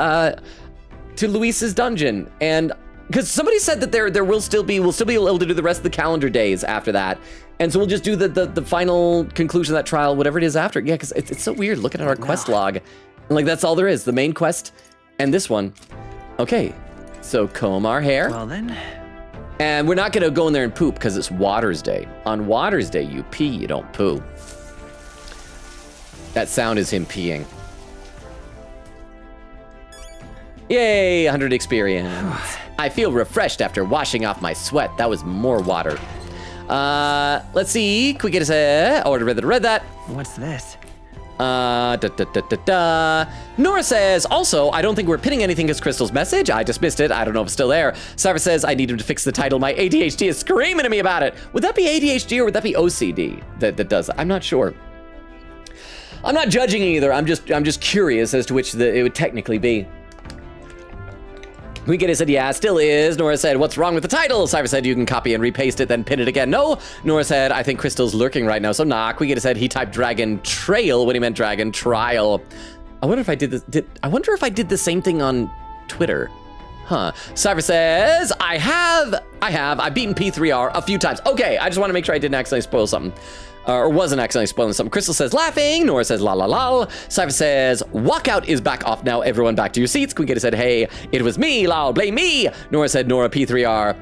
Luis's dungeon. And because somebody said that we'll still be able to do the rest of the calendar days after that, and so we'll just do the final conclusion of that trial, whatever it is after. Yeah, because it's so weird looking at our quest log, and like that's all there is, the main quest and this one. Okay, so comb our hair. Well then. And we're not gonna go in there and poop because it's Waters Day. On Waters Day, you pee, you don't poo. That sound is him peeing. Yay, 100 experience. I feel refreshed after washing off my sweat. That was more water. Let's see. Can we get a... Oh, I read that. What's this? Nora says, also, I don't think we're pinning anything as Crystal's message. I dismissed it. I don't know if it's still there. Cypher says, I need him to fix the title. My ADHD is screaming at me about it. Would that be ADHD or would that be OCD that does that? I'm not sure. I'm not judging either. I'm just curious as to which it would technically be. We get it said, yeah, still is. Nora said, what's wrong with the title? Cypher said, you can copy and repaste it, then pin it again. No. Nora said, I think Crystal's lurking right now, so knock. We get it said, he typed Dragon Trail when he meant Dragon Trial. I wonder if I did this. I wonder if I did the same thing on Twitter. Huh. Cypher says, I've beaten P3R a few times. Okay, I just want to make sure I didn't accidentally spoil something. Or wasn't accidentally spoiling something. Crystal says, laughing. Nora says, la la la. Cypher says, walkout is back off now. Everyone back to your seats. Quinketta said, hey, it was me. Lol, blame me. Nora said, Nora P3R.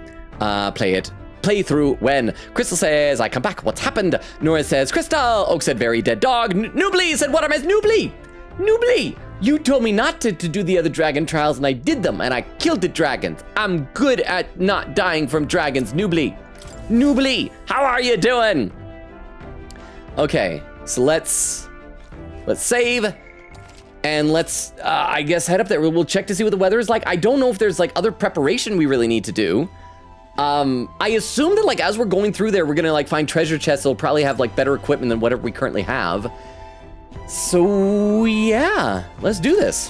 Play through when. Crystal says, I come back. What's happened? Nora says, Crystal. Oak said, very dead dog. Noobly said, what am I? Noobly. You told me not to do the other dragon trials, and I did them, and I killed the dragons. I'm good at not dying from dragons. Noobly, how are you doing? Okay, so let's save, and let's, I guess, head up there. We'll check to see what the weather is like. I don't know if there's, like, other preparation we really need to do. I assume that, like, as we're going through there, we're gonna, like, find treasure chests that'll probably have, like, better equipment than whatever we currently have. So, yeah, let's do this.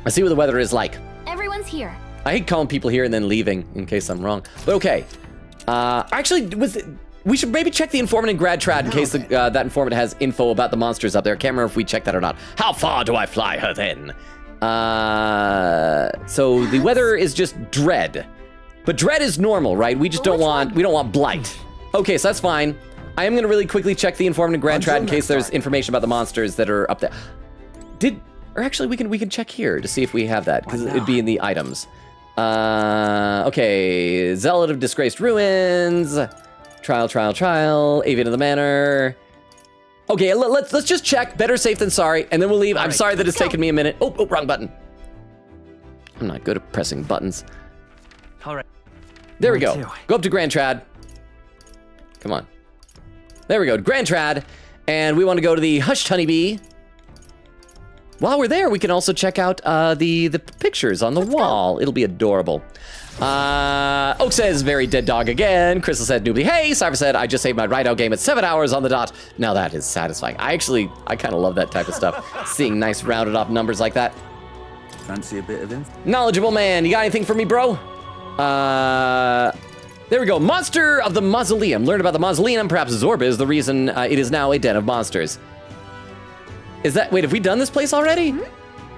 Let's see what the weather is like. Everyone's here. I hate calling people here and then leaving, in case I'm wrong. But okay. Actually, we should maybe check the informant in Grad Trad in case that informant has info about the monsters up there. Can't remember if we checked that or not. How far do I fly her then? So the weather is just dread. But dread is normal, right? We just we don't want blight. Okay, so that's fine. I am gonna really quickly check the informant in Grad Trad in case there's information about the monsters that are up there. Or actually we can check here to see if we have that, because it'd be in the items. Okay, Zealot of Disgraced Ruins. Trial, Avian of the Manor. Okay, let's just check. Better safe than sorry, and then we'll leave. I'm sorry that it's taken me a minute. Oh, wrong button. I'm not good at pressing buttons. All right. There we go. Go up to Grand Trad. Come on. There we go, Grand Trad. And we want to go to the Hushed Honeybee. While we're there, we can also check out the pictures on the wall. It'll be adorable. Oak says, very dead dog again. Crystal said, noobly, hey. Cypher said, I just saved my ride-out game at 7 hours on the dot. Now that is satisfying. I kind of love that type of stuff. Seeing nice rounded off numbers like that. Fancy a bit of info? Knowledgeable man, you got anything for me, bro? There we go. Monster of the Mausoleum. Learn about the Mausoleum. Perhaps Zorba is the reason it is now a den of monsters. Is that... Wait, have we done this place already?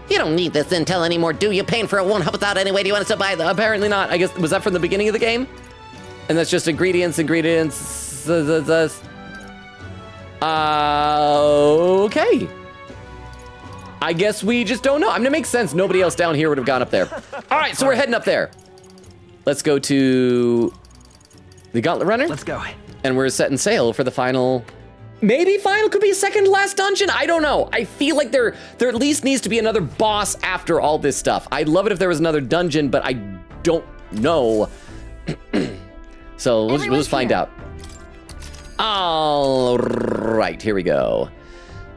You don't need this intel anymore, do you? Paying for it won't help us out anyway. Do you want us to buy the... Apparently not. I guess... Was that from the beginning of the game? And that's just ingredients. Okay. I guess we just don't know. I mean, it makes sense. Nobody else down here would have gone up there. All right, so we're heading up there. let's go to the Gauntlet Runner. Let's go. And we're setting sail for the final. Maybe final could be a second last dungeon. I don't know. I feel like there at least needs to be another boss after all this stuff. I'd love it if there was another dungeon, but I don't know. So we'll just find out. All right, here we go.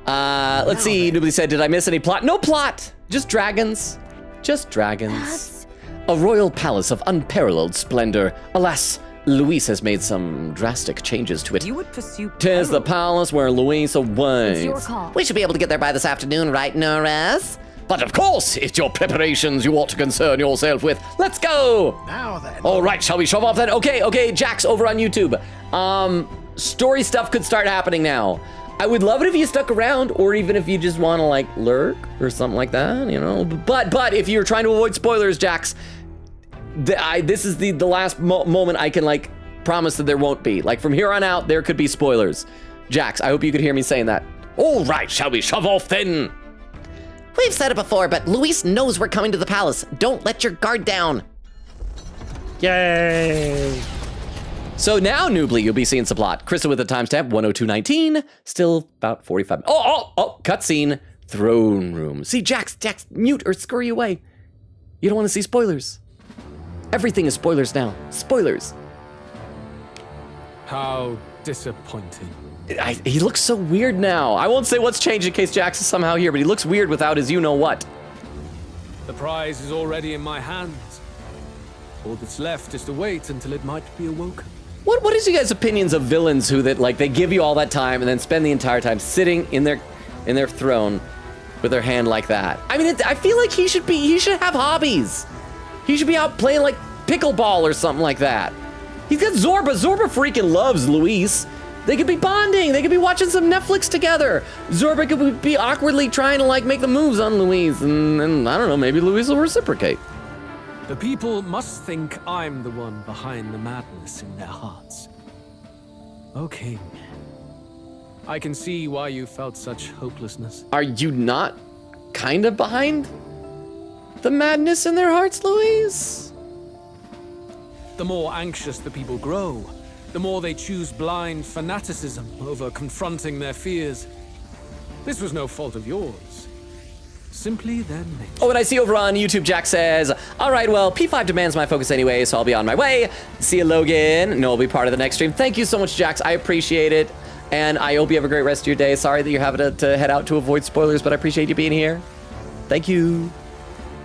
Let's see. Nobody said, did I miss any plot? No plot. Just dragons. Just dragons. A royal palace of unparalleled splendor. Alas, Luis has made some drastic changes to it. You would pursue. Tis the palace where Luis awaits. It's your call. We should be able to get there by this afternoon, right, Norris? But of course, it's your preparations you ought to concern yourself with. Let's go. Now then. All right, shall we shove off then? Okay, Jax over on YouTube. Story stuff could start happening now. I would love it if you stuck around, or even if you just want to like lurk or something like that, you know. But if you're trying to avoid spoilers, Jax, this is the last moment I can like promise that there won't be. Like from here on out, there could be spoilers. Jax, I hope you could hear me saying that. All right, shall we shove off then? We've said it before, but Luis knows we're coming to the palace. Don't let your guard down. Yay! So now, Noobly, you'll be seeing some plot. Krista with a timestamp, 102:19. Still about 45. Oh, cutscene. Throne room. See, Jax, mute or scurry away. You don't want to see spoilers. Everything is spoilers now. Spoilers. How disappointing. He looks so weird now. I won't say what's changed in case Jax is somehow here, but he looks weird without his you-know-what. The prize is already in my hands. All that's left is to wait until it might be awoken. What is you guys' opinions of villains who that like they give you all that time and then spend the entire time sitting in their throne with their hand like that? I mean, I feel like he should have hobbies. He should be out playing like pickleball or something like that. He's got Zorba. Zorba freaking loves Luis. They could be bonding. They could be watching some Netflix together. Zorba could be awkwardly trying to like make the moves on Luis, and I don't know, maybe Luis will reciprocate. The people must think I'm the one behind the madness in their hearts. O King, I can see why you felt such hopelessness. Are you not kind of behind the madness in their hearts, Luis? The more anxious the people grow, the more they choose blind fanaticism over confronting their fears. This was no fault of yours. Simply their nature. Oh, and I see over on YouTube, Jack says, all right, well, P5 demands my focus anyway, so I'll be on my way. See you, Logan. No, I'll be part of the next stream. Thank you so much, Jax. I appreciate it. And I hope you have a great rest of your day. Sorry that you're having to head out to avoid spoilers, but I appreciate you being here. Thank you.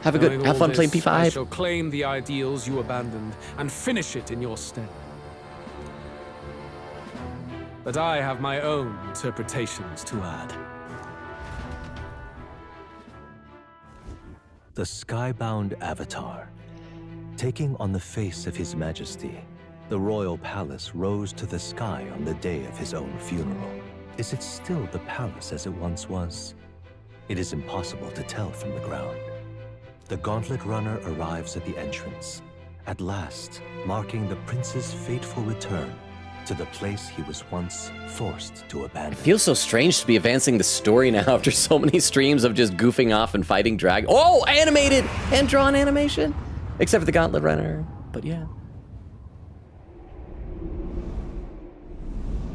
Have fun playing P5. I shall claim the ideals you abandoned and finish it in your stead. But I have my own interpretations to add. The skybound avatar. Taking on the face of His Majesty, the royal palace rose to the sky on the day of his own funeral. Is it still the palace as it once was? It is impossible to tell from the ground. The Gauntlet Runner arrives at the entrance, at last marking the prince's fateful return to the place he was once forced to abandon. It feels so strange to be advancing the story now after so many streams of just goofing off and fighting drag. Oh, animated! Hand-drawn animation! Except for the Gauntlet Runner, but yeah.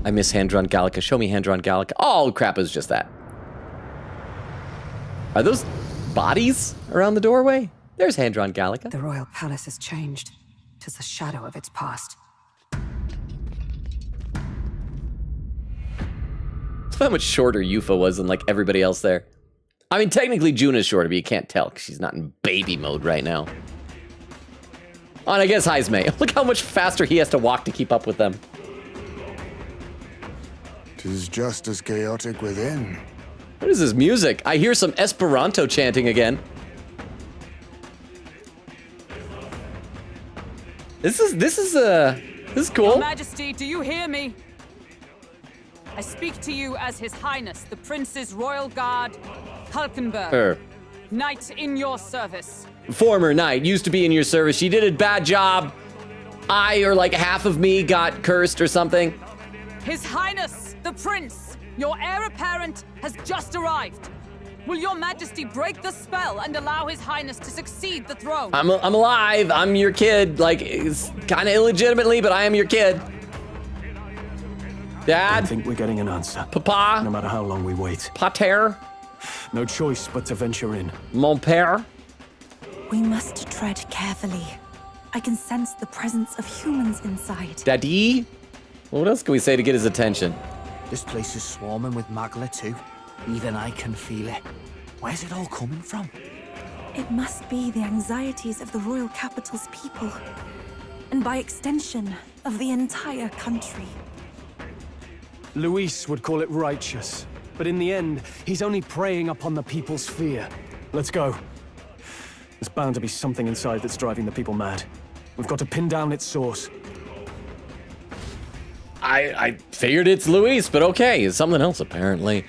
I miss hand-drawn Gallica. Show me hand-drawn Gallica. Oh, crap, it was just that. Are those bodies around the doorway? There's hand-drawn Gallica. The royal palace has changed. 'Tis a shadow of its past. How much shorter Yufa was than like everybody else there. I mean, technically Juna's shorter, but you can't tell because she's not in baby mode right now. Oh, and I guess Heismay. Look how much faster he has to walk to keep up with them. 'Tis just as chaotic within. What is this music? I hear some Esperanto chanting again. This is cool. Your Majesty, do you hear me? I speak to you as His Highness, the Prince's Royal Guard, Hulkenberg. Knight in your service. Former knight, used to be in your service. She did a bad job. I, or like half of me, got cursed or something. His Highness, the Prince, your heir apparent, has just arrived. Will your majesty break the spell and allow his highness to succeed the throne? I'm alive. I'm your kid. Like, it's kind of illegitimately, but I am your kid. Dad? I think we're getting an answer. Papa? No matter how long we wait. Pater? No choice but to venture in. Mon père? We must tread carefully. I can sense the presence of humans inside. Daddy? What else can we say to get his attention? This place is swarming with Magla too. Even I can feel it. Where's it all coming from? It must be the anxieties of the royal capital's people. And by extension, of the entire country. Luis would call it righteous. But in the end, he's only preying upon the people's fear. Let's go. There's bound to be something inside that's driving the people mad. We've got to pin down its source. I figured it's Luis, but okay, it's something else apparently.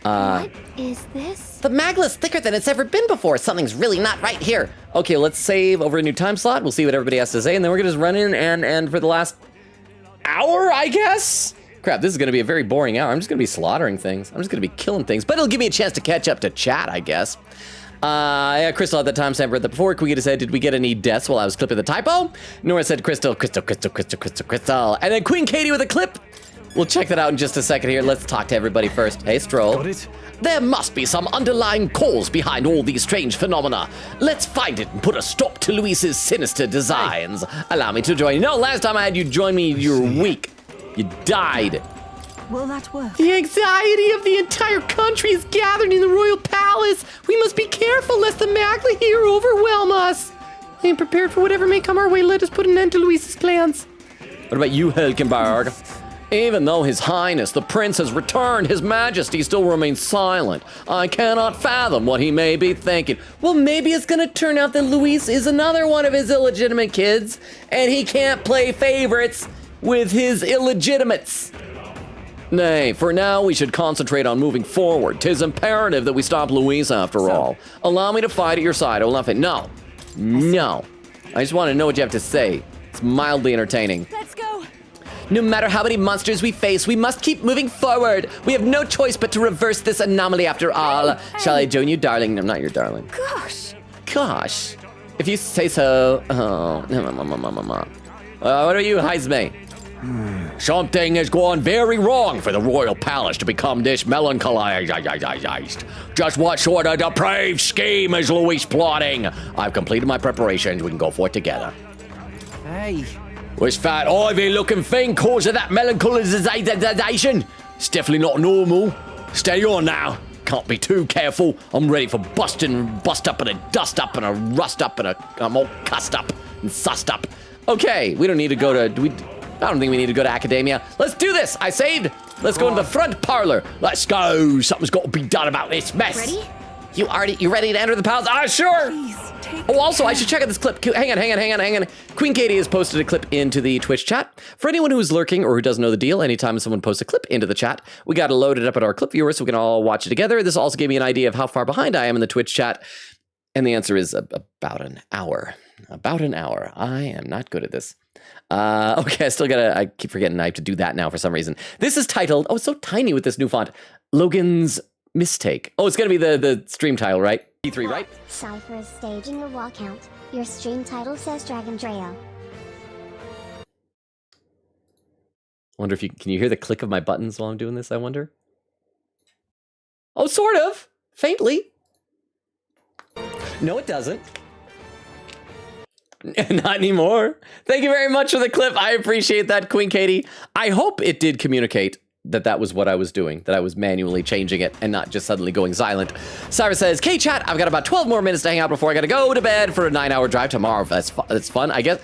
What is this? The Magla's thicker than it's ever been before. Something's really not right here. Okay, let's save over a new time slot. We'll see what everybody has to say, and then we're gonna just run in and for the last hour, I guess? Crap, this is gonna be a very boring hour. I'm just gonna be slaughtering things. I'm just gonna be killing things, but it'll give me a chance to catch up to chat, I guess. Yeah, Crystal at the timestamp read that before. Quigita said, did we get any deaths while I was clipping the typo? Nora said, Crystal. And then Queen Katie with a clip. We'll check that out in just a second here. Let's talk to everybody first. Hey, Stroll. Got it? There must be some underlying cause behind all these strange phenomena. Let's find it and put a stop to Luis's sinister designs. Allow me to join you. No, last time I had you join me, you were weak. You died. Will that work? The anxiety of the entire country is gathered in the royal palace. We must be careful lest the Magla here overwhelm us. I am prepared for whatever may come our way. Let us put an end to Luis's plans. What about you, Helkenberg? Even though His Highness, the Prince, has returned, His Majesty still remains silent. I cannot fathom what he may be thinking. Well, maybe it's gonna turn out that Luis is another one of his illegitimate kids, and he can't play favorites with his illegitimates. Nay, for now we should concentrate on moving forward. 'Tis imperative that we stop Luis after all. Allow me to fight at your side. I will not fight. No. I just want to know what you have to say. It's mildly entertaining. Let's go. No matter how many monsters we face, we must keep moving forward. We have no choice but to reverse this anomaly after all. Shall I join you, darling? I'm not your darling. Gosh. If you say so. Oh. What are you, Heisme? Something has gone very wrong for the royal palace to become this melancholy-ized. Just what sort of depraved scheme is Luis plotting? I've completed my preparations. We can go for it together. Hey. This fat ivy-looking thing causing that melancholisation? It's definitely not normal. Steady on now. Can't be too careful. I'm ready for bust up and a dust up and a rust up and I'm all cussed up and sussed up. Okay, we don't need to go to. I don't think we need to go to academia. Let's do this. I saved. Let's go into the front parlor. Let's go. Something's got to be done about this mess. Ready? You ready to enter the palace? Sure. Please, take Oh, also, I care. should check out this clip. Hang on. Queen Katie has posted a clip into the Twitch chat. For anyone who's lurking or who doesn't know the deal, anytime someone posts a clip into the chat, we got to load it up at our clip viewer so we can all watch it together. This also gave me an idea of how far behind I am in the Twitch chat. And the answer is about an hour. About an hour. I am not good at this. Okay, I keep forgetting I have to do that now for some reason. This is titled, it's so tiny with this new font, Logan's Mistake. Oh, it's going to be the stream title, right? E3, right? Cypher is staging a walkout. Your stream title says Dragon Trail. Wonder if can you hear the click of my buttons while I'm doing this, I wonder? Oh, sort of. Faintly. No, it doesn't. Not anymore. Thank you very much for the clip. I appreciate that, Queen Katie. I hope it did communicate that was what I was doing, that I was manually changing it and not just suddenly going silent. Cyrus says, K-Chat, I've got about 12 more minutes to hang out before I gotta go to bed for a 9-hour drive tomorrow. That's fun, I guess.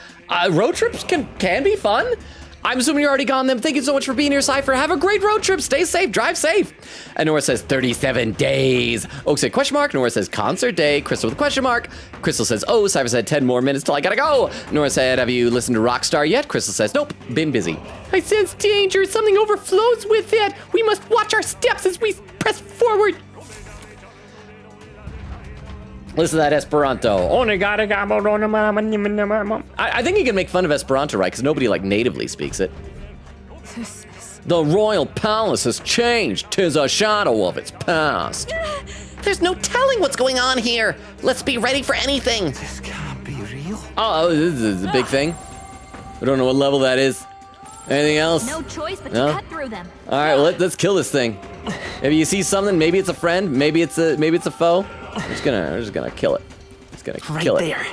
Road trips can be fun. I'm assuming you're already gone then. Thank you so much for being here, Cypher. Have a great road trip. Stay safe. Drive safe. And Nora says 37 days. Oak said question mark. Nora says concert day. Crystal with a question mark. Crystal says, oh. Cypher said 10 more minutes till I gotta go. Nora said, have you listened to Rockstar yet? Crystal says, nope. Been busy. I sense danger. Something overflows with it. We must watch our steps as we press forward. Listen to that Esperanto. I think you can make fun of Esperanto, right? Because nobody natively speaks it. The royal palace has changed. 'Tis a shadow of its past. There's no telling what's going on here. Let's be ready for anything. This can't be real. Oh, this is a big thing. We don't know what level that is. Anything else? No choice but No? to cut through them. All right, well, let's kill this thing. If you see something, maybe it's a friend, maybe it's a foe. We're just gonna kill it. Just gonna kill it. there.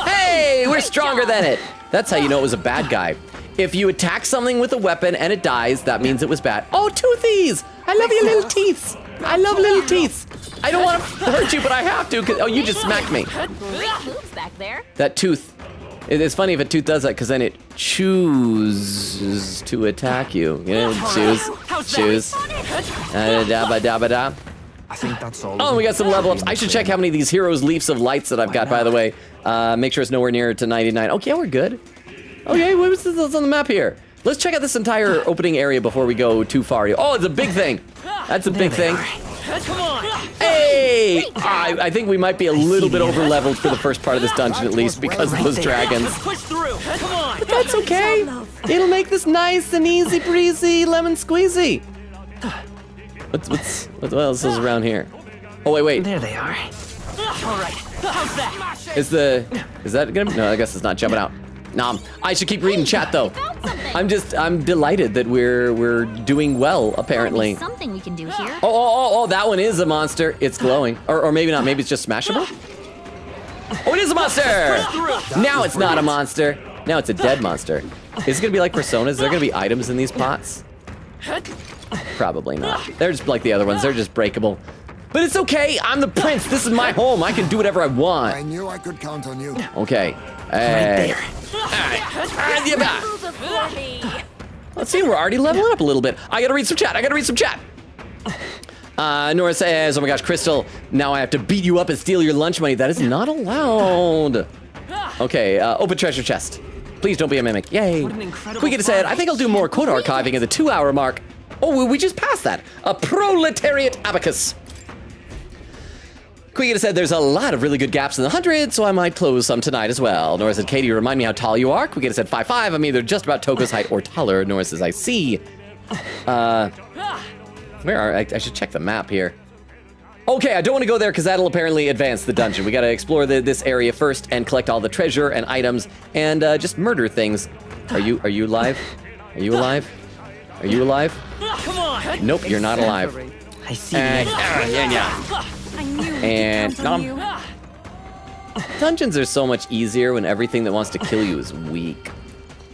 Hey, we're stronger than it. That's how you know it was a bad guy. If you attack something with a weapon and it dies, that means it was bad. Oh, toothies! I love your little teeth. I love little teeth. I don't want to hurt you, but I have to. Oh, you just smacked me. Great moves back there. That tooth. It's funny if a tooth does that, because then it chooses to attack you. You know, choose. Da-ba-da-ba-da. I think that's all. Oh, we got some level ups. I should check how many of these Heroes Leafs of Lights that I've got, by the way. Make sure it's nowhere near to 99. Okay, we're good. Okay, what was this on the map here? Let's check out this entire opening area before we go too far. Oh, it's a big thing. That's a big thing. Hey! I think we might be a little bit over leveled for the first part of this dungeon, at least, because of those dragons. But that's okay. It'll make this nice and easy breezy lemon squeezy. What else is around here? Oh, wait. There they are. All right. How's that? Is that gonna? No, I guess it's not jumping out. Nom. I should keep reading chat though. I'm delighted that we're doing well apparently. Something we can do here. Oh, that one is a monster. It's glowing. Or maybe not. Maybe it's just smashable. Oh, it is a monster! Now it's not a monster. Now it's a dead monster. Is it gonna be like Persona? Is there gonna be items in these pots? Probably not. They're just like the other ones. They're just breakable. But it's okay. I'm the prince. This is my home. I can do whatever I want. I knew I could count on you. Okay. Hey. Let's see. We're already leveling up a little bit. I gotta read some chat. Nora says, oh my gosh, Crystal, now I have to beat you up and steal your lunch money. That is not allowed. Okay, open treasure chest. Please don't be a mimic. Yay. Quiggity said, I think I'll do more quote archiving at the 2-hour mark. Oh, we just passed that. A proletariat abacus. Quiggity said, there's a lot of really good gaps in the 100, so I might close some tonight as well. Nora said, Katie, remind me how tall you are. Quiggity said, 5'5". I'm either just about Toko's height or taller. Nora says, I see. Where are I should check the map here. Okay, I don't want to go there because that'll apparently advance the dungeon. We got to explore this area first and collect all the treasure and items and just murder things. Are you alive? Are you alive? Are you alive? Come on. Nope, you're not alive. I see. I knew we could count on you. Dungeons are so much easier when everything that wants to kill you is weak.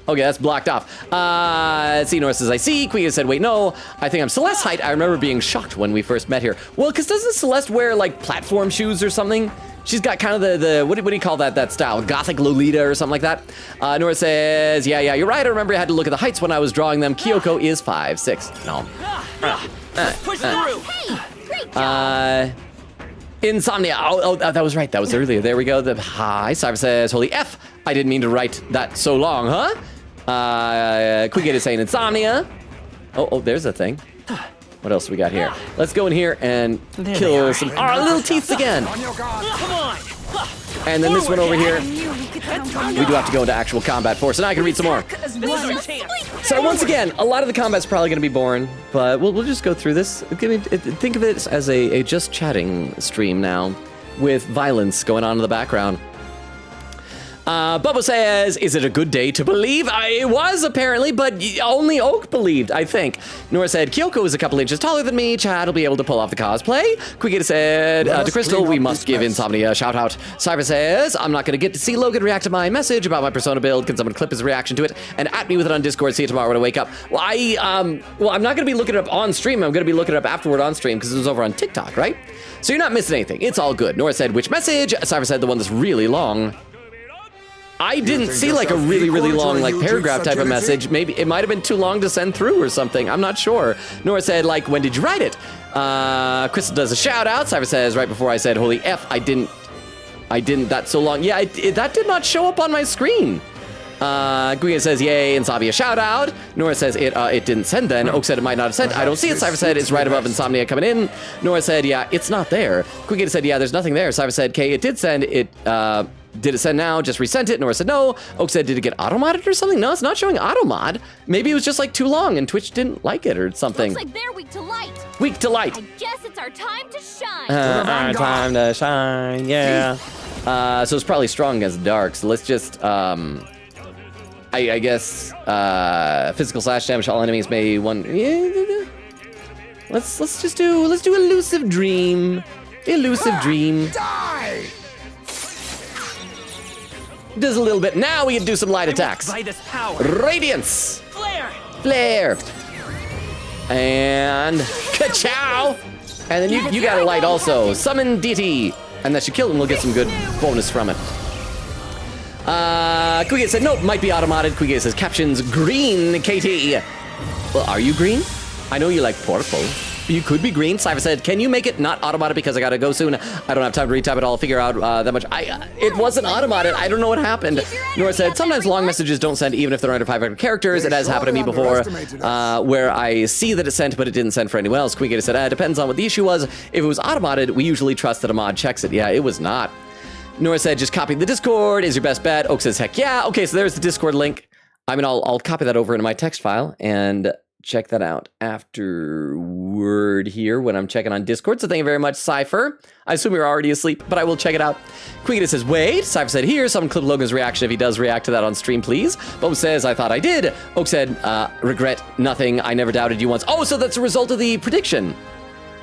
Okay, that's blocked off. Nora says, I see. Queen said, wait, no. I think I'm Celeste's height. I remember being shocked when we first met here. Well, because doesn't Celeste wear, like, platform shoes or something? She's got kind of the what do you call that style? Gothic Lolita or something like that. Nora says, yeah, you're right. I remember I had to look at the heights when I was drawing them. Kyoko is 5'6". No. Push through. Hey, great job. Insomnia. Oh, that was right. That was earlier. There we go. Hi. Cyber says, holy F. I didn't mean to write that so long, huh? Quiggity is saying insomnia. Oh, there's a thing. What else we got here? Let's go in here and kill some little teeth again. Come on. And then this one over here. I knew we could count on We you. do have to go into actual combat force, and I can read some more. So once again, a lot of the combat's probably going to be boring, but we'll just go through this. Think of it as a just chatting stream now, with violence going on in the background. Bubba says, is it a good day to believe? It was, apparently, but only Oak believed, I think. Nora said, Kyoko is a couple inches taller than me. Chad will be able to pull off the cosplay. Quiggity said, to Crystal, we must give Insomnia a shout out. Cyber says, I'm not going to get to see Logan react to my message about my Persona build. Can someone clip his reaction to it and at me with it on Discord? See you tomorrow when I wake up. Well, I'm not going to be looking it up on stream. I'm going to be looking it up afterward on stream because it was over on TikTok, right? So you're not missing anything. It's all good. Nora said, which message? Cyber said, the one that's really long. I didn't see like a really long like paragraph type of message. Maybe it might have been too long to send through or something. I'm not sure. Nora said like, when did you write it? Crystal does a shout out. Cyber says right before I said, holy F, I didn't, that's so long. Yeah, that did not show up on my screen. Guia says, yay, Insomnia shout out. Nora says it didn't send then. Oak said it might not have sent. I don't see it. Cyber said it's right above Insomnia coming in. Nora said, yeah, it's not there. Guia said, yeah, there's nothing there. Cyber said, okay, it did send it, Did it send now? Just resent it. Nora said no. Oak said, did it get auto-modded or something? No, it's not showing auto-mod. Maybe it was just like too long and Twitch didn't like it or something. Looks like they're weak to light. Weak to light. I guess it's our time to shine. Our time to shine, yeah. So it's probably strong against dark. So let's just, I guess, physical slash damage. All enemies may one. Yeah, let's do elusive dream. Elusive dream. Die! Does a little bit. Now we can do some light attacks. By this power. Radiance. Flare. Flare. And ka-chow. And then you got a light also. Summon deity. And that should kill him. We'll get some good bonus from it. Quigate said, nope, might be automated. Quigate says, captions green, KT. Well, are you green? I know you like purple. You could be green. Cypher said, can you make it not automated because I gotta go soon? I don't have time to retype it all. I'll figure out that much. It wasn't automated. I don't know what happened. Nora said, sometimes long messages don't send even if they're under 500 characters. It has happened to me before where I see that it sent, but it didn't send for anyone else. Quigate said, it depends on what the issue was. If it was automated, we usually trust that a mod checks it. Yeah, it was not. Nora said, just copy the Discord is your best bet. Oak says, heck yeah. Okay, so there's the Discord link. I mean, I'll copy that over into my text file and check that out afterward here when I'm checking on Discord. So thank you very much, Cypher. I assume you're already asleep, but I will check it out. Quigate says, wait. Cypher said, here, someone clip Logan's reaction if he does react to that on stream, please. Bo says, I thought I did. Oak said, regret nothing. I never doubted you once. Oh, so that's a result of the prediction.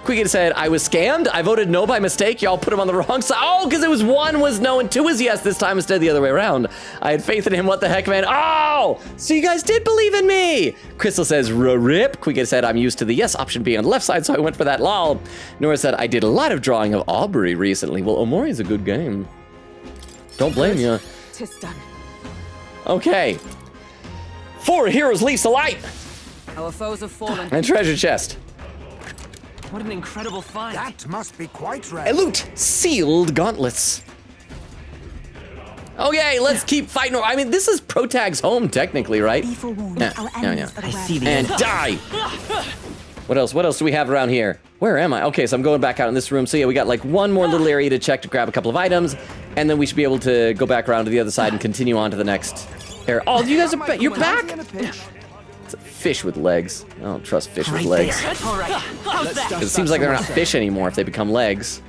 Quigate said, I was scammed. I voted no by mistake. Y'all put him on the wrong side. Oh, because it was 1 was no and 2 was yes this time instead of the other way around. I had faith in him. What the heck, man? Oh, so you guys did believe in me. Crystal says, rip. Quigate said, I'm used to the yes option being on the left side, so I went for that lol. Nora said, I did a lot of drawing of Aubrey recently. Well, Omori's a good game. Don't blame you. Tis done. Okay. 4 heroes leaves the light. Our foes have fallen. And treasure chest. What an incredible find. That must be quite rare. A loot. Sealed gauntlets. Okay, let's keep fighting. I mean, this is Protag's home, technically, right? Be forewarned, Yeah, our yeah, enemies yeah. are I aware. see the And die. What else? What else do we have around here? Where am I? Okay, so I'm going back out in this room. So yeah, we got like one more little area to check to grab a couple of items, and then we should be able to go back around to the other side and continue on to the next area. Oh, you guys are you're back? It's a fish with legs. I don't trust fish with legs. All right. How's that? It seems like they're not fish anymore if they become legs.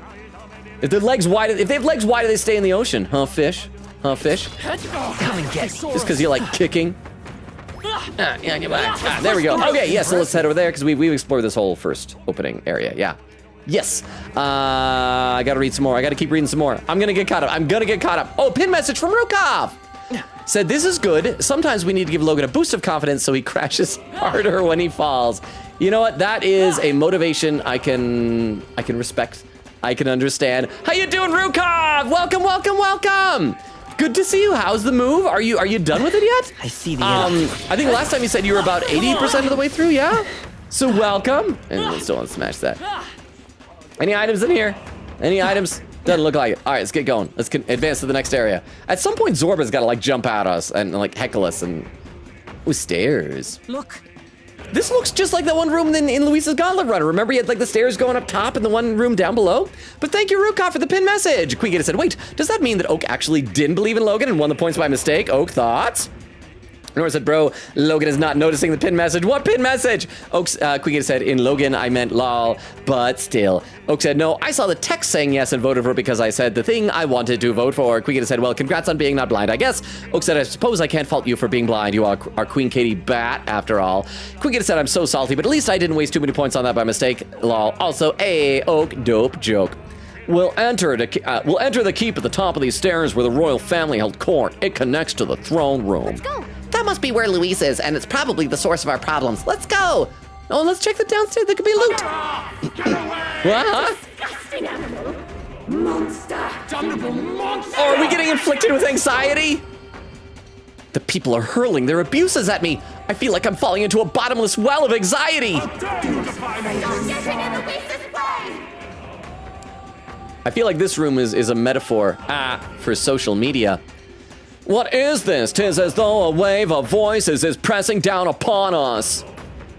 If they're legs, if they have legs, why do they stay in the ocean? Huh, fish? Huh, fish? Come and get me. Just because you like kicking? There we go. Okay, yeah, so let's head over there because we've explored this whole first opening area. Yeah. Yes. I gotta read some more. I gotta keep reading some more. I'm gonna get caught up. Oh, pin message from Rukov. Said, this is good. Sometimes we need to give Logan a boost of confidence so he crashes harder when he falls. You know what? That is a motivation I can respect. I can understand. How you doing, Rukov? Welcome, welcome, welcome. Good to see you. How's the move? Are you done with it yet? I see the I think last time you said you were about 80% of the way through, yeah? So welcome. And let's still smash that. Any items in here? Any items? Doesn't look like it. All right, let's get going. Let's advance to the next area. At some point, Zorba's got to like jump at us and like heckle us and... Ooh, stairs. Look. This looks just like that one room in Luis's Gauntlet Runner. Remember, you had like the stairs going up top and the one room down below? But thank you, Rukov, for the pin message. Quigate said, wait, does that mean that Oak actually didn't believe in Logan and won the points by mistake? Oak, thoughts? Nora said, bro, Logan is not noticing the pin message. What pin message? Quigate said, in Logan, I meant lol, but still. Oak said, no, I saw the text saying yes and voted for it because I said the thing I wanted to vote for. Quigate said, well, congrats on being not blind, I guess. Oak said, I suppose I can't fault you for being blind. You are Queen Katie Bat, after all. Quigate said, I'm so salty, but at least I didn't waste too many points on that by mistake. Lol. Also, Oak, dope joke. We'll enter the keep at the top of these stairs where the royal family held court. It connects to the throne room. Let's go. That must be where Luis is, and it's probably the source of our problems. Let's go! Oh, let's check the downstairs. There could be loot. What? Disgusting animal. Monster. Damnable monster. Oh, are we getting inflicted with anxiety? The people are hurling their abuses at me. I feel like I'm falling into a bottomless well of anxiety. Don't get in Luis's way. I feel like this room is a metaphor for social media. What is this? 'Tis as though a wave of voices is pressing down upon us.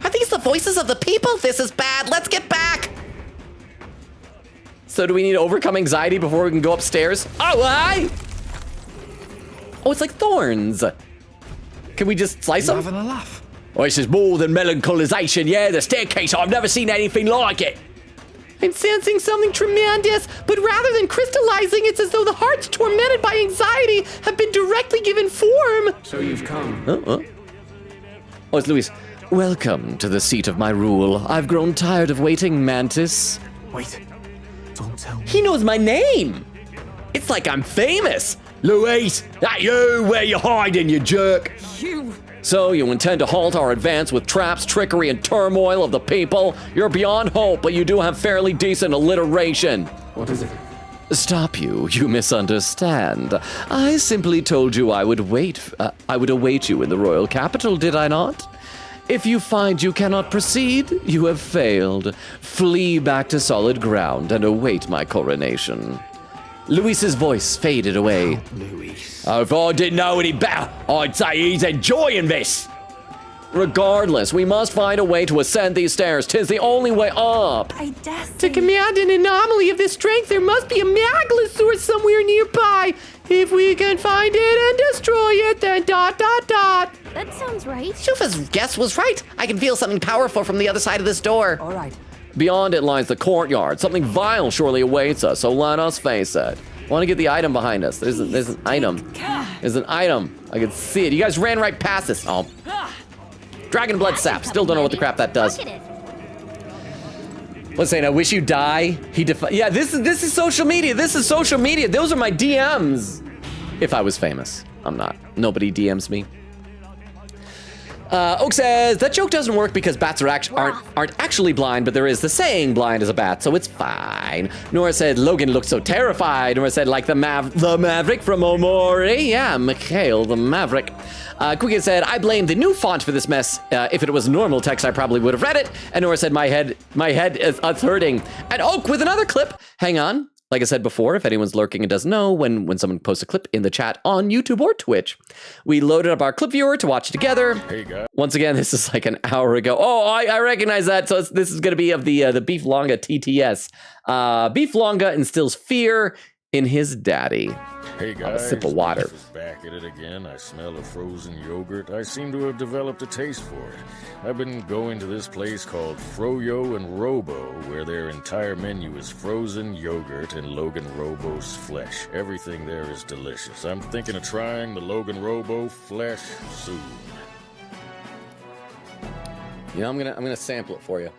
Are these the voices of the people? This is bad. Let's get back. So do we need to overcome anxiety before we can go upstairs? Oh, hi! Oh, it's like thorns. Can we just slice them? Having a laugh. Oh, this is more than melancholisation, yeah, the staircase. I've never seen anything like it. I'm sensing something tremendous, but rather than crystallizing, it's as though the hearts tormented by anxiety have been directly given form. So you've come. Oh, it's Luis. Welcome to the seat of my rule. I've grown tired of waiting, Mantis. Wait. Don't tell me. He knows my name. It's like I'm famous. Luis, that you, where you hiding, you jerk? You. So you intend to halt our advance with traps, trickery, and turmoil of the people? You're beyond hope, but you do have fairly decent alliteration. What is it? Stop you, you misunderstand. I simply told you I would await you in the royal capital, did I not? If you find you cannot proceed, you have failed. Flee back to solid ground and await my coronation. Luis's voice faded away. Luis. If I didn't know any better, I'd say he's enjoying this. Regardless, we must find a way to ascend these stairs. 'Tis the only way up. I dare say. To command an anomaly of this strength, there must be a Maglosaur somewhere nearby. If we can find it and destroy it, then ... That sounds right. Shufa's guess was right. I can feel something powerful from the other side of this door. All right. Beyond it lies the courtyard. Something vile surely awaits us, so let us face it. Want to get the item behind us. There's an item. There's an item. I can see it. You guys ran right past this. Oh. Dragon blood sap. Still don't know what the crap that does. What's saying? I wish you die. Yeah, this is social media. This is social media. Those are my DMs. If I was famous. I'm not. Nobody DMs me. Oak says, that joke doesn't work because bats aren't actually blind, but there is the saying blind as a bat, so it's fine. Nora said, Logan looked so terrified. Nora said, like the Maverick from Omori. Yeah, Mikhail the Maverick. Quickie said, I blame the new font for this mess. If it was normal text, I probably would have read it. And Nora said, my head is hurting. And Oak with another clip. Hang on. Like I said before, if anyone's lurking and doesn't know, when someone posts a clip in the chat on YouTube or Twitch, we loaded up our clip viewer to watch together. Hey, guys. Once again, this is like an hour ago. Oh, I recognize that. So this is going to be of the Beef Longa TTS. Beef Longa instills fear in his daddy. Hey guys, a sip of water. Beef is back at it again. I smell a frozen yogurt. I seem to have developed a taste for it. I've been going to this place called Froyo and Robo, where their entire menu is frozen yogurt and LoganRobo's flesh. Everything there is delicious. I'm thinking of trying the LoganRobo flesh soon. Yeah, I'm gonna sample it for you.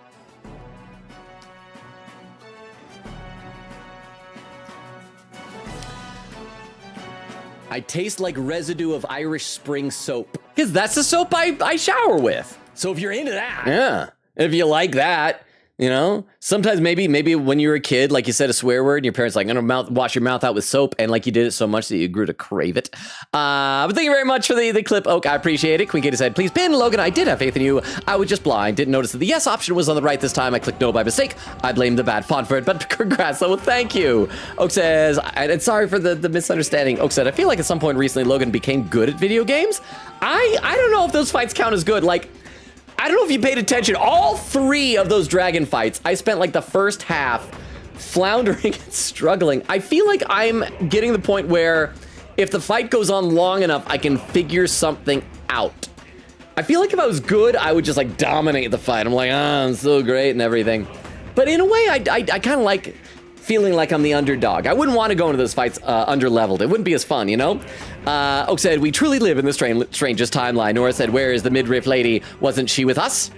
I taste like residue of Irish Spring soap. Because that's the soap I shower with. So if you're into that. Yeah. If you like that, you know, sometimes maybe when you were a kid, like you said a swear word and your parents like, I'm gonna wash your mouth out with soap, and like you did it so much that you grew to crave it. But thank you very much for the clip, Oak. I appreciate it. Queen Katie said, please pin. Logan, I did have faith in you. I was just blind. Didn't notice that the yes option was on the right this time. I clicked no by mistake. I blame the bad font for it, but congrats. So thank you. Oak says, and sorry for the misunderstanding. Oak said, I feel like at some point recently Logan became good at video games. I don't know if those fights count as good. Like, I don't know if you paid attention. All 3 of those dragon fights, I spent like the first half floundering and struggling. I feel like I'm getting the point where if the fight goes on long enough, I can figure something out. I feel like if I was good, I would just like dominate the fight. I'm like, I'm so great and everything. But in a way, I kind of like feeling like I'm the underdog. I wouldn't want to go into those fights under-leveled. It wouldn't be as fun, you know? Oak said, we truly live in the strangest timeline. Nora said, where is the midriff lady? Wasn't she with us?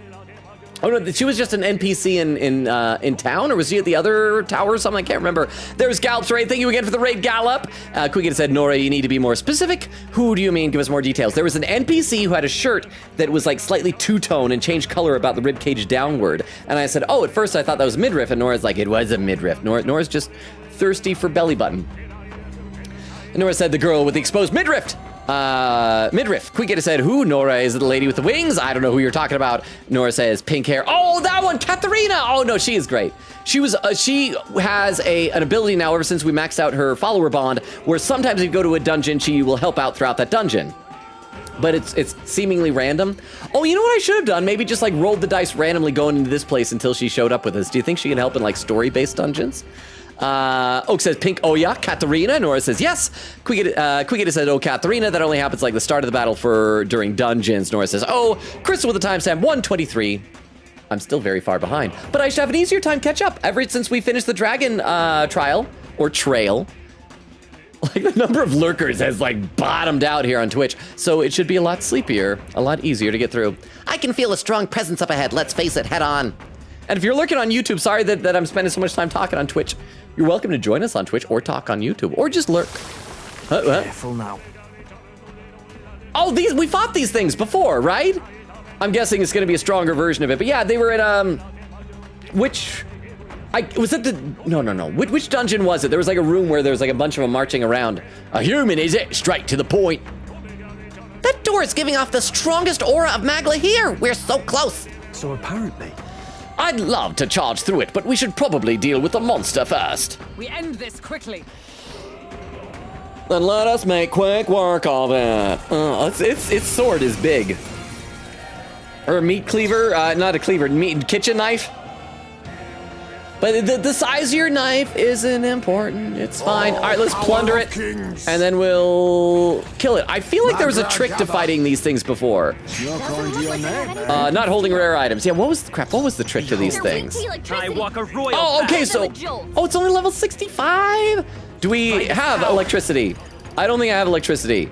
Oh no, she was just an NPC in town, or was she at the other tower or something? I can't remember. There's Gallop's raid. Thank you again for the raid, Gallop. Quicken said, Nora, you need to be more specific. Who do you mean? Give us more details. There was an NPC who had a shirt that was like slightly two-tone and changed color about the ribcage downward. And I said, oh, at first I thought that was midriff, and Nora's like, it was a midriff. Nora's just thirsty for belly button. And Nora said, the girl with the exposed midriff. Midriff. Quicketa said, who? Nora, is it the lady with the wings? I don't know who you're talking about. Nora says, pink hair. Oh, that one, Katharina. Oh no, she is great. She has an ability now ever since we maxed out her follower bond, where sometimes if you go to a dungeon, she will help out throughout that dungeon. But it's seemingly random. Oh, you know what I should have done? Maybe just like rolled the dice randomly going into this place until she showed up with us. Do you think she can help in like story-based dungeons? Oak says pink, oh yeah, Katarina. Nora says yes. Quiggita said, oh, Katarina. That only happens like the start of the battle during dungeons. Nora says, oh. Crystal with the timestamp, 1:23. I'm still very far behind, but I should have an easier time catch up ever since we finished the dragon trial or trail. Like the number of lurkers has like bottomed out here on Twitch, so it should be a lot sleepier, a lot easier to get through. I can feel a strong presence up ahead. Let's face it, head on. And if you're lurking on YouTube, sorry that I'm spending so much time talking on Twitch. You're welcome to join us on Twitch or talk on YouTube or just lurk. Careful now. Oh, we fought these things before, right? I'm guessing it's going to be a stronger version of it. But yeah, they were at which dungeon was it? There was like a room where there was like a bunch of them marching around. A human, is it? Straight to the point. That door is giving off the strongest aura of Magla here. We're so close. So apparently, I'd love to charge through it, but we should probably deal with the monster first. We end this quickly. Then let us make quick work of it. Its sword is big. Or a meat cleaver, not a cleaver, meat kitchen knife. But the size of your knife isn't important. It's fine. All right, let's plunder it, and then we'll kill it. I feel like there was a trick to fighting these things before. Not holding rare items. Yeah, what was the trick to these things? I walk a royal Oh, okay, so it's only level 65. Do we have electricity? I don't think I have electricity.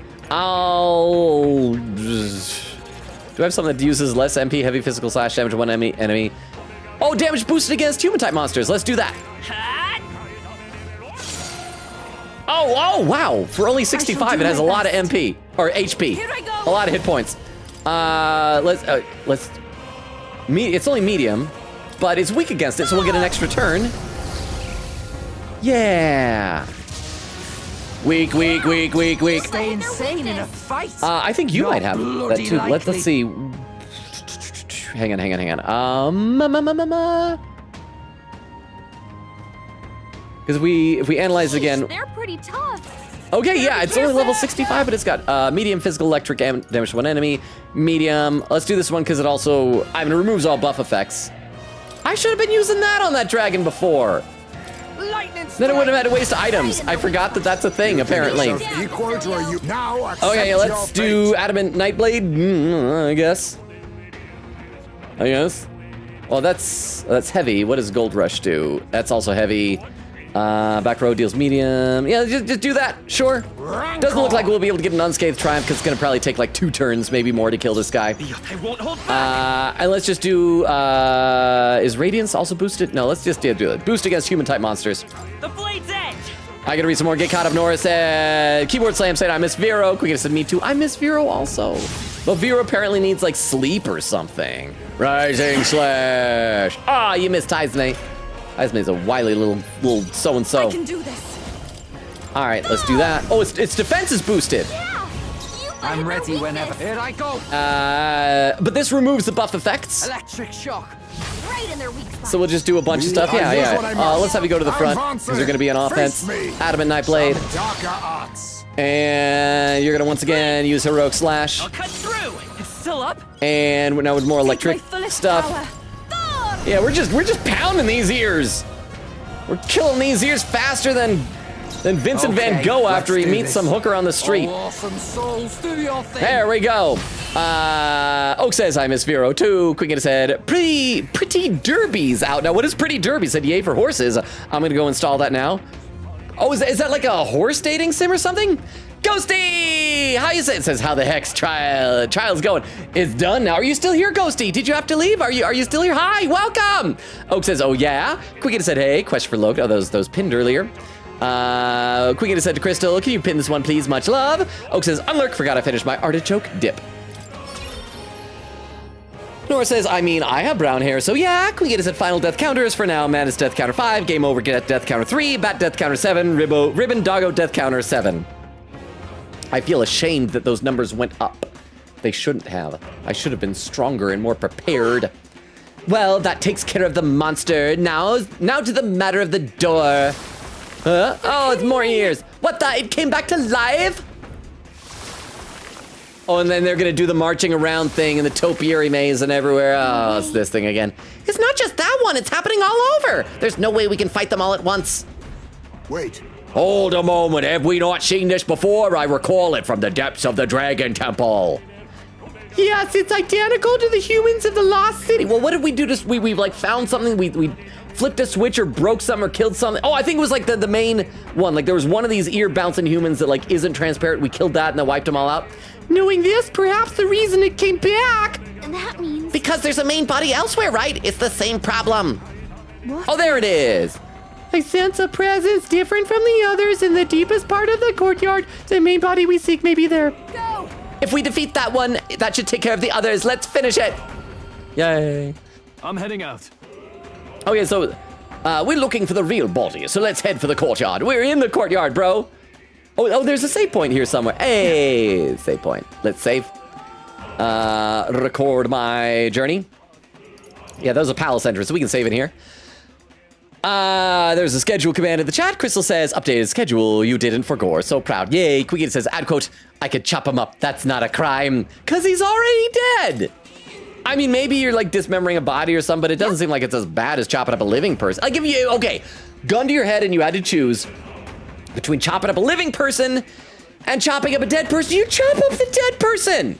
Do I have something that uses less MP, heavy physical slash damage to one enemy? Oh, damage boosted against human-type monsters. Let's do that. Oh, wow. For only 65, it has a lot of MP. Or HP. A lot of hit points. It's only medium, but it's weak against it, so we'll get an extra turn. Yeah. Weak. Stay insane in a fight. I think you might have that too. Let's see. Hang on. Because if we analyze again. They're pretty tough. Okay, yeah, it's only level 65, but it's got medium physical electric damage to one enemy. Medium. Let's do this one because it removes all buff effects. I should have been using that on that dragon before. Then I wouldn't have had to waste items. I forgot that that's a thing, apparently. Okay, let's do Adamant Nightblade, I guess. Well, that's heavy. What does Gold Rush do? That's also heavy. Back row deals medium. Yeah, just do that. Sure. Doesn't look like we'll be able to get an unscathed triumph because it's going to probably take like 2 turns, maybe more, to kill this guy. I won't hold back. And let's just do, is Radiance also boosted? No, let's just do it. Boost against human-type monsters. The blade's edge. I gotta read some more. Get caught up. Nora said, Keyboard Slam said, I miss Vero. Quick said, me too. I miss Vero also. But Vero apparently needs like sleep or something. Rising Slash. Ah, you missed Tizne. Tizne's a wily little so-and-so. I can do this. All right, let's do that. Oh, its defense is boosted. I'm ready whenever. Here I go. But this removes the buff effects. Electric shock. Right in their weak spot. So we'll just do a bunch of stuff. Yeah. Let's have you go to the front because you're going to be on offense. Adamant Nightblade. And you're going to once again use Heroic Slash. I'll cut through. It's still up. And now with more electric stuff. Yeah, we're just pounding these ears. We're killing these ears faster than Vincent Van Gogh after he meets some hooker on the street. Awesome souls, do your thing. There we go. Oak says, I miss Vero too. Quick said, Pretty Derby's out. Now, what is Pretty Derby? Said, yay for horses. I'm going to go install that now. Oh, is that like a horse dating sim or something? Ghosty! How you say it? Says, how the heck's trial's going? It's done now. Are you still here, Ghosty? Did you have to leave? Are you still here? Hi, welcome! Oak says, oh yeah? Quick said, hey, question for Logan. Oh, those pinned earlier. Quick said to Crystal, can you pin this one, please? Much love. Oak says, unlurk, forgot I finished my artichoke dip. Nora says, I have brown hair, so yeah. Quick said, final death counters for now. Man is death counter 5, game over, get death counter 3, bat death counter 7, ribbon doggo death counter 7. I feel ashamed that those numbers went up. They shouldn't have. I should have been stronger and more prepared. Well, that takes care of the monster. Now to the matter of the door. Huh? Oh, it's more ears. What the? It came back to life? Oh, and then they're gonna do the marching around thing and the topiary maze and everywhere. Oh, it's this thing again. It's not just that one. It's happening all over. There's no way we can fight them all at once. Wait. Hold a moment. Have we not seen this before? I recall it from the depths of the Dragon Temple. Yes, it's identical to the humans of the Lost City. Well, what did we do? We like found something. We flipped a switch or broke something or killed something. Oh, I think it was like the main one. Like there was one of these ear bouncing humans that like isn't transparent. We killed that and then wiped them all out. Knowing this, perhaps the reason it came back. And that means... Because there's a main body elsewhere, right? It's the same problem. What? Oh, there it is. I sense a presence different from the others in the deepest part of the courtyard. The main body we seek may be there. Go! If we defeat that one, that should take care of the others. Let's finish it. Yay. I'm heading out. Okay, so we're looking for the real body, so let's head for the courtyard. We're in the courtyard, bro. Oh, there's a save point here somewhere. Hey, save point. Let's save. Record my journey. Yeah, that was a palace entrance, so we can save it here. There's a schedule command in the chat. Crystal says, updated schedule, you didn't for gore. So proud. Yay. Quiggy says, add quote, I could chop him up. That's not a crime. Because he's already dead. I mean, maybe you're like dismembering a body or something, but it doesn't seem like it's as bad as chopping up a living person. I'll give you, okay, gun to your head and you had to choose between chopping up a living person and chopping up a dead person. You chop up the dead person.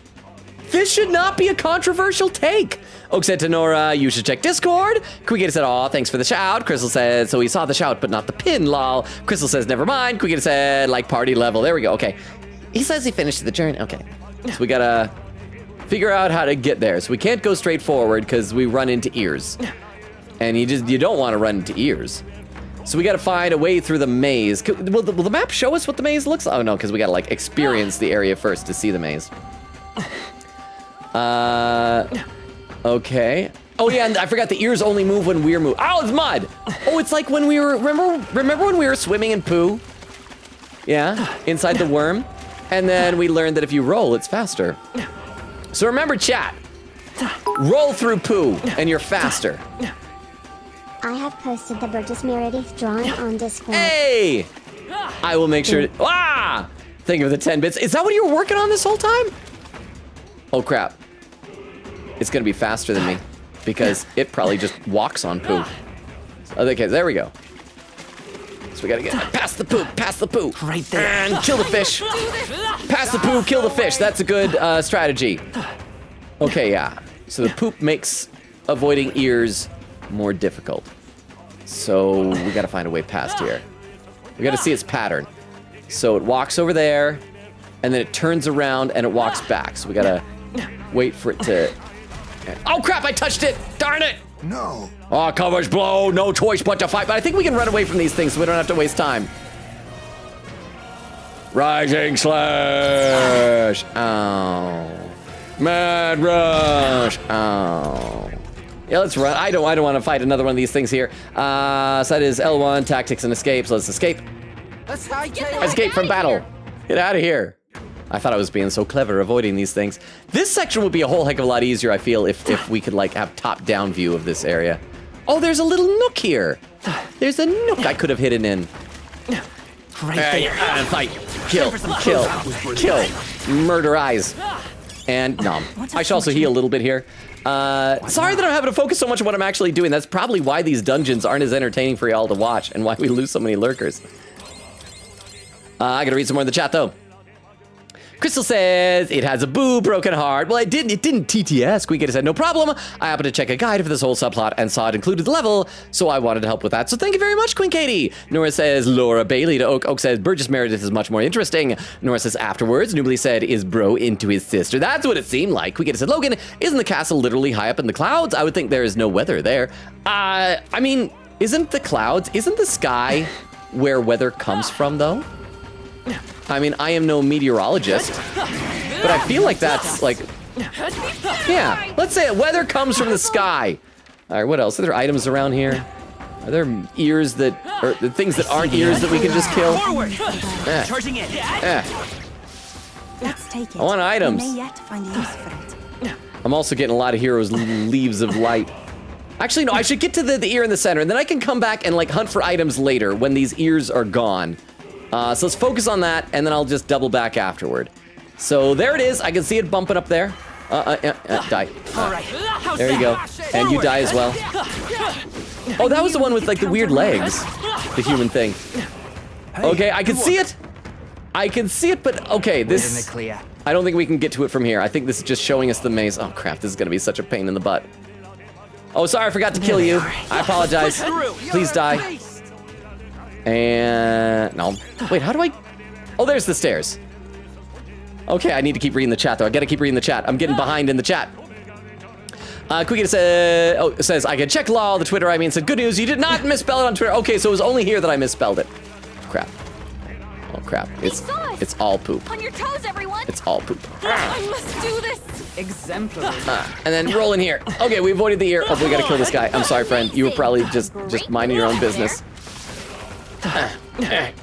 This should not be a controversial take. Oak said to Nora, you should check Discord. Quiggy said, aw, thanks for the shout. Crystal said, so he saw the shout, but not the pin, lol. Crystal says, never mind. Quiggy said, like party level. There we go, okay. He says he finished the journey, okay. So we gotta figure out how to get there. So we can't go straight forward because we run into ears. And you don't want to run into ears. So we gotta find a way through the maze. Will the map show us what the maze looks like? Oh no, because we gotta like experience the area first to see the maze. Okay. Oh yeah, and I forgot the ears only move when we're moving. Oh, it's mud! Oh, it's like when we were, remember when we were swimming in poo? Yeah, inside the worm? And then we learned that if you roll, it's faster. So remember, chat. Roll through poo, and you're faster. I have posted the Burgess Meredith drawing on Discord. Hey! I will make sure to, think of the 10 bits. Is that what you were working on this whole time? Oh crap. It's gonna be faster than me because it probably just walks on poo. Okay, there we go. So we gotta get past the poo. Right there. And kill the fish. Past the poo, kill the fish. That's a good strategy. Okay, yeah. So the poop makes avoiding ears more difficult. So we gotta find a way past here. We gotta see its pattern. So it walks over there, and then it turns around and it walks back. So we gotta wait for it to... Oh crap, I touched it! Darn it! No. Oh, coverage blow, no choice but to fight. But I think we can run away from these things so we don't have to waste time. Rising slash! Oh. Mad rush! Oh. Yeah, let's run. I don't want to fight another one of these things here. So that is L1, tactics and escape. So let's escape. Let's hightail. Escape from battle. Get out of here. I thought I was being so clever avoiding these things. This section would be a whole heck of a lot easier, I feel, if we could like have top-down view of this area. Oh, there's a little nook here. There's a nook I could have hidden in. Right there. And fight. Kill. Murder eyes. And nom. I should also heal a little bit here. Sorry that I'm having to focus so much on what I'm actually doing. That's probably why these dungeons aren't as entertaining for y'all to watch and why we lose so many lurkers. I gotta read some more in the chat though. Crystal says, it has a broken heart. Well, it didn't TTS. Queen said, no problem. I happened to check a guide for this whole subplot and saw it included the level, so I wanted to help with that. So thank you very much, Queen Katie. Nora says, Laura Bailey to Oak. Oak says, Burgess Meredith is much more interesting. Nora says, afterwards. Nubly said, is bro into his sister? That's what it seemed like. Queen Katie said, Logan, isn't the castle literally high up in the clouds? I would think there is no weather there. I mean, isn't the sky where weather comes from, though? I mean, I am no meteorologist, but I feel like that's like, yeah, let's say weather comes from the sky. All right, what else? Are there items around here? Are there ears that, or things that aren't ears that we can just kill? Charging in. Let's take it. I want items. We may yet find a use for it. I'm also getting a lot of heroes' leaves of light. Actually, no, I should get to the ear in the center, and then I can come back and like hunt for items later when these ears are gone. So let's focus on that, and then I'll just double back afterward. So there it is. I can see it bumping up there. Die. There you go. And you die as well. Oh, that was the one with like the weird legs. The human thing. Okay, I can see it. I can see it, but okay, this... In the clear. I don't think we can get to it from here. I think this is just showing us the maze. Oh, crap, this is going to be such a pain in the butt. Oh, sorry, I forgot to kill you. I apologize. Please die. And... no. Wait, how do I... oh, there's the stairs. Okay, I need to keep reading the chat, though. I gotta keep reading the chat. I'm getting behind in the chat. Quicky says, I can check law, the Twitter, said, good news, you did not misspell it on Twitter. Okay, so it was only here that I misspelled it. Crap. Oh, crap. It's all poop. On your toes, everyone. It's all poop. I must do this. Exemplary. And then roll in here. Okay, we avoided the ear. Oh, we gotta kill this guy. I'm sorry, friend. You were probably just minding your own business.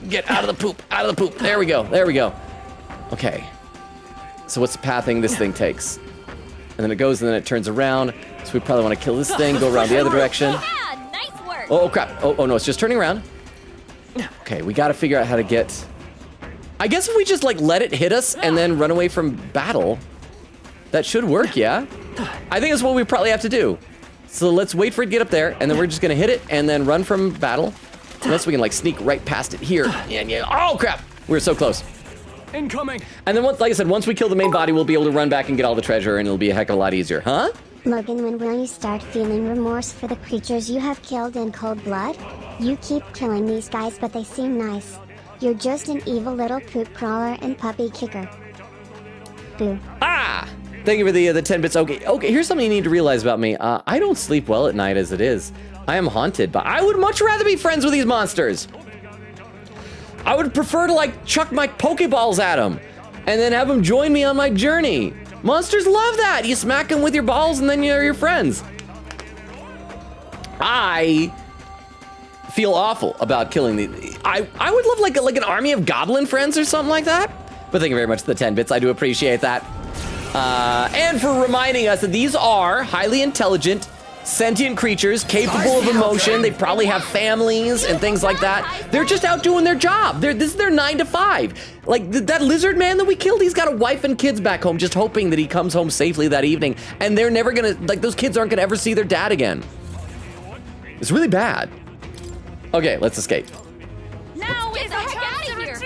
Get out of the poop. Out of the poop. There we go. There we go. Okay. So what's the pathing this thing takes? And then it goes and then it turns around. So we probably want to kill this thing, go around the other direction. Yeah, nice work. Oh, crap. Oh, no, it's just turning around. Okay, we got to figure out how to get... I guess if we just, like, let it hit us and then run away from battle, that should work, yeah? I think that's what we probably have to do. So let's wait for it to get up there, and then we're just going to hit it and then run from battle. Unless we can, like, sneak right past it here. Yeah. Oh, crap. We were so close. Incoming. And then, like I said, once we kill the main body, we'll be able to run back and get all the treasure, and it'll be a heck of a lot easier. Huh? Logan, when will you start feeling remorse for the creatures you have killed in cold blood? You keep killing these guys, but they seem nice. You're just an evil little poop crawler and puppy kicker. Boo. Ah! Thank you for the 10 bits. Okay, here's something you need to realize about me. I don't sleep well at night as it is. I am haunted, but I would much rather be friends with these monsters. I would prefer to, like, chuck my Pokeballs at them and then have them join me on my journey. Monsters love that. You smack them with your balls and then you're your friends. I feel awful about killing these. I would love like an army of goblin friends or something like that. But thank you very much for the 10 bits. I do appreciate that. And for reminding us that these are highly intelligent, sentient creatures capable of emotion. They probably have families and things like that. They're just out doing their job. This is their 9 to 5. Like that lizard man that we killed, he's got a wife and kids back home, just hoping that he comes home safely that evening. And they're never gonna, like, those kids aren't gonna ever see their dad again. It's really bad. Okay, let's escape. Now is the heck out of here.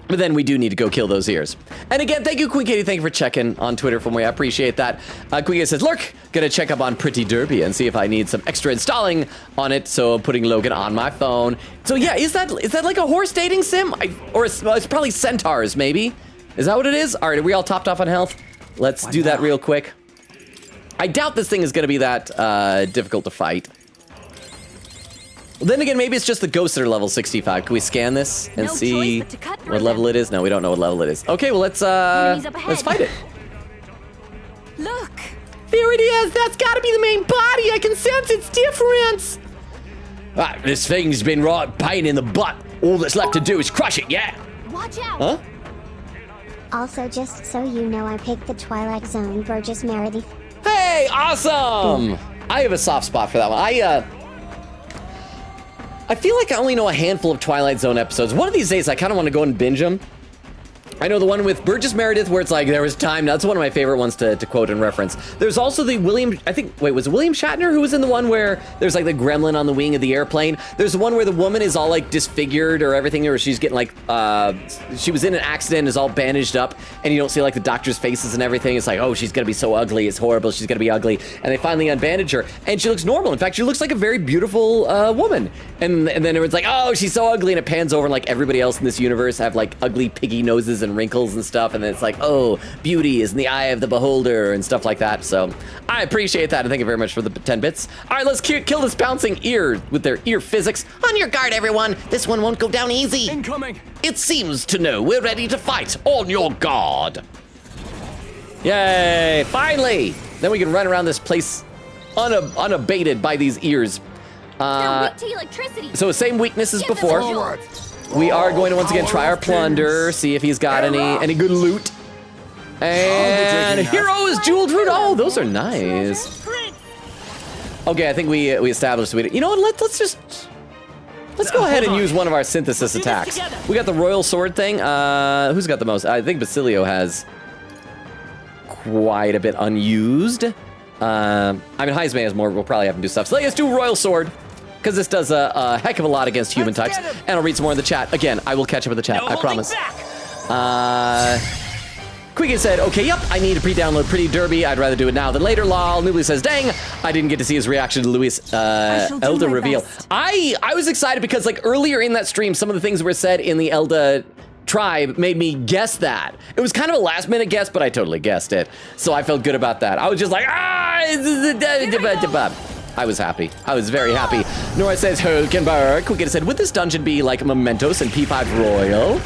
But then we do need to go kill those ears. And again, thank you, Queen Katie. Thank you for checking on Twitter for me. I appreciate that. Queen Katie says, Lurk, gonna check up on Pretty Derby and see if I need some extra installing on it. So I'm putting Logan on my phone. So yeah, is that like a horse dating sim? Or it's probably centaurs, maybe? Is that what it is? All right, are we all topped off on health? Let's do that real quick. I doubt this thing is gonna be that difficult to fight. Well, then again, maybe it's just the ghosts that are level 65. Can we scan this and see what level it is? No, we don't know what level it is. Okay, well, let's fight it. Look! There it is! That's gotta be the main body! I can sense its difference! Ah, this thing's been right pain in the butt. All that's left to do is crush it, yeah? Watch out! Huh? Also, just so you know, I picked the Twilight Zone Burgess Meredith. Hey, awesome! I have a soft spot for that one. I feel like I only know a handful of Twilight Zone episodes. One of these days, I kind of want to go and binge them. I know the one with Burgess Meredith where it's like, there was time. That's one of my favorite ones to quote and reference. There's also the was it William Shatner who was in the one where there's like the gremlin on the wing of the airplane? There's the one where the woman is all like disfigured or everything, or she's getting like, she was in an accident, is all bandaged up, and you don't see like the doctor's faces and everything. It's like, oh, she's gonna be so ugly. It's horrible. She's gonna be ugly. And they finally unbandage her, and she looks normal. In fact, she looks like a very beautiful woman. And then everyone's like, oh, she's so ugly, and it pans over, and like everybody else in this universe have like ugly piggy noses and wrinkles and stuff, and then it's like, oh, beauty is in the eye of the beholder and stuff like that. So I appreciate that, and thank you very much for the 10 bits. All right, let's kill this bouncing ear with their ear physics. On your guard, everyone. This one won't go down easy. Incoming. It seems to know we're ready to fight. On your guard. Yay, finally. Then we can run around this place unabated by these ears. They're weak to electricity. So same weakness as before. We are going to once again try our plunder, see if he's got any good loot. And heroes, jeweled fruit. Oh, those are nice. Okay, I think we established you know what? Let's go ahead and use one of our synthesis attacks. We got the royal sword thing. Who's got the most? I think Basilio has quite a bit unused. I mean, Heisman has more. We'll probably have him do stuff. So let's do royal sword. because this does a heck of a lot against human types. And I'll read some more in the chat. Again, I will catch up in the chat, I promise. Quiggin said, okay, yep, I need to pre-download Pretty Derby. I'd rather do it now than later, lol. Noobly says, dang, I didn't get to see his reaction to Louis' Elda reveal. I was excited because like earlier in that stream, some of the things that were said in the Elda tribe made me guess that. It was kind of a last minute guess, but I totally guessed it. So I felt good about that. I was just like, I was happy. I was very happy. Nora says, Hulkenberg. Quiggin said, would this dungeon be like Mementos and P5 Royal?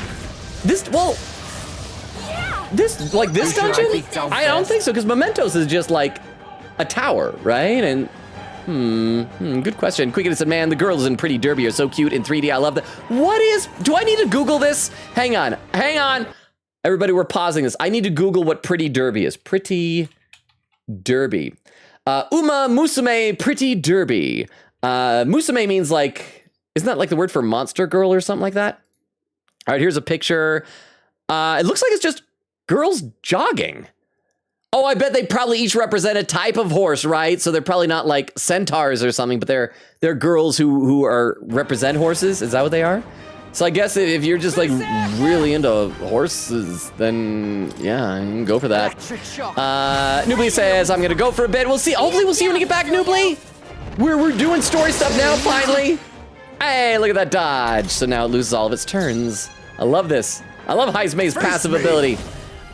This dungeon? I don't think so, because Mementos is just like a tower, right? And good question. Quiggin said, man, the girls in Pretty Derby are so cute in 3D. I love that. Do I need to Google this? Hang on. Everybody, we're pausing this. I need to Google what Pretty Derby is. Pretty Derby. Uma Musume Pretty Derby. Musume means like, isn't that like the word for monster girl or something like that? All right, here's a picture. It looks like it's just girls jogging. Oh, I bet they probably each represent a type of horse, right? So they're probably not like centaurs or something, but they're girls who represent horses. Is that what they are? So I guess if you're just like really into horses, then yeah, you can go for that. Noobly says, I'm gonna go for a bit. We'll see. Hopefully we'll see you when you get back, Noobly. We're doing story stuff now, finally. Hey, look at that dodge. So now it loses all of its turns. I love this. I love Heismay's passive ability.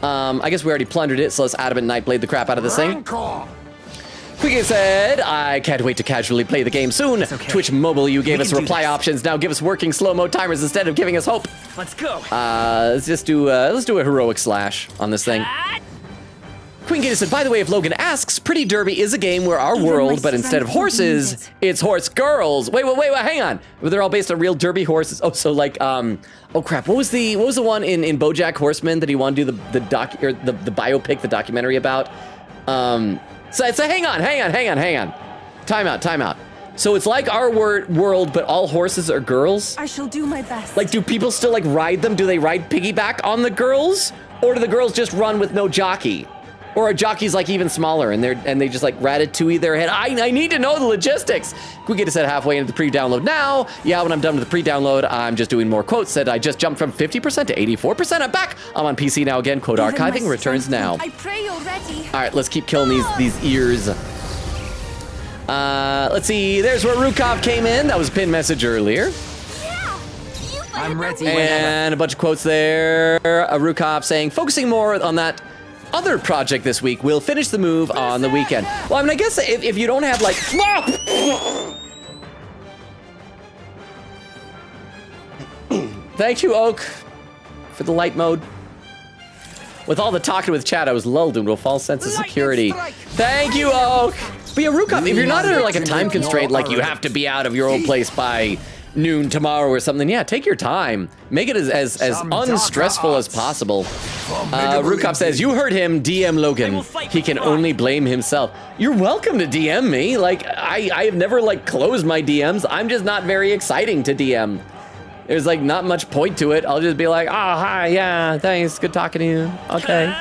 I guess we already plundered it, so let's Adamant Nightblade the crap out of this thing. Quiggin said, I can't wait to casually play the game soon. Okay. Twitch Mobile, you gave us reply options. Now give us working slow-mo timers instead of giving us hope. Let's go. Let's do a heroic slash on this thing. Quiggin said, by the way, if Logan asks, Pretty Derby is a game where our world, but instead of horses, it's horse girls. Wait, hang on. They're all based on real derby horses. Oh, so like, oh crap, what was the one in BoJack Horseman that he wanted to do the biopic, the documentary about? So hang on. Time out. So it's like our world, but all horses are girls? I shall do my best. Like, do people still like ride them? Do they ride piggyback on the girls? Or do the girls just run with no jockey? Or are jockeys like even smaller and they just like ratatouille their head? I need to know the logistics. We get to set halfway into the pre-download now. Yeah, when I'm done with the pre-download, I'm just doing more quotes. Said I just jumped from 50% to 84%. I'm back. I'm on PC now again. Quote archiving returns now. I pray you're ready. All right, let's keep killing these ears. Let's see. There's where Rukov came in. That was a pin message earlier. I'm ready. And a bunch of quotes there. Rukov saying, focusing more on that other project this week, we'll finish the move on the weekend. Well, I mean, I guess if you don't have like... Thank you, Oak, for the light mode. With all the talking with chat, I was lulled into a false sense of security. Thank you, Oak. But yeah, Rukov, if you're not under like a time constraint, like you have to be out of your own place by noon tomorrow or something, yeah, take your time. Make it as unstressful as possible. Rukov says, you heard him, DM Logan. He can only blame himself. You're welcome to DM me. Like, I have never like closed my DMs. I'm just not very exciting to DM. There's like not much point to it. I'll just be like, oh, hi, yeah, thanks, good talking to you. Okay.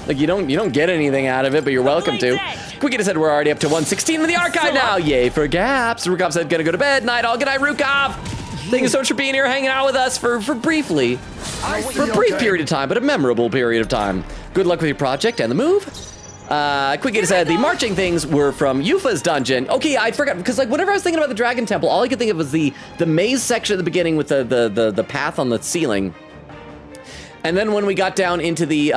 Like you don't get anything out of it, but you're welcome to. Quiggin said we're already up to 116 in the archive now. Yay for gaps. Rukov said gonna go to bed. Night all. Good night, Rukov. Thank you so much for being here, hanging out with us for briefly. For a brief period of time, but a memorable period of time. Good luck with your project and the move. Quiggin said the marching things were from Yufa's dungeon. Okay, I forgot, because like whenever I was thinking about the Dragon Temple, all I could think of was the maze section at the beginning with the path on the ceiling. And then when we got down into the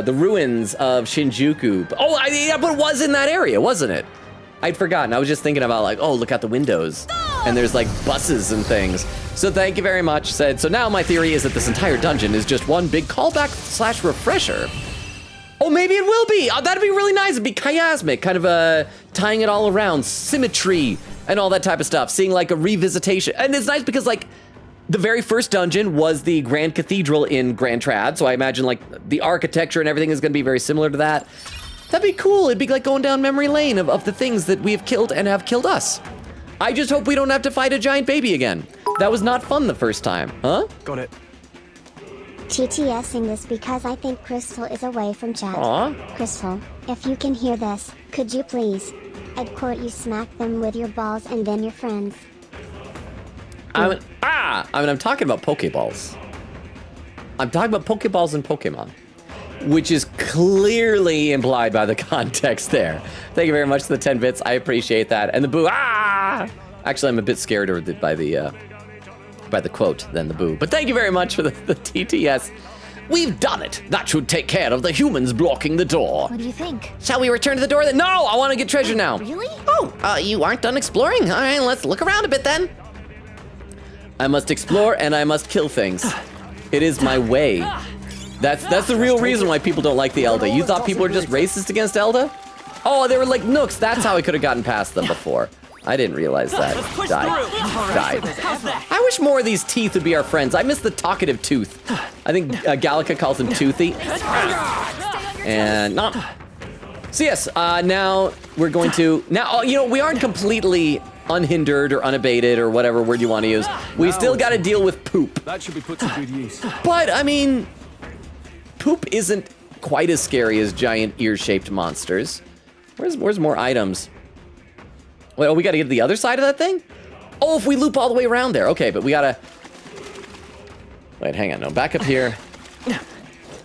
ruins of Shinjuku. Oh, yeah, but it was in that area, wasn't it? I'd forgotten. I was just thinking about like, oh, look out the windows. And there's like buses and things. So thank you very much, said. So now my theory is that this entire dungeon is just one big callback / refresher. Oh, maybe it will be. Oh, that'd be really nice. It'd be chiasmic, kind of tying it all around, symmetry and all that type of stuff. Seeing like a revisitation. And it's nice because like, the very first dungeon was the Grand Cathedral in Grand Trad, so I imagine like the architecture and everything is gonna be very similar to that. That'd be cool. It'd be like going down memory lane of the things that we have killed and have killed us. I just hope we don't have to fight a giant baby again. That was not fun the first time, huh? Got it. TTSing this because I think Crystal is away from chat. Aw. Crystal, if you can hear this, could you please? I'd quote you smack them with your balls and then your friends. I'm talking about Pokeballs. I'm talking about Pokeballs and Pokemon, which is clearly implied by the context there. Thank you very much for the 10 bits. I appreciate that. And the boo, Actually, I'm a bit scared by the quote than the boo. But thank you very much for the TTS. We've done it. That should take care of the humans blocking the door. What do you think? Shall we return to the door then? No, I want to get treasure now. Really? Oh, you aren't done exploring? All right, let's look around a bit then. I must explore and I must kill things. It is my way. That's the real reason why people don't like the Elda. You thought people were just racist against Elda? Oh, they were like nooks. That's how I could have gotten past them before. I didn't realize that. Died. I wish more of these teeth would be our friends. I miss the talkative tooth. I think Gallica calls him Toothy. And not. So yes, now we're going to, we aren't completely unhindered or unabated or whatever word you want to use. We still got to deal with poop. That should be put to good use. But, I mean, poop isn't quite as scary as giant ear-shaped monsters. Where's more items? Wait, we got to get to the other side of that thing? Oh, if we loop all the way around there. Okay, but we got to... Wait, hang on. No, back up here.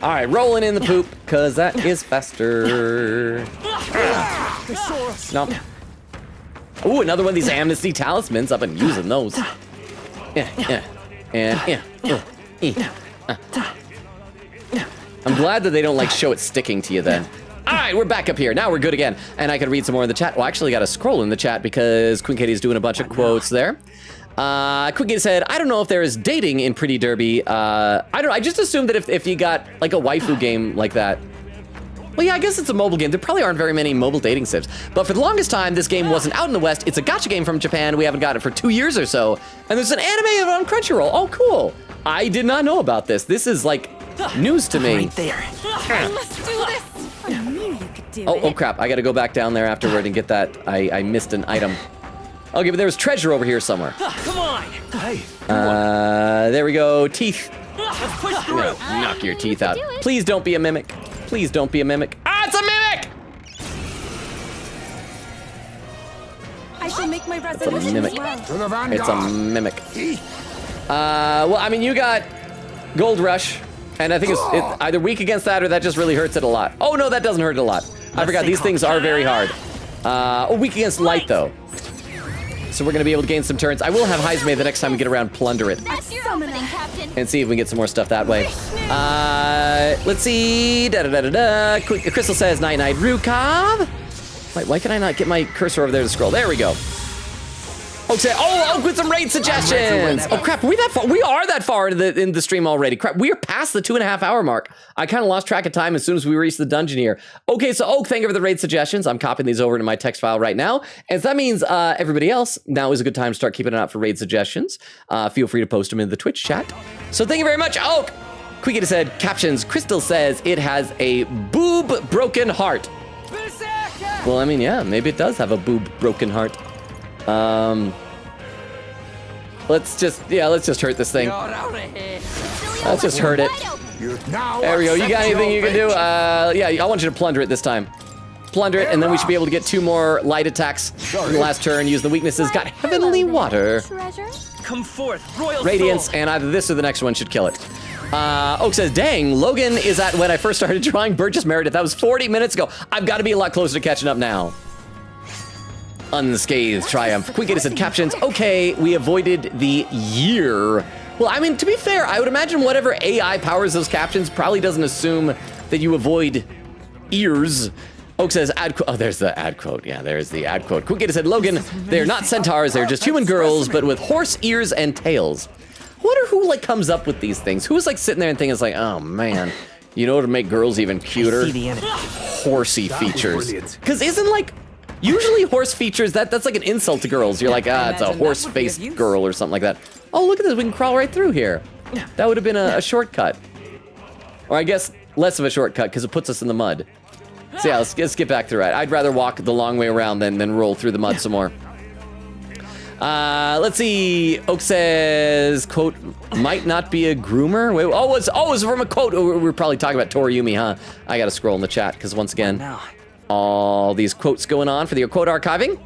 All right, rolling in the poop, because that is faster. No. Ooh, another one of these Amnesty talismans. I've been using those. I'm glad that they don't, like, show it sticking to you then. All right, we're back up here. Now we're good again. And I can read some more in the chat. Well, I actually got to scroll in the chat because Queen Katie's doing a bunch of quotes there. Queen Katie said, I don't know if there is dating in Pretty Derby. I just assumed that if you got, like, a waifu game like that. Well, yeah, I guess it's a mobile game. There probably aren't very many mobile dating sims. But for the longest time, this game wasn't out in the West. It's a gacha game from Japan. We haven't got it for 2 years or so. And there's an anime on Crunchyroll. Oh, cool. I did not know about this. This is, like, news to me. Right there. Let's do this. I knew you could do it. Oh, crap. I got to go back down there afterward and get that. I missed an item. Okay, but there was treasure over here somewhere. Come on. Hey. There we go. Teeth. Let's push through. Knock your teeth out. Please don't be a mimic. Please don't be a mimic. Ah, it's a mimic! I shall make my It's a resolution mimic. as well. It's a mimic. Well, I mean, you got Gold Rush, and I think it's either weak against that or that just really hurts it a lot. Oh, no, that doesn't hurt it a lot. I forgot, these things are very hard. Weak against light, though. So we're going to be able to gain some turns. I will have Heizme the next time we get around Plunder it. That's your opening, Captain. And see if we can get some more stuff that way. Let's see. Crystal says, night night, Rukov. Wait, why can I not get my cursor over there to scroll? There we go. Okay. Oh, with some raid suggestions. Oh crap, are we that far? We are that far in the stream already. Crap, we are past the 2.5 hour mark. I kind of lost track of time as soon as we reached the dungeon here. Okay, so Oak, thank you for the raid suggestions. I'm copying these over into my text file right now. And so that means everybody else, now is a good time to start keeping an eye out for raid suggestions. Feel free to post them in the Twitch chat. So thank you very much, Oak. Quiggy said, captions, Crystal says it has a boob broken heart. Well, I mean, yeah, maybe it does have a boob broken heart. Let's just hurt this thing. Let's just hurt it. There we go. You got anything you can do? Yeah, I want you to plunder it this time. Plunder it, and then we should be able to get 2 more light attacks in the last turn. Use the weaknesses. Got Heavenly Water. Come forth, Royal Radiance, Soul. and either this or the next one should kill it. Oak says, dang, Logan is at when I first started drawing Burgess Meredith. That was 40 minutes ago. I've got to be a lot closer to catching up now. Unscathed triumph. Quick said captions. Okay, we avoided the year. Well, I mean, to be fair, I would imagine whatever AI powers those captions probably doesn't assume that you avoid ears. Oak says, ad quote. Oh, there's the ad quote. Yeah, there's the ad quote. Quick said, Logan, they're not centaurs. They're just human girls, but with horse ears and tails. I wonder who, like, comes up with these things. Who's, like, sitting there and thinking, it's like, oh, man, you know, to make girls even cuter? Horsey features. Because isn't, like, usually horse features, that's like an insult to girls. You're like, it's a horse-faced girl or something like that. Oh, look at this. We can crawl right through here. That would have been a shortcut. Or I guess less of a shortcut because it puts us in the mud. So yeah, let's get back through it. I'd rather walk the long way around than roll through the mud some more. Let's see. Oak says, quote, might not be a groomer. Wait, it's from a quote. Oh, we're probably talking about Toriyumi, huh? I gotta scroll in the chat because once again, all these quotes going on for the quote archiving.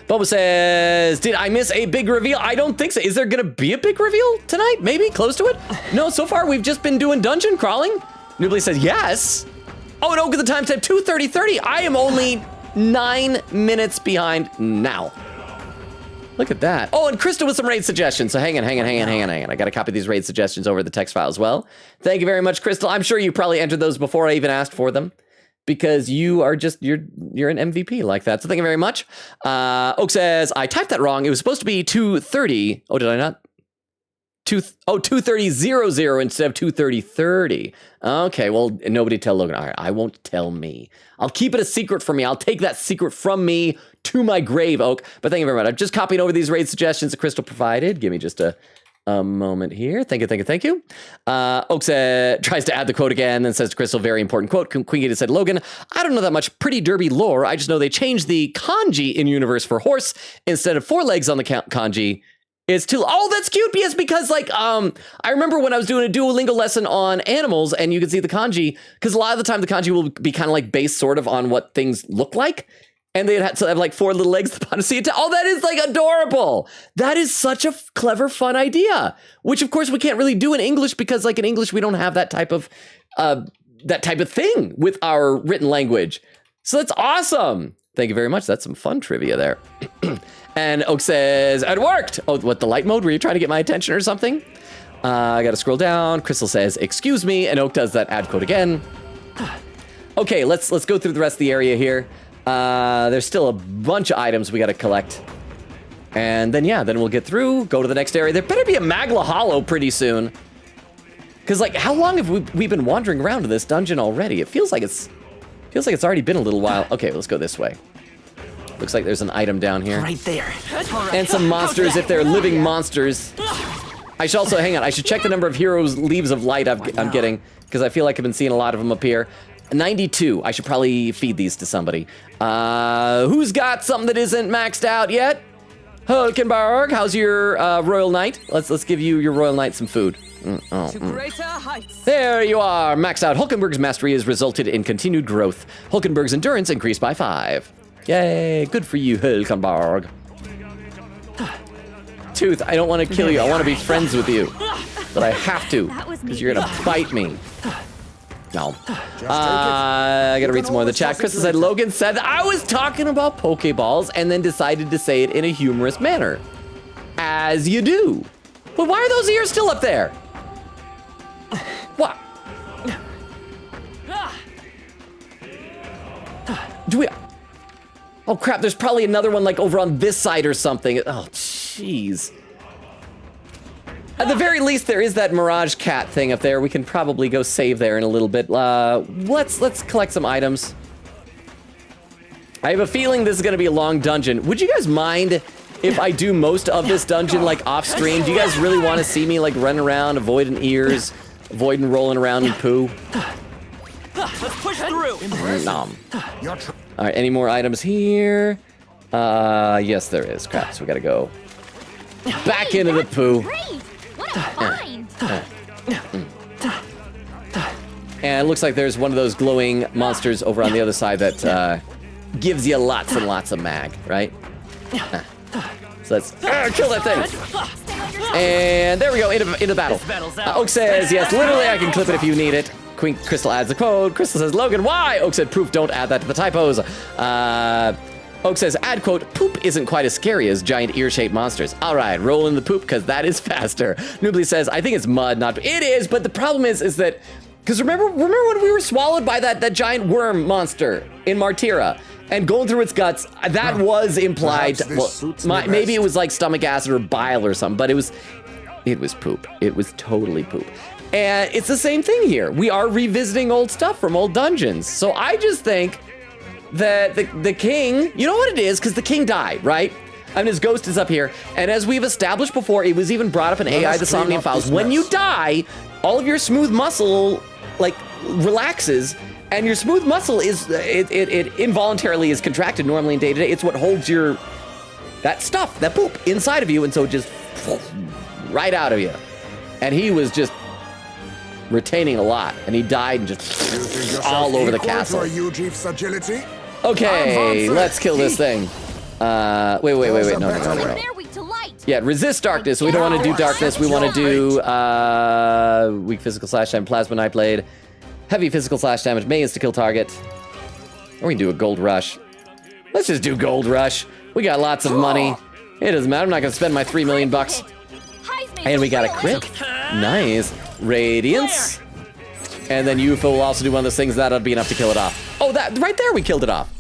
Bubba says, did I miss a big reveal? I don't think so. Is there gonna be a big reveal tonight? Maybe close to it? No, so far we've just been doing dungeon crawling. Nubly says yes. Oh, and look at the timestamp, 2:30:30. I am only 9 minutes behind now. Look at that. Oh, and Krista with some raid suggestions. So hang on. I gotta copy these raid suggestions over the text file as well. Thank you very much, Crystal. I'm sure you probably entered those before I even asked for them, because you are just, you're an MVP like that. So thank you very much. Oak says, I typed that wrong. It was supposed to be 2:30. Oh, did I not? 2:30:00 instead of 2:30:30. Okay, well, nobody tell Logan. All right, I won't tell me. I'll keep it a secret from me. I'll take that secret from me to my grave, Oak. But thank you very much. I'm just copying over these raid suggestions that Crystal provided. Give me just a moment here. Thank you. Oak tries to add the quote again, then says to Crystal, very important quote. Queen Gita said, Logan, I don't know that much Pretty Derby lore. I just know they changed the kanji in universe for horse instead of 4 legs on the kanji. It's too, oh, that's cute. Yes, because like, I remember when I was doing a Duolingo lesson on animals and you could see the kanji, because a lot of the time the kanji will be kind of like based sort of on what things look like. And they'd have to have like 4 little legs to see it. Oh, that is like adorable. That is such a clever, fun idea, which of course we can't really do in English because like in English, we don't have that type of thing with our written language. So that's awesome. Thank you very much. That's some fun trivia there. And Oak says, it worked. Oh, what, the light mode? Were you trying to get my attention or something? I gotta scroll down. Crystal says, excuse me. And Oak does that ad code again. Okay, let's go through the rest of the area here. There's still a bunch of items we gotta collect. And then, yeah, then we'll get through, go to the next area. There better be a Magla Hollow pretty soon. Because, like, how long have we been wandering around to this dungeon already? It feels like it's already been a little while. Okay, let's go this way. Looks like there's an item down here. Right there. And some monsters, if they're living monsters. I should also, hang on, I should check the number of heroes' leaves of light I'm getting, because I feel like I've been seeing a lot of them up here. 92. I should probably feed these to somebody. Who's got something that isn't maxed out yet? Hulkenberg, how's your Royal Knight? Let's give you your Royal Knight some food. To greater heights. There you are, maxed out. Hulkenberg's mastery has resulted in continued growth. Hulkenberg's endurance increased by 5. Yay, good for you, Hulkenberg. Tooth, I don't want to kill you. I want to be friends with you. But I have to, because you're going to bite me. No. I gotta read some more of the chat. Chris said, Logan said I was talking about Pokeballs and then decided to say it in a humorous manner. As you do. But why are those ears still up there? What? Do we... Oh crap, there's probably another one like over on this side or something. Oh, jeez. At the very least, there is that Mirage Cat thing up there. We can probably go save there in a little bit. Let's collect some items. I have a feeling this is gonna be a long dungeon. Would you guys mind if I do most of this dungeon like off stream? Do you guys really want to see me like run around, avoiding ears, avoiding rolling around in poo? Let's push through. Nom. All right, any more items here? Yes, there is. Crap, so we gotta go back into the poo. What a find! And it looks like there's one of those glowing monsters over on the other side that gives you lots and lots of mag, right? So let's kill that thing. And there we go, into battle. Oak says, yes, literally I can clip it if you need it. Queen Crystal adds the code. Crystal says, Logan, why? Oak said, proof, don't add that to the typos. Oak says, add quote, poop isn't quite as scary as giant ear-shaped monsters. All right, roll in the poop, because that is faster. Noobly says, I think it's mud, not... It is, but the problem is that... Because remember when we were swallowed by that giant worm monster in Martira and going through its guts, that was implied... Well, maybe it was like stomach acid or bile or something, but it was poop. It was totally poop. And it's the same thing here. We are revisiting old stuff from old dungeons. So I just think that the king, you know what it is? Because the king died, right? I mean, his ghost is up here. And as we've established before, it was even brought up in AI, the Somnium Files. When you die, all of your smooth muscle, like, relaxes. And your smooth muscle is, it involuntarily is contracted normally in day-to-day. It's what holds your that stuff, that poop inside of you, and so just right out of you. And he was just retaining a lot, and he died and just all over the castle. Okay, let's kill this thing. Wait, no. Yeah, resist darkness. We don't want to do darkness. We want to do weak physical slash damage, plasma knife blade, heavy physical slash damage, may insta kill target. Or we can do a gold rush. Let's just do gold rush. We got lots of money. It doesn't matter. I'm not gonna spend my $3 million bucks. And we got a crit. Nice. Radiance. And then UFO will also do one of those things that'll be enough to kill it off. Oh, that right there, we killed it off.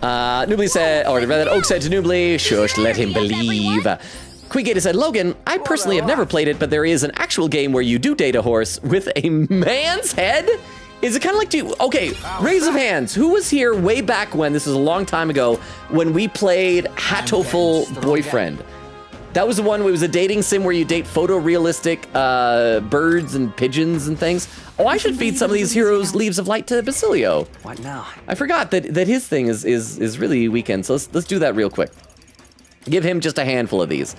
Noobly said, or rather, Oak said to Noobly, shush, let him believe. Quigator said, Logan, I personally have never played it, but there is an actual game where you do date a horse with a man's head? Is it kind of like, okay, raise of hands. Who was here way back when, this was a long time ago, when we played Hatoful Boyfriend? That was the one where it was a dating sim where you date photorealistic birds and pigeons and things. Oh, I should feed some of these heroes Leaves of Light to Basilio. What now? I forgot that his thing is really weekend, so let's do that real quick. Give him just a handful of these.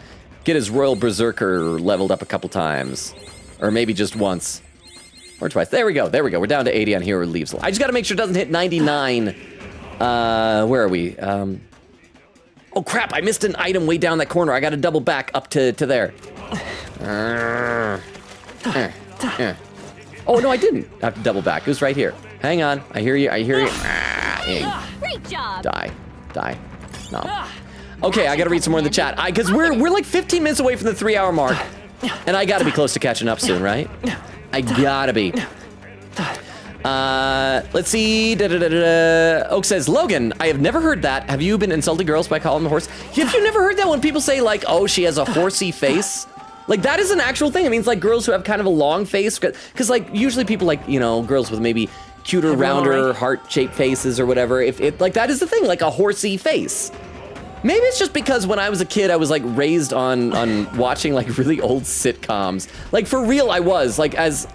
Get his Royal Berserker leveled up a couple times. Or maybe just once. Or twice. There we go. We're down to 80 on Hero Leaves. I just gotta make sure it doesn't hit 99. Where are we? Oh crap, I missed an item way down that corner. I gotta double back up to there. Oh no, I didn't have to double back. It was right here. Hang on. I hear you. Great job. Die. No. Okay, I gotta read some more in the chat. Because we're like 15 minutes away from the 3-hour mark. And I gotta be close to catching up soon, right? I gotta be. Let's see. Oak says, Logan, I have never heard that. Have you been insulting girls by calling them a horse? Have you never heard that when people say, like, oh, she has a horsey face? Like, that is an actual thing. It means, like, girls who have kind of a long face. Because, like, usually people, like, you know, girls with maybe cuter, rounder, heart-shaped faces or whatever. If it, like, that is the thing, like a horsey face. Maybe it's just because when I was a kid, I was, like, raised on watching, like, really old sitcoms. Like, for real, I was. Like, as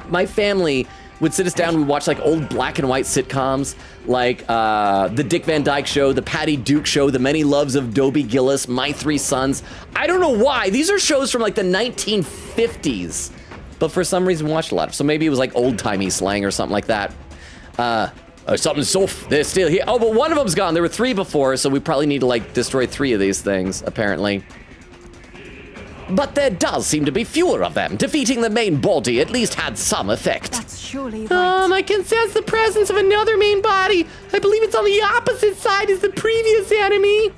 my family would sit us down, we'd watch like old black and white sitcoms, like the Dick Van Dyke Show, the Patty Duke Show, The Many Loves of Dobie Gillis, My Three Sons. I don't know why. These are shows from like the 1950s, but for some reason we watched a lot of. So maybe it was like old-timey slang or something like that. Something so they're still here. Oh, but one of them's gone. There were 3 before, so we probably need to like destroy 3 of these things, apparently. But there does seem to be fewer of them. Defeating the main body at least had some effect. That's surely right. I can sense the presence of another main body. I believe it's on the opposite side as the previous enemy.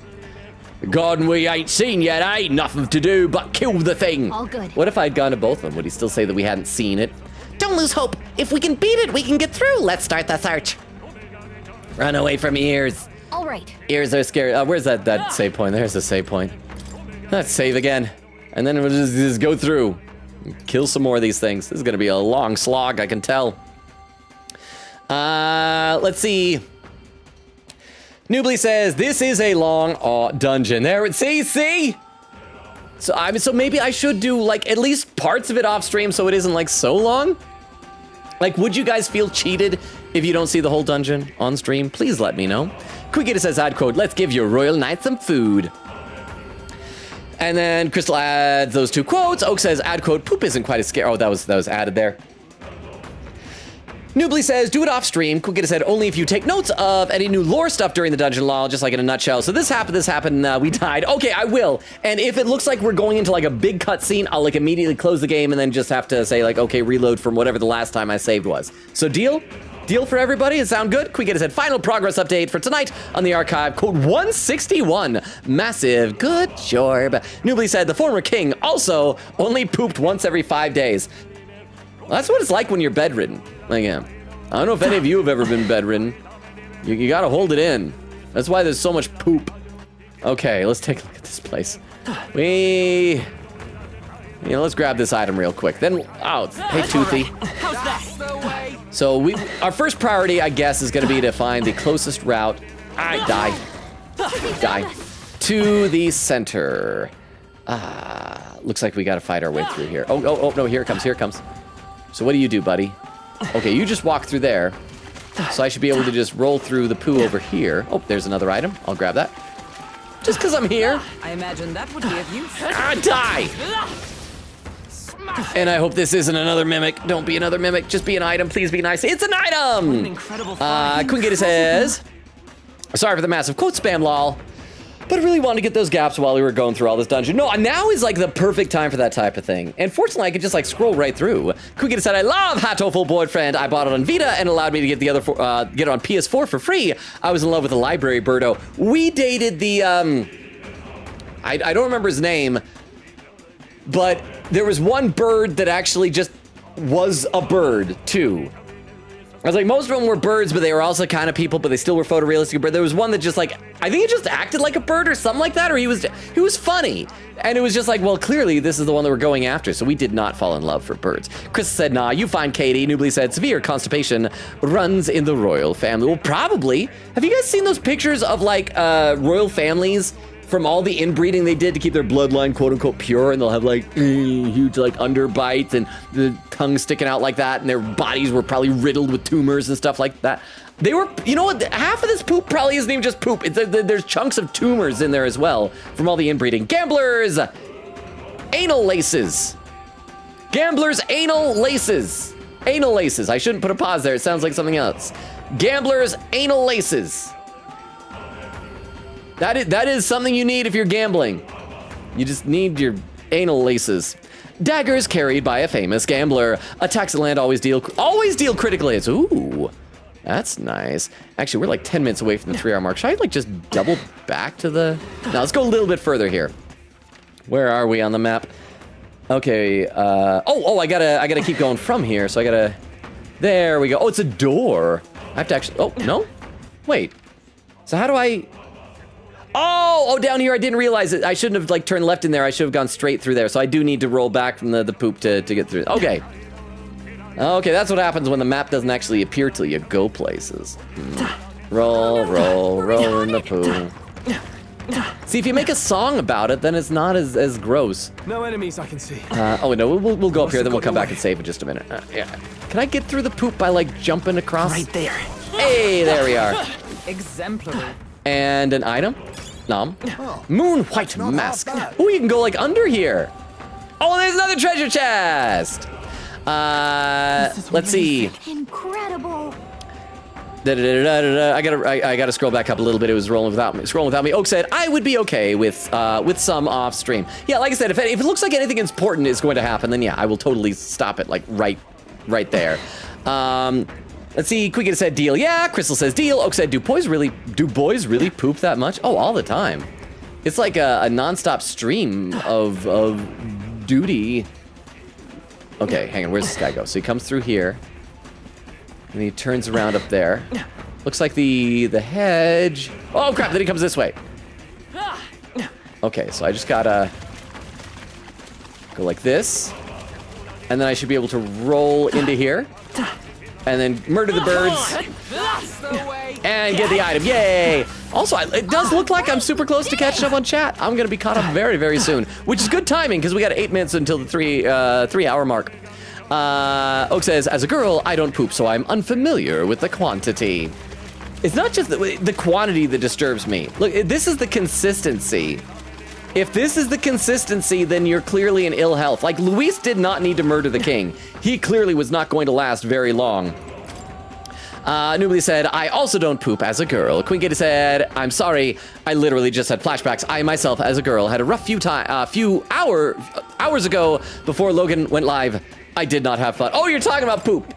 God, we ain't seen yet, eh? Nothing to do but kill the thing. All good. What if I'd gone to both of them? Would he still say that we hadn't seen it? Don't lose hope. If we can beat it, we can get through. Let's start the search. Run away from ears. All right. Ears are scary. Where's that save point? There's the save point. Let's save again. And then we'll just go through. Kill some more of these things. This is going to be a long slog, I can tell. Let's see. Noobly says, this is a long dungeon. There, see? So maybe I should do, like, at least parts of it off stream so it isn't, like, so long? Like, would you guys feel cheated if you don't see the whole dungeon on stream? Please let me know. Quigator says, ad quote, let's give your royal knight some food. And then Crystal adds those 2 quotes. Oak says, ad quote, poop isn't quite as scary. Oh, that was added there. Noobly says, do it off stream. Quigator said, only if you take notes of any new lore stuff during the dungeon lol, just like in a nutshell. So this happened, we died. Okay, I will. And if it looks like we're going into like a big cutscene, I'll like immediately close the game and then just have to say like, okay, reload from whatever the last time I saved was. So deal? Deal for everybody? It sound good? Quigator said, final progress update for tonight on the archive. Code 161. Massive. Good job. Noobly said, the former king also only pooped once every 5 days. Well, that's what it's like when you're bedridden. Like, yeah. I don't know if any of you have ever been bedridden. You gotta hold it in. That's why there's so much poop. Okay, let's take a look at this place. Let's grab this item real quick. Then, hey, Toothy. How's that? So our first priority, I guess, is going to be to find the closest route. Die. To the center. Looks like we got to fight our way through here. Oh, no, here it comes. So what do you do, buddy? Okay, you just walk through there. So I should be able to just roll through the poo over here. Oh, there's another item. I'll grab that. Just because I'm here. I imagine that would be of use. Die! And I hope this isn't another mimic. Don't be another mimic. Just be an item. Please be nice. It's an item! What an incredible find. Queen Gator says, sorry for the massive quote spam, lol. But I really wanted to get those gaps while we were going through all this dungeon. No, now is like the perfect time for that type of thing. And fortunately, I could just like scroll right through. Queen Gator said, I love Hatoful Boyfriend. I bought it on Vita and allowed me to get the other get it on PS4 for free. I was in love with the library birdo. We dated the I don't remember his name, but there was one bird that actually just was a bird too. I was like, most of them were birds, but they were also kind of people, but they still were photorealistic. But there was one that just like, I think he just acted like a bird or something like that, or he was funny. And it was just like, well, clearly this is the one that we're going after. So we did not fall in love for birds. Chris said, nah, you find Katie. Nubly said, severe constipation runs in the royal family. Well, probably. Have you guys seen those pictures of like royal families from all the inbreeding they did to keep their bloodline quote unquote pure, and they'll have like huge like underbites and the tongue sticking out like that, and their bodies were probably riddled with tumors and stuff like that. They were, you know what, half of this poop probably isn't even just poop. There's chunks of tumors in there as well from all the inbreeding. Gamblers, anal laces. Gamblers, anal laces. Anal laces. I shouldn't put a pause there. It sounds like something else. Gamblers, anal laces. That is something you need if you're gambling. You just need your anal laces. Daggers carried by a famous gambler. Attacks at land always deal critical hits. Ooh, that's nice. Actually, we're like 10 minutes away from the 3-hour mark. Should I like just double back to the? Now let's go a little bit further here. Where are we on the map? Okay. I gotta keep going from here. So I gotta. There we go. Oh, it's a door. I have to actually. Oh no. Wait. So how do I? Oh, down here, I didn't realize it. I shouldn't have like turned left in there. I should have gone straight through there. So I do need to roll back from the poop to get through. Okay. Okay, that's what happens when the map doesn't actually appear till you go places. Roll in the poo. See, if you make a song about it, then it's not as gross. No enemies I can see. Oh, no, we'll go up here, then we'll come back and save in just a minute. Yeah. Can I get through the poop by like jumping across? Right there. Hey, there we are. Exemplary. And an item. Nom. Moon white mask. Oh, you can go like under here. Oh, there's another treasure chest. Let's see. Incredible. I gotta scroll back up a little bit. It was scrolling without me. Oak said I would be okay with some off stream. Yeah, like I said, if it looks like anything important is going to happen, then yeah, I will totally stop it like right there. Let's see. Quick said deal. Yeah. Crystal says deal. Oak said do boys really poop that much? Oh, all the time. It's like a nonstop stream of duty. Okay, hang on. Where's this guy go? So he comes through here, and he turns around up there. Looks like the hedge. Oh crap! Then he comes this way. Okay, so I just gotta go like this, and then I should be able to roll into here. And then murder the birds. And get the item. Yay! Also, it does look like I'm super close to catching up on chat. I'm going to be caught up very, very soon. Which is good timing, because we got 8 minutes until the 3-hour mark. Oak says, as a girl, I don't poop, so I'm unfamiliar with the quantity. It's not just the quantity that disturbs me. Look, this is the consistency. If this is the consistency, then you're clearly in ill health. Like, Luis did not need to murder the king. He clearly was not going to last very long. Nubly said, I also don't poop as a girl. Queen Gator said, I'm sorry, I literally just had flashbacks. I myself, as a girl, had a rough few hours ago before Logan went live. I did not have fun. Oh, you're talking about poop.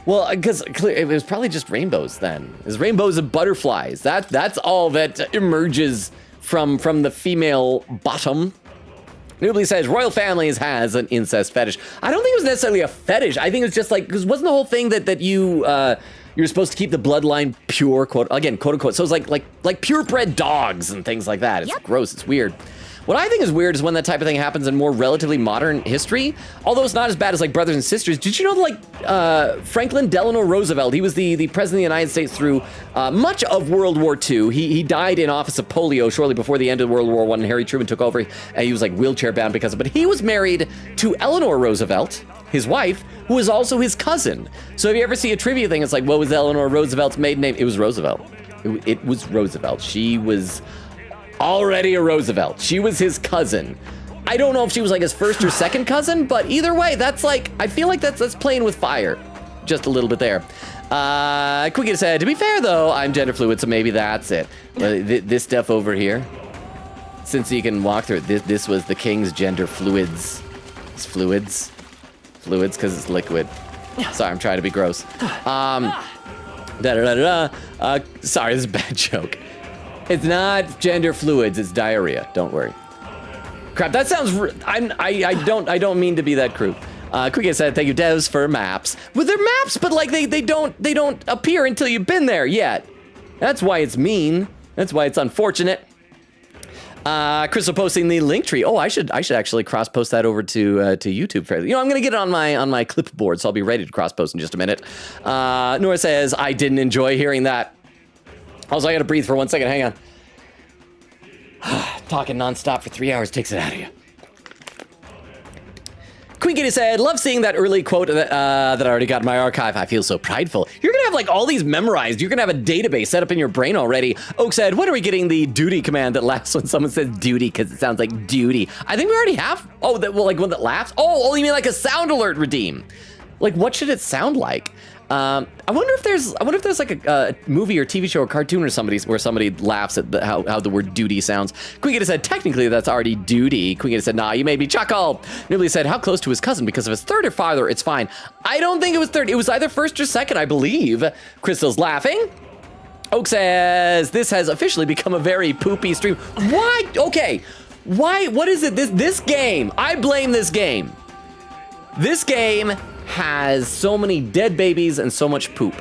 Well, because it was probably just rainbows then. It was rainbows and butterflies. That's all that emerges from the female bottom. Nubly says, royal families has an incest fetish. I don't think it was necessarily a fetish. I think it was just like, because wasn't the whole thing that you're supposed to keep the bloodline pure, quote unquote. So it's like purebred dogs and things like that. It's gross, it's weird. What I think is weird is when that type of thing happens in more relatively modern history, although it's not as bad as like brothers and sisters. Did you know that Franklin Delano Roosevelt, he was the president of the United States through much of World War II. He died in office of polio shortly before the end of World War I, and Harry Truman took over. And he was like wheelchair bound because of it. But he was married to Eleanor Roosevelt, his wife, who was also his cousin. So if you ever see a trivia thing, it's like, what was Eleanor Roosevelt's maiden name? It was Roosevelt. It was Roosevelt. She was already a Roosevelt. She was his cousin. I don't know if she was like his first or second cousin, but either way, that's like, I feel like that's playing with fire. Just a little bit there. Quickie said, to be fair though, I'm gender fluid, so maybe that's it. This stuff over here, since you can walk through it, this was the king's gender fluids. It's fluids because it's liquid. Sorry, I'm trying to be gross. Sorry, this is a bad joke. It's not gender fluids, it's diarrhea. Don't worry. Crap, that sounds. I don't mean to be that crude. Quickie said, "Thank you, devs, for maps." Well, they're maps, but like they don't appear until you've been there yet. That's why it's mean. That's why it's unfortunate. Crystal posting the link tree. Oh, I should actually cross post that over to YouTube. You know, I'm gonna get it on my clipboard, so I'll be ready to cross post in just a minute. Nora says, "I didn't enjoy hearing that." Also, I gotta breathe for 1 second. Hang on. Talking nonstop for 3 hours takes it out of you. Queen Kitty said, love seeing that early quote that I already got in my archive. I feel so prideful. You're gonna have like all these memorized. You're gonna have a database set up in your brain already. Oak said, when are we getting the duty command that laughs when someone says duty because it sounds like duty? I think we already have. Oh, like one that laughs? Oh, you mean like a sound alert redeem? Like what should it sound like? I wonder if there's like a movie or TV show or cartoon or where somebody laughs at how the word duty sounds. Queen said, technically that's already duty. Queen said, nah, you made me chuckle. Nibly said, how close to his cousin? Because if it's third or farther, it's fine. I don't think it was third. It was either first or second, I believe. Crystal's laughing. Oak says, this has officially become a very poopy stream. Why? Okay. Why? What is it? This game. I blame this game. This game has so many dead babies and so much poop.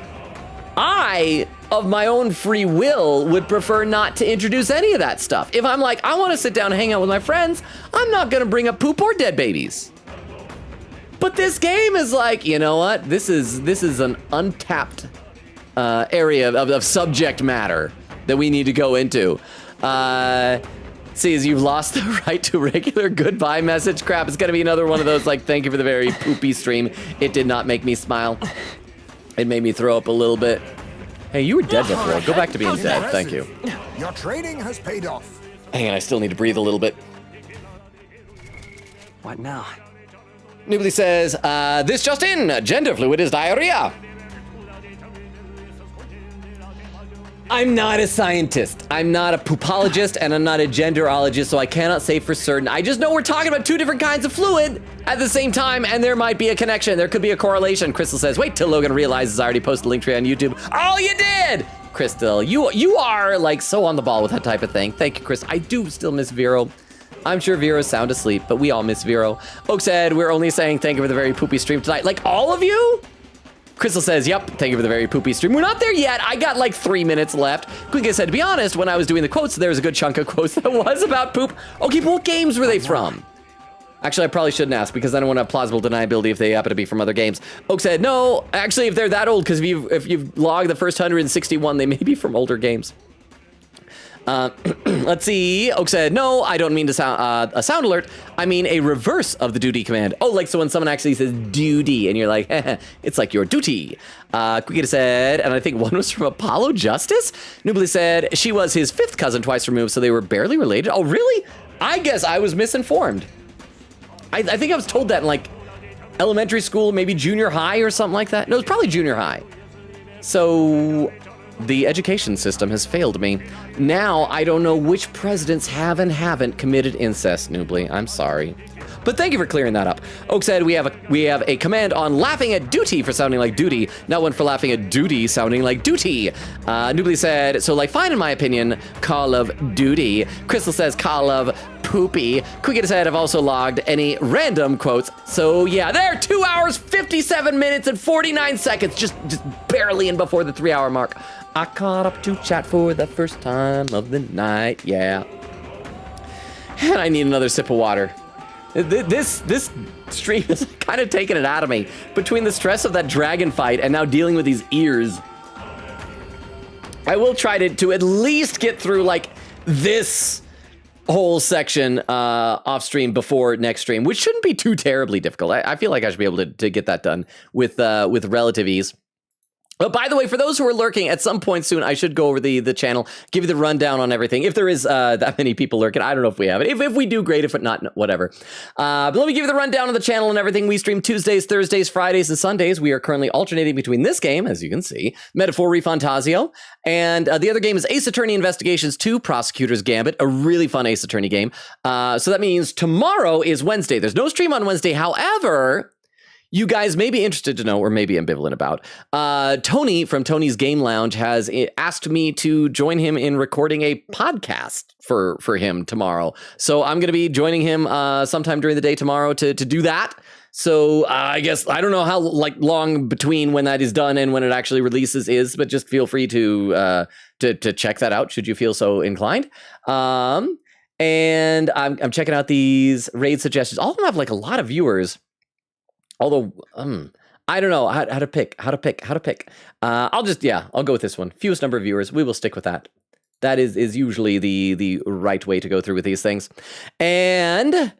I, of my own free will, would prefer not to introduce any of that stuff. If I'm like, I want to sit down and hang out with my friends, I'm not going to bring up poop or dead babies. But this game is like, you know what? This is an untapped area of subject matter that we need to go into. See, as you've lost the right to regular goodbye message. Crap, it's gonna be another one of those like, thank you for the very poopy stream. It did not make me smile. It made me throw up a little bit. Hey, you were dead before. Go back to being dead. Thank you. Your training has paid off. Hang on, I still need to breathe a little bit. What now? Nobody says, this just in, gender fluid is diarrhea. I'm not a scientist. I'm not a poopologist, and I'm not a genderologist, so I cannot say for certain. I just know we're talking about two different kinds of fluid at the same time, and there might be a connection. There could be a correlation. Crystal says, wait till Logan realizes I already posted a link tree on YouTube. Oh, you did! Crystal, you are like so on the ball with that type of thing. Thank you, Chris. I do still miss Vero. I'm sure Vero's sound asleep, but we all miss Vero. Oak said, we're only saying thank you for the very poopy stream tonight. Like all of you? Crystal says, yep, thank you for the very poopy stream. We're not there yet. I got like 3 minutes left. Quinka said, to be honest, when I was doing the quotes, there was a good chunk of quotes that was about poop. Okay, but what games were they from? Actually, I probably shouldn't ask because I don't want to have plausible deniability if they happen to be from other games. Oak said, no, actually, if they're that old, because if you've logged the first 161, they may be from older games. Let's see. Oak said, no, I don't mean to sound a sound alert. I mean a reverse of the duty command. Oh, like so when someone actually says duty and you're like, it's like your duty. Quikita said, and I think one was from Apollo Justice. Nubly said she was his fifth cousin twice removed, so they were barely related. Oh, really? I guess I was misinformed. I think I was told that in like elementary school, maybe junior high or something like that. No, it was probably junior high. So the education system has failed me. Now I don't know which presidents have and haven't committed incest, Noobly. I'm sorry. But thank you for clearing that up. Oak said we have a command on laughing at duty for sounding like duty, not one for laughing at duty sounding like duty. Noobly said, so like fine in my opinion, Call of Duty. Crystal says Call of Poopy. Quickett said I've also logged any random quotes. So yeah, there, 2 hours, 57 minutes, and 49 seconds, just barely in before the 3 hour mark. I caught up to chat for the first time of the night, yeah. And I need another sip of water. This stream is kind of taking it out of me. Between the stress of that dragon fight and now dealing with these ears. I will try to at least get through like this whole section off stream before next stream, which shouldn't be too terribly difficult. I feel like I should be able to get that done with relative ease. But by the way, for those who are lurking, at some point soon, I should go over the channel, give you the rundown on everything. If there is that many people lurking, I don't know if we have it. If we do, great. If not, whatever. But let me give you the rundown of the channel and everything. We stream Tuesdays, Thursdays, Fridays, and Sundays. We are currently alternating between this game, as you can see, Metaphor ReFantazio, and the other game is Ace Attorney Investigations 2, Prosecutor's Gambit, a really fun Ace Attorney game. So that means tomorrow is Wednesday. There's no stream on Wednesday. However, you guys may be interested to know, or maybe ambivalent about, Tony from Tony's Game Lounge has asked me to join him in recording a podcast for him tomorrow. So I'm going to be joining him sometime during the day tomorrow to do that. So I guess I don't know how long between when that is done and when it actually releases is, but just feel free to check that out should you feel so inclined. And I'm checking out these raid suggestions. All of them have a lot of viewers. Although, I don't know how to pick. I'll go with this one. Fewest number of viewers. We will stick with that. That is usually the right way to go through with these things. And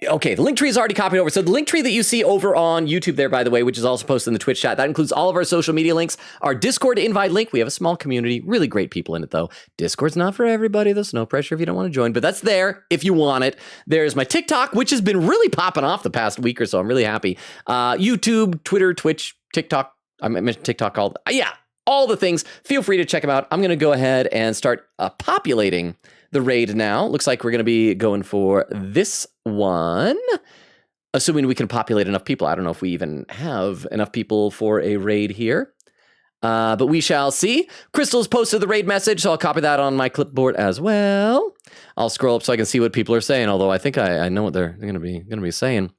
okay, the link tree is already copied over. So the link tree that you see over on YouTube there, by the way, which is also posted in the Twitch chat, that includes all of our social media links, our Discord invite link. We have a small community, really great people in it, though. Discord's not for everybody. There's no pressure if you don't want to join, but that's there if you want it. There's my TikTok, which has been really popping off the past week or so. I'm really happy. YouTube, Twitter, Twitch, TikTok. I mentioned TikTok all the things. Feel free to check them out. I'm going to go ahead and start populating the raid now. Looks like we're going to be going for this one, assuming we can populate enough people. I don't know if we even have enough people for a raid here, but we shall see. Crystal's posted the raid message, so I'll copy that on my clipboard as well. I'll scroll up so I can see what people are saying, although I think I know what they're going to be saying.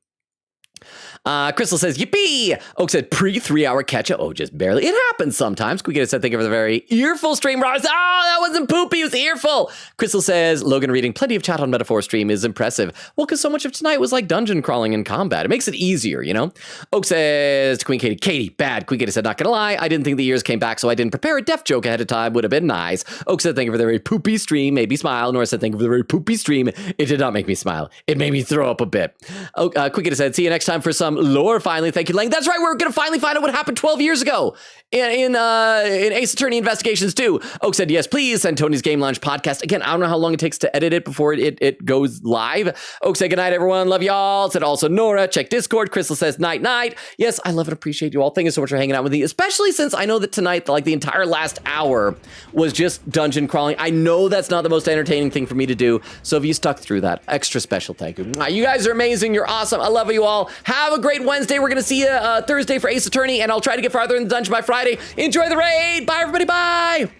Crystal says, yippee! Oak said, pre-3-hour catch-up. Oh, just barely. It happens sometimes. Quick said, thank you for the very earful stream. Ross, that wasn't poopy. It was earful. Crystal says, Logan reading plenty of chat on Metaphor stream is impressive. Well, because so much of tonight was like dungeon crawling and combat. It makes it easier, you know? Oak says to Queen Katie, bad. Queen Katie said, not gonna lie, I didn't think the ears came back, so I didn't prepare a deaf joke ahead of time. Would have been nice. Oak said, thank you for the very poopy stream. Made me smile. Nora said, thank you for the very poopy stream. It did not make me smile. It made me throw up a bit. Queen said, see you next time for some lore finally. Thank you, Lang. That's right. We're going to finally find out what happened 12 years ago in Ace Attorney Investigations 2. Oak said, yes, please send Tony's Game Lounge podcast. Again, I don't know how long it takes to edit it before it goes live. Oak said, good night, everyone. Love y'all. Said also Nora. Check Discord. Crystal says, night, night. Yes, I love and appreciate you all. Thank you so much for hanging out with me, especially since I know that tonight, the entire last hour was just dungeon crawling. I know that's not the most entertaining thing for me to do. So if you stuck through that, extra special thank you. You guys are amazing. You're awesome. I love you all. Have a great Wednesday. We're going to see you Thursday for Ace Attorney, and I'll try to get farther in the dungeon by Friday. Enjoy the raid. Bye, everybody. Bye.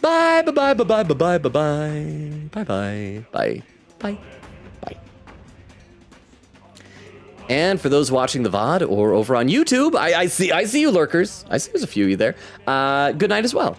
Bye, bye, bye, bye, bye, bye, bye, bye, bye, bye, bye, bye, bye. And for those watching the VOD or over on YouTube, I see you lurkers. I see there's a few of you there. Good night as well.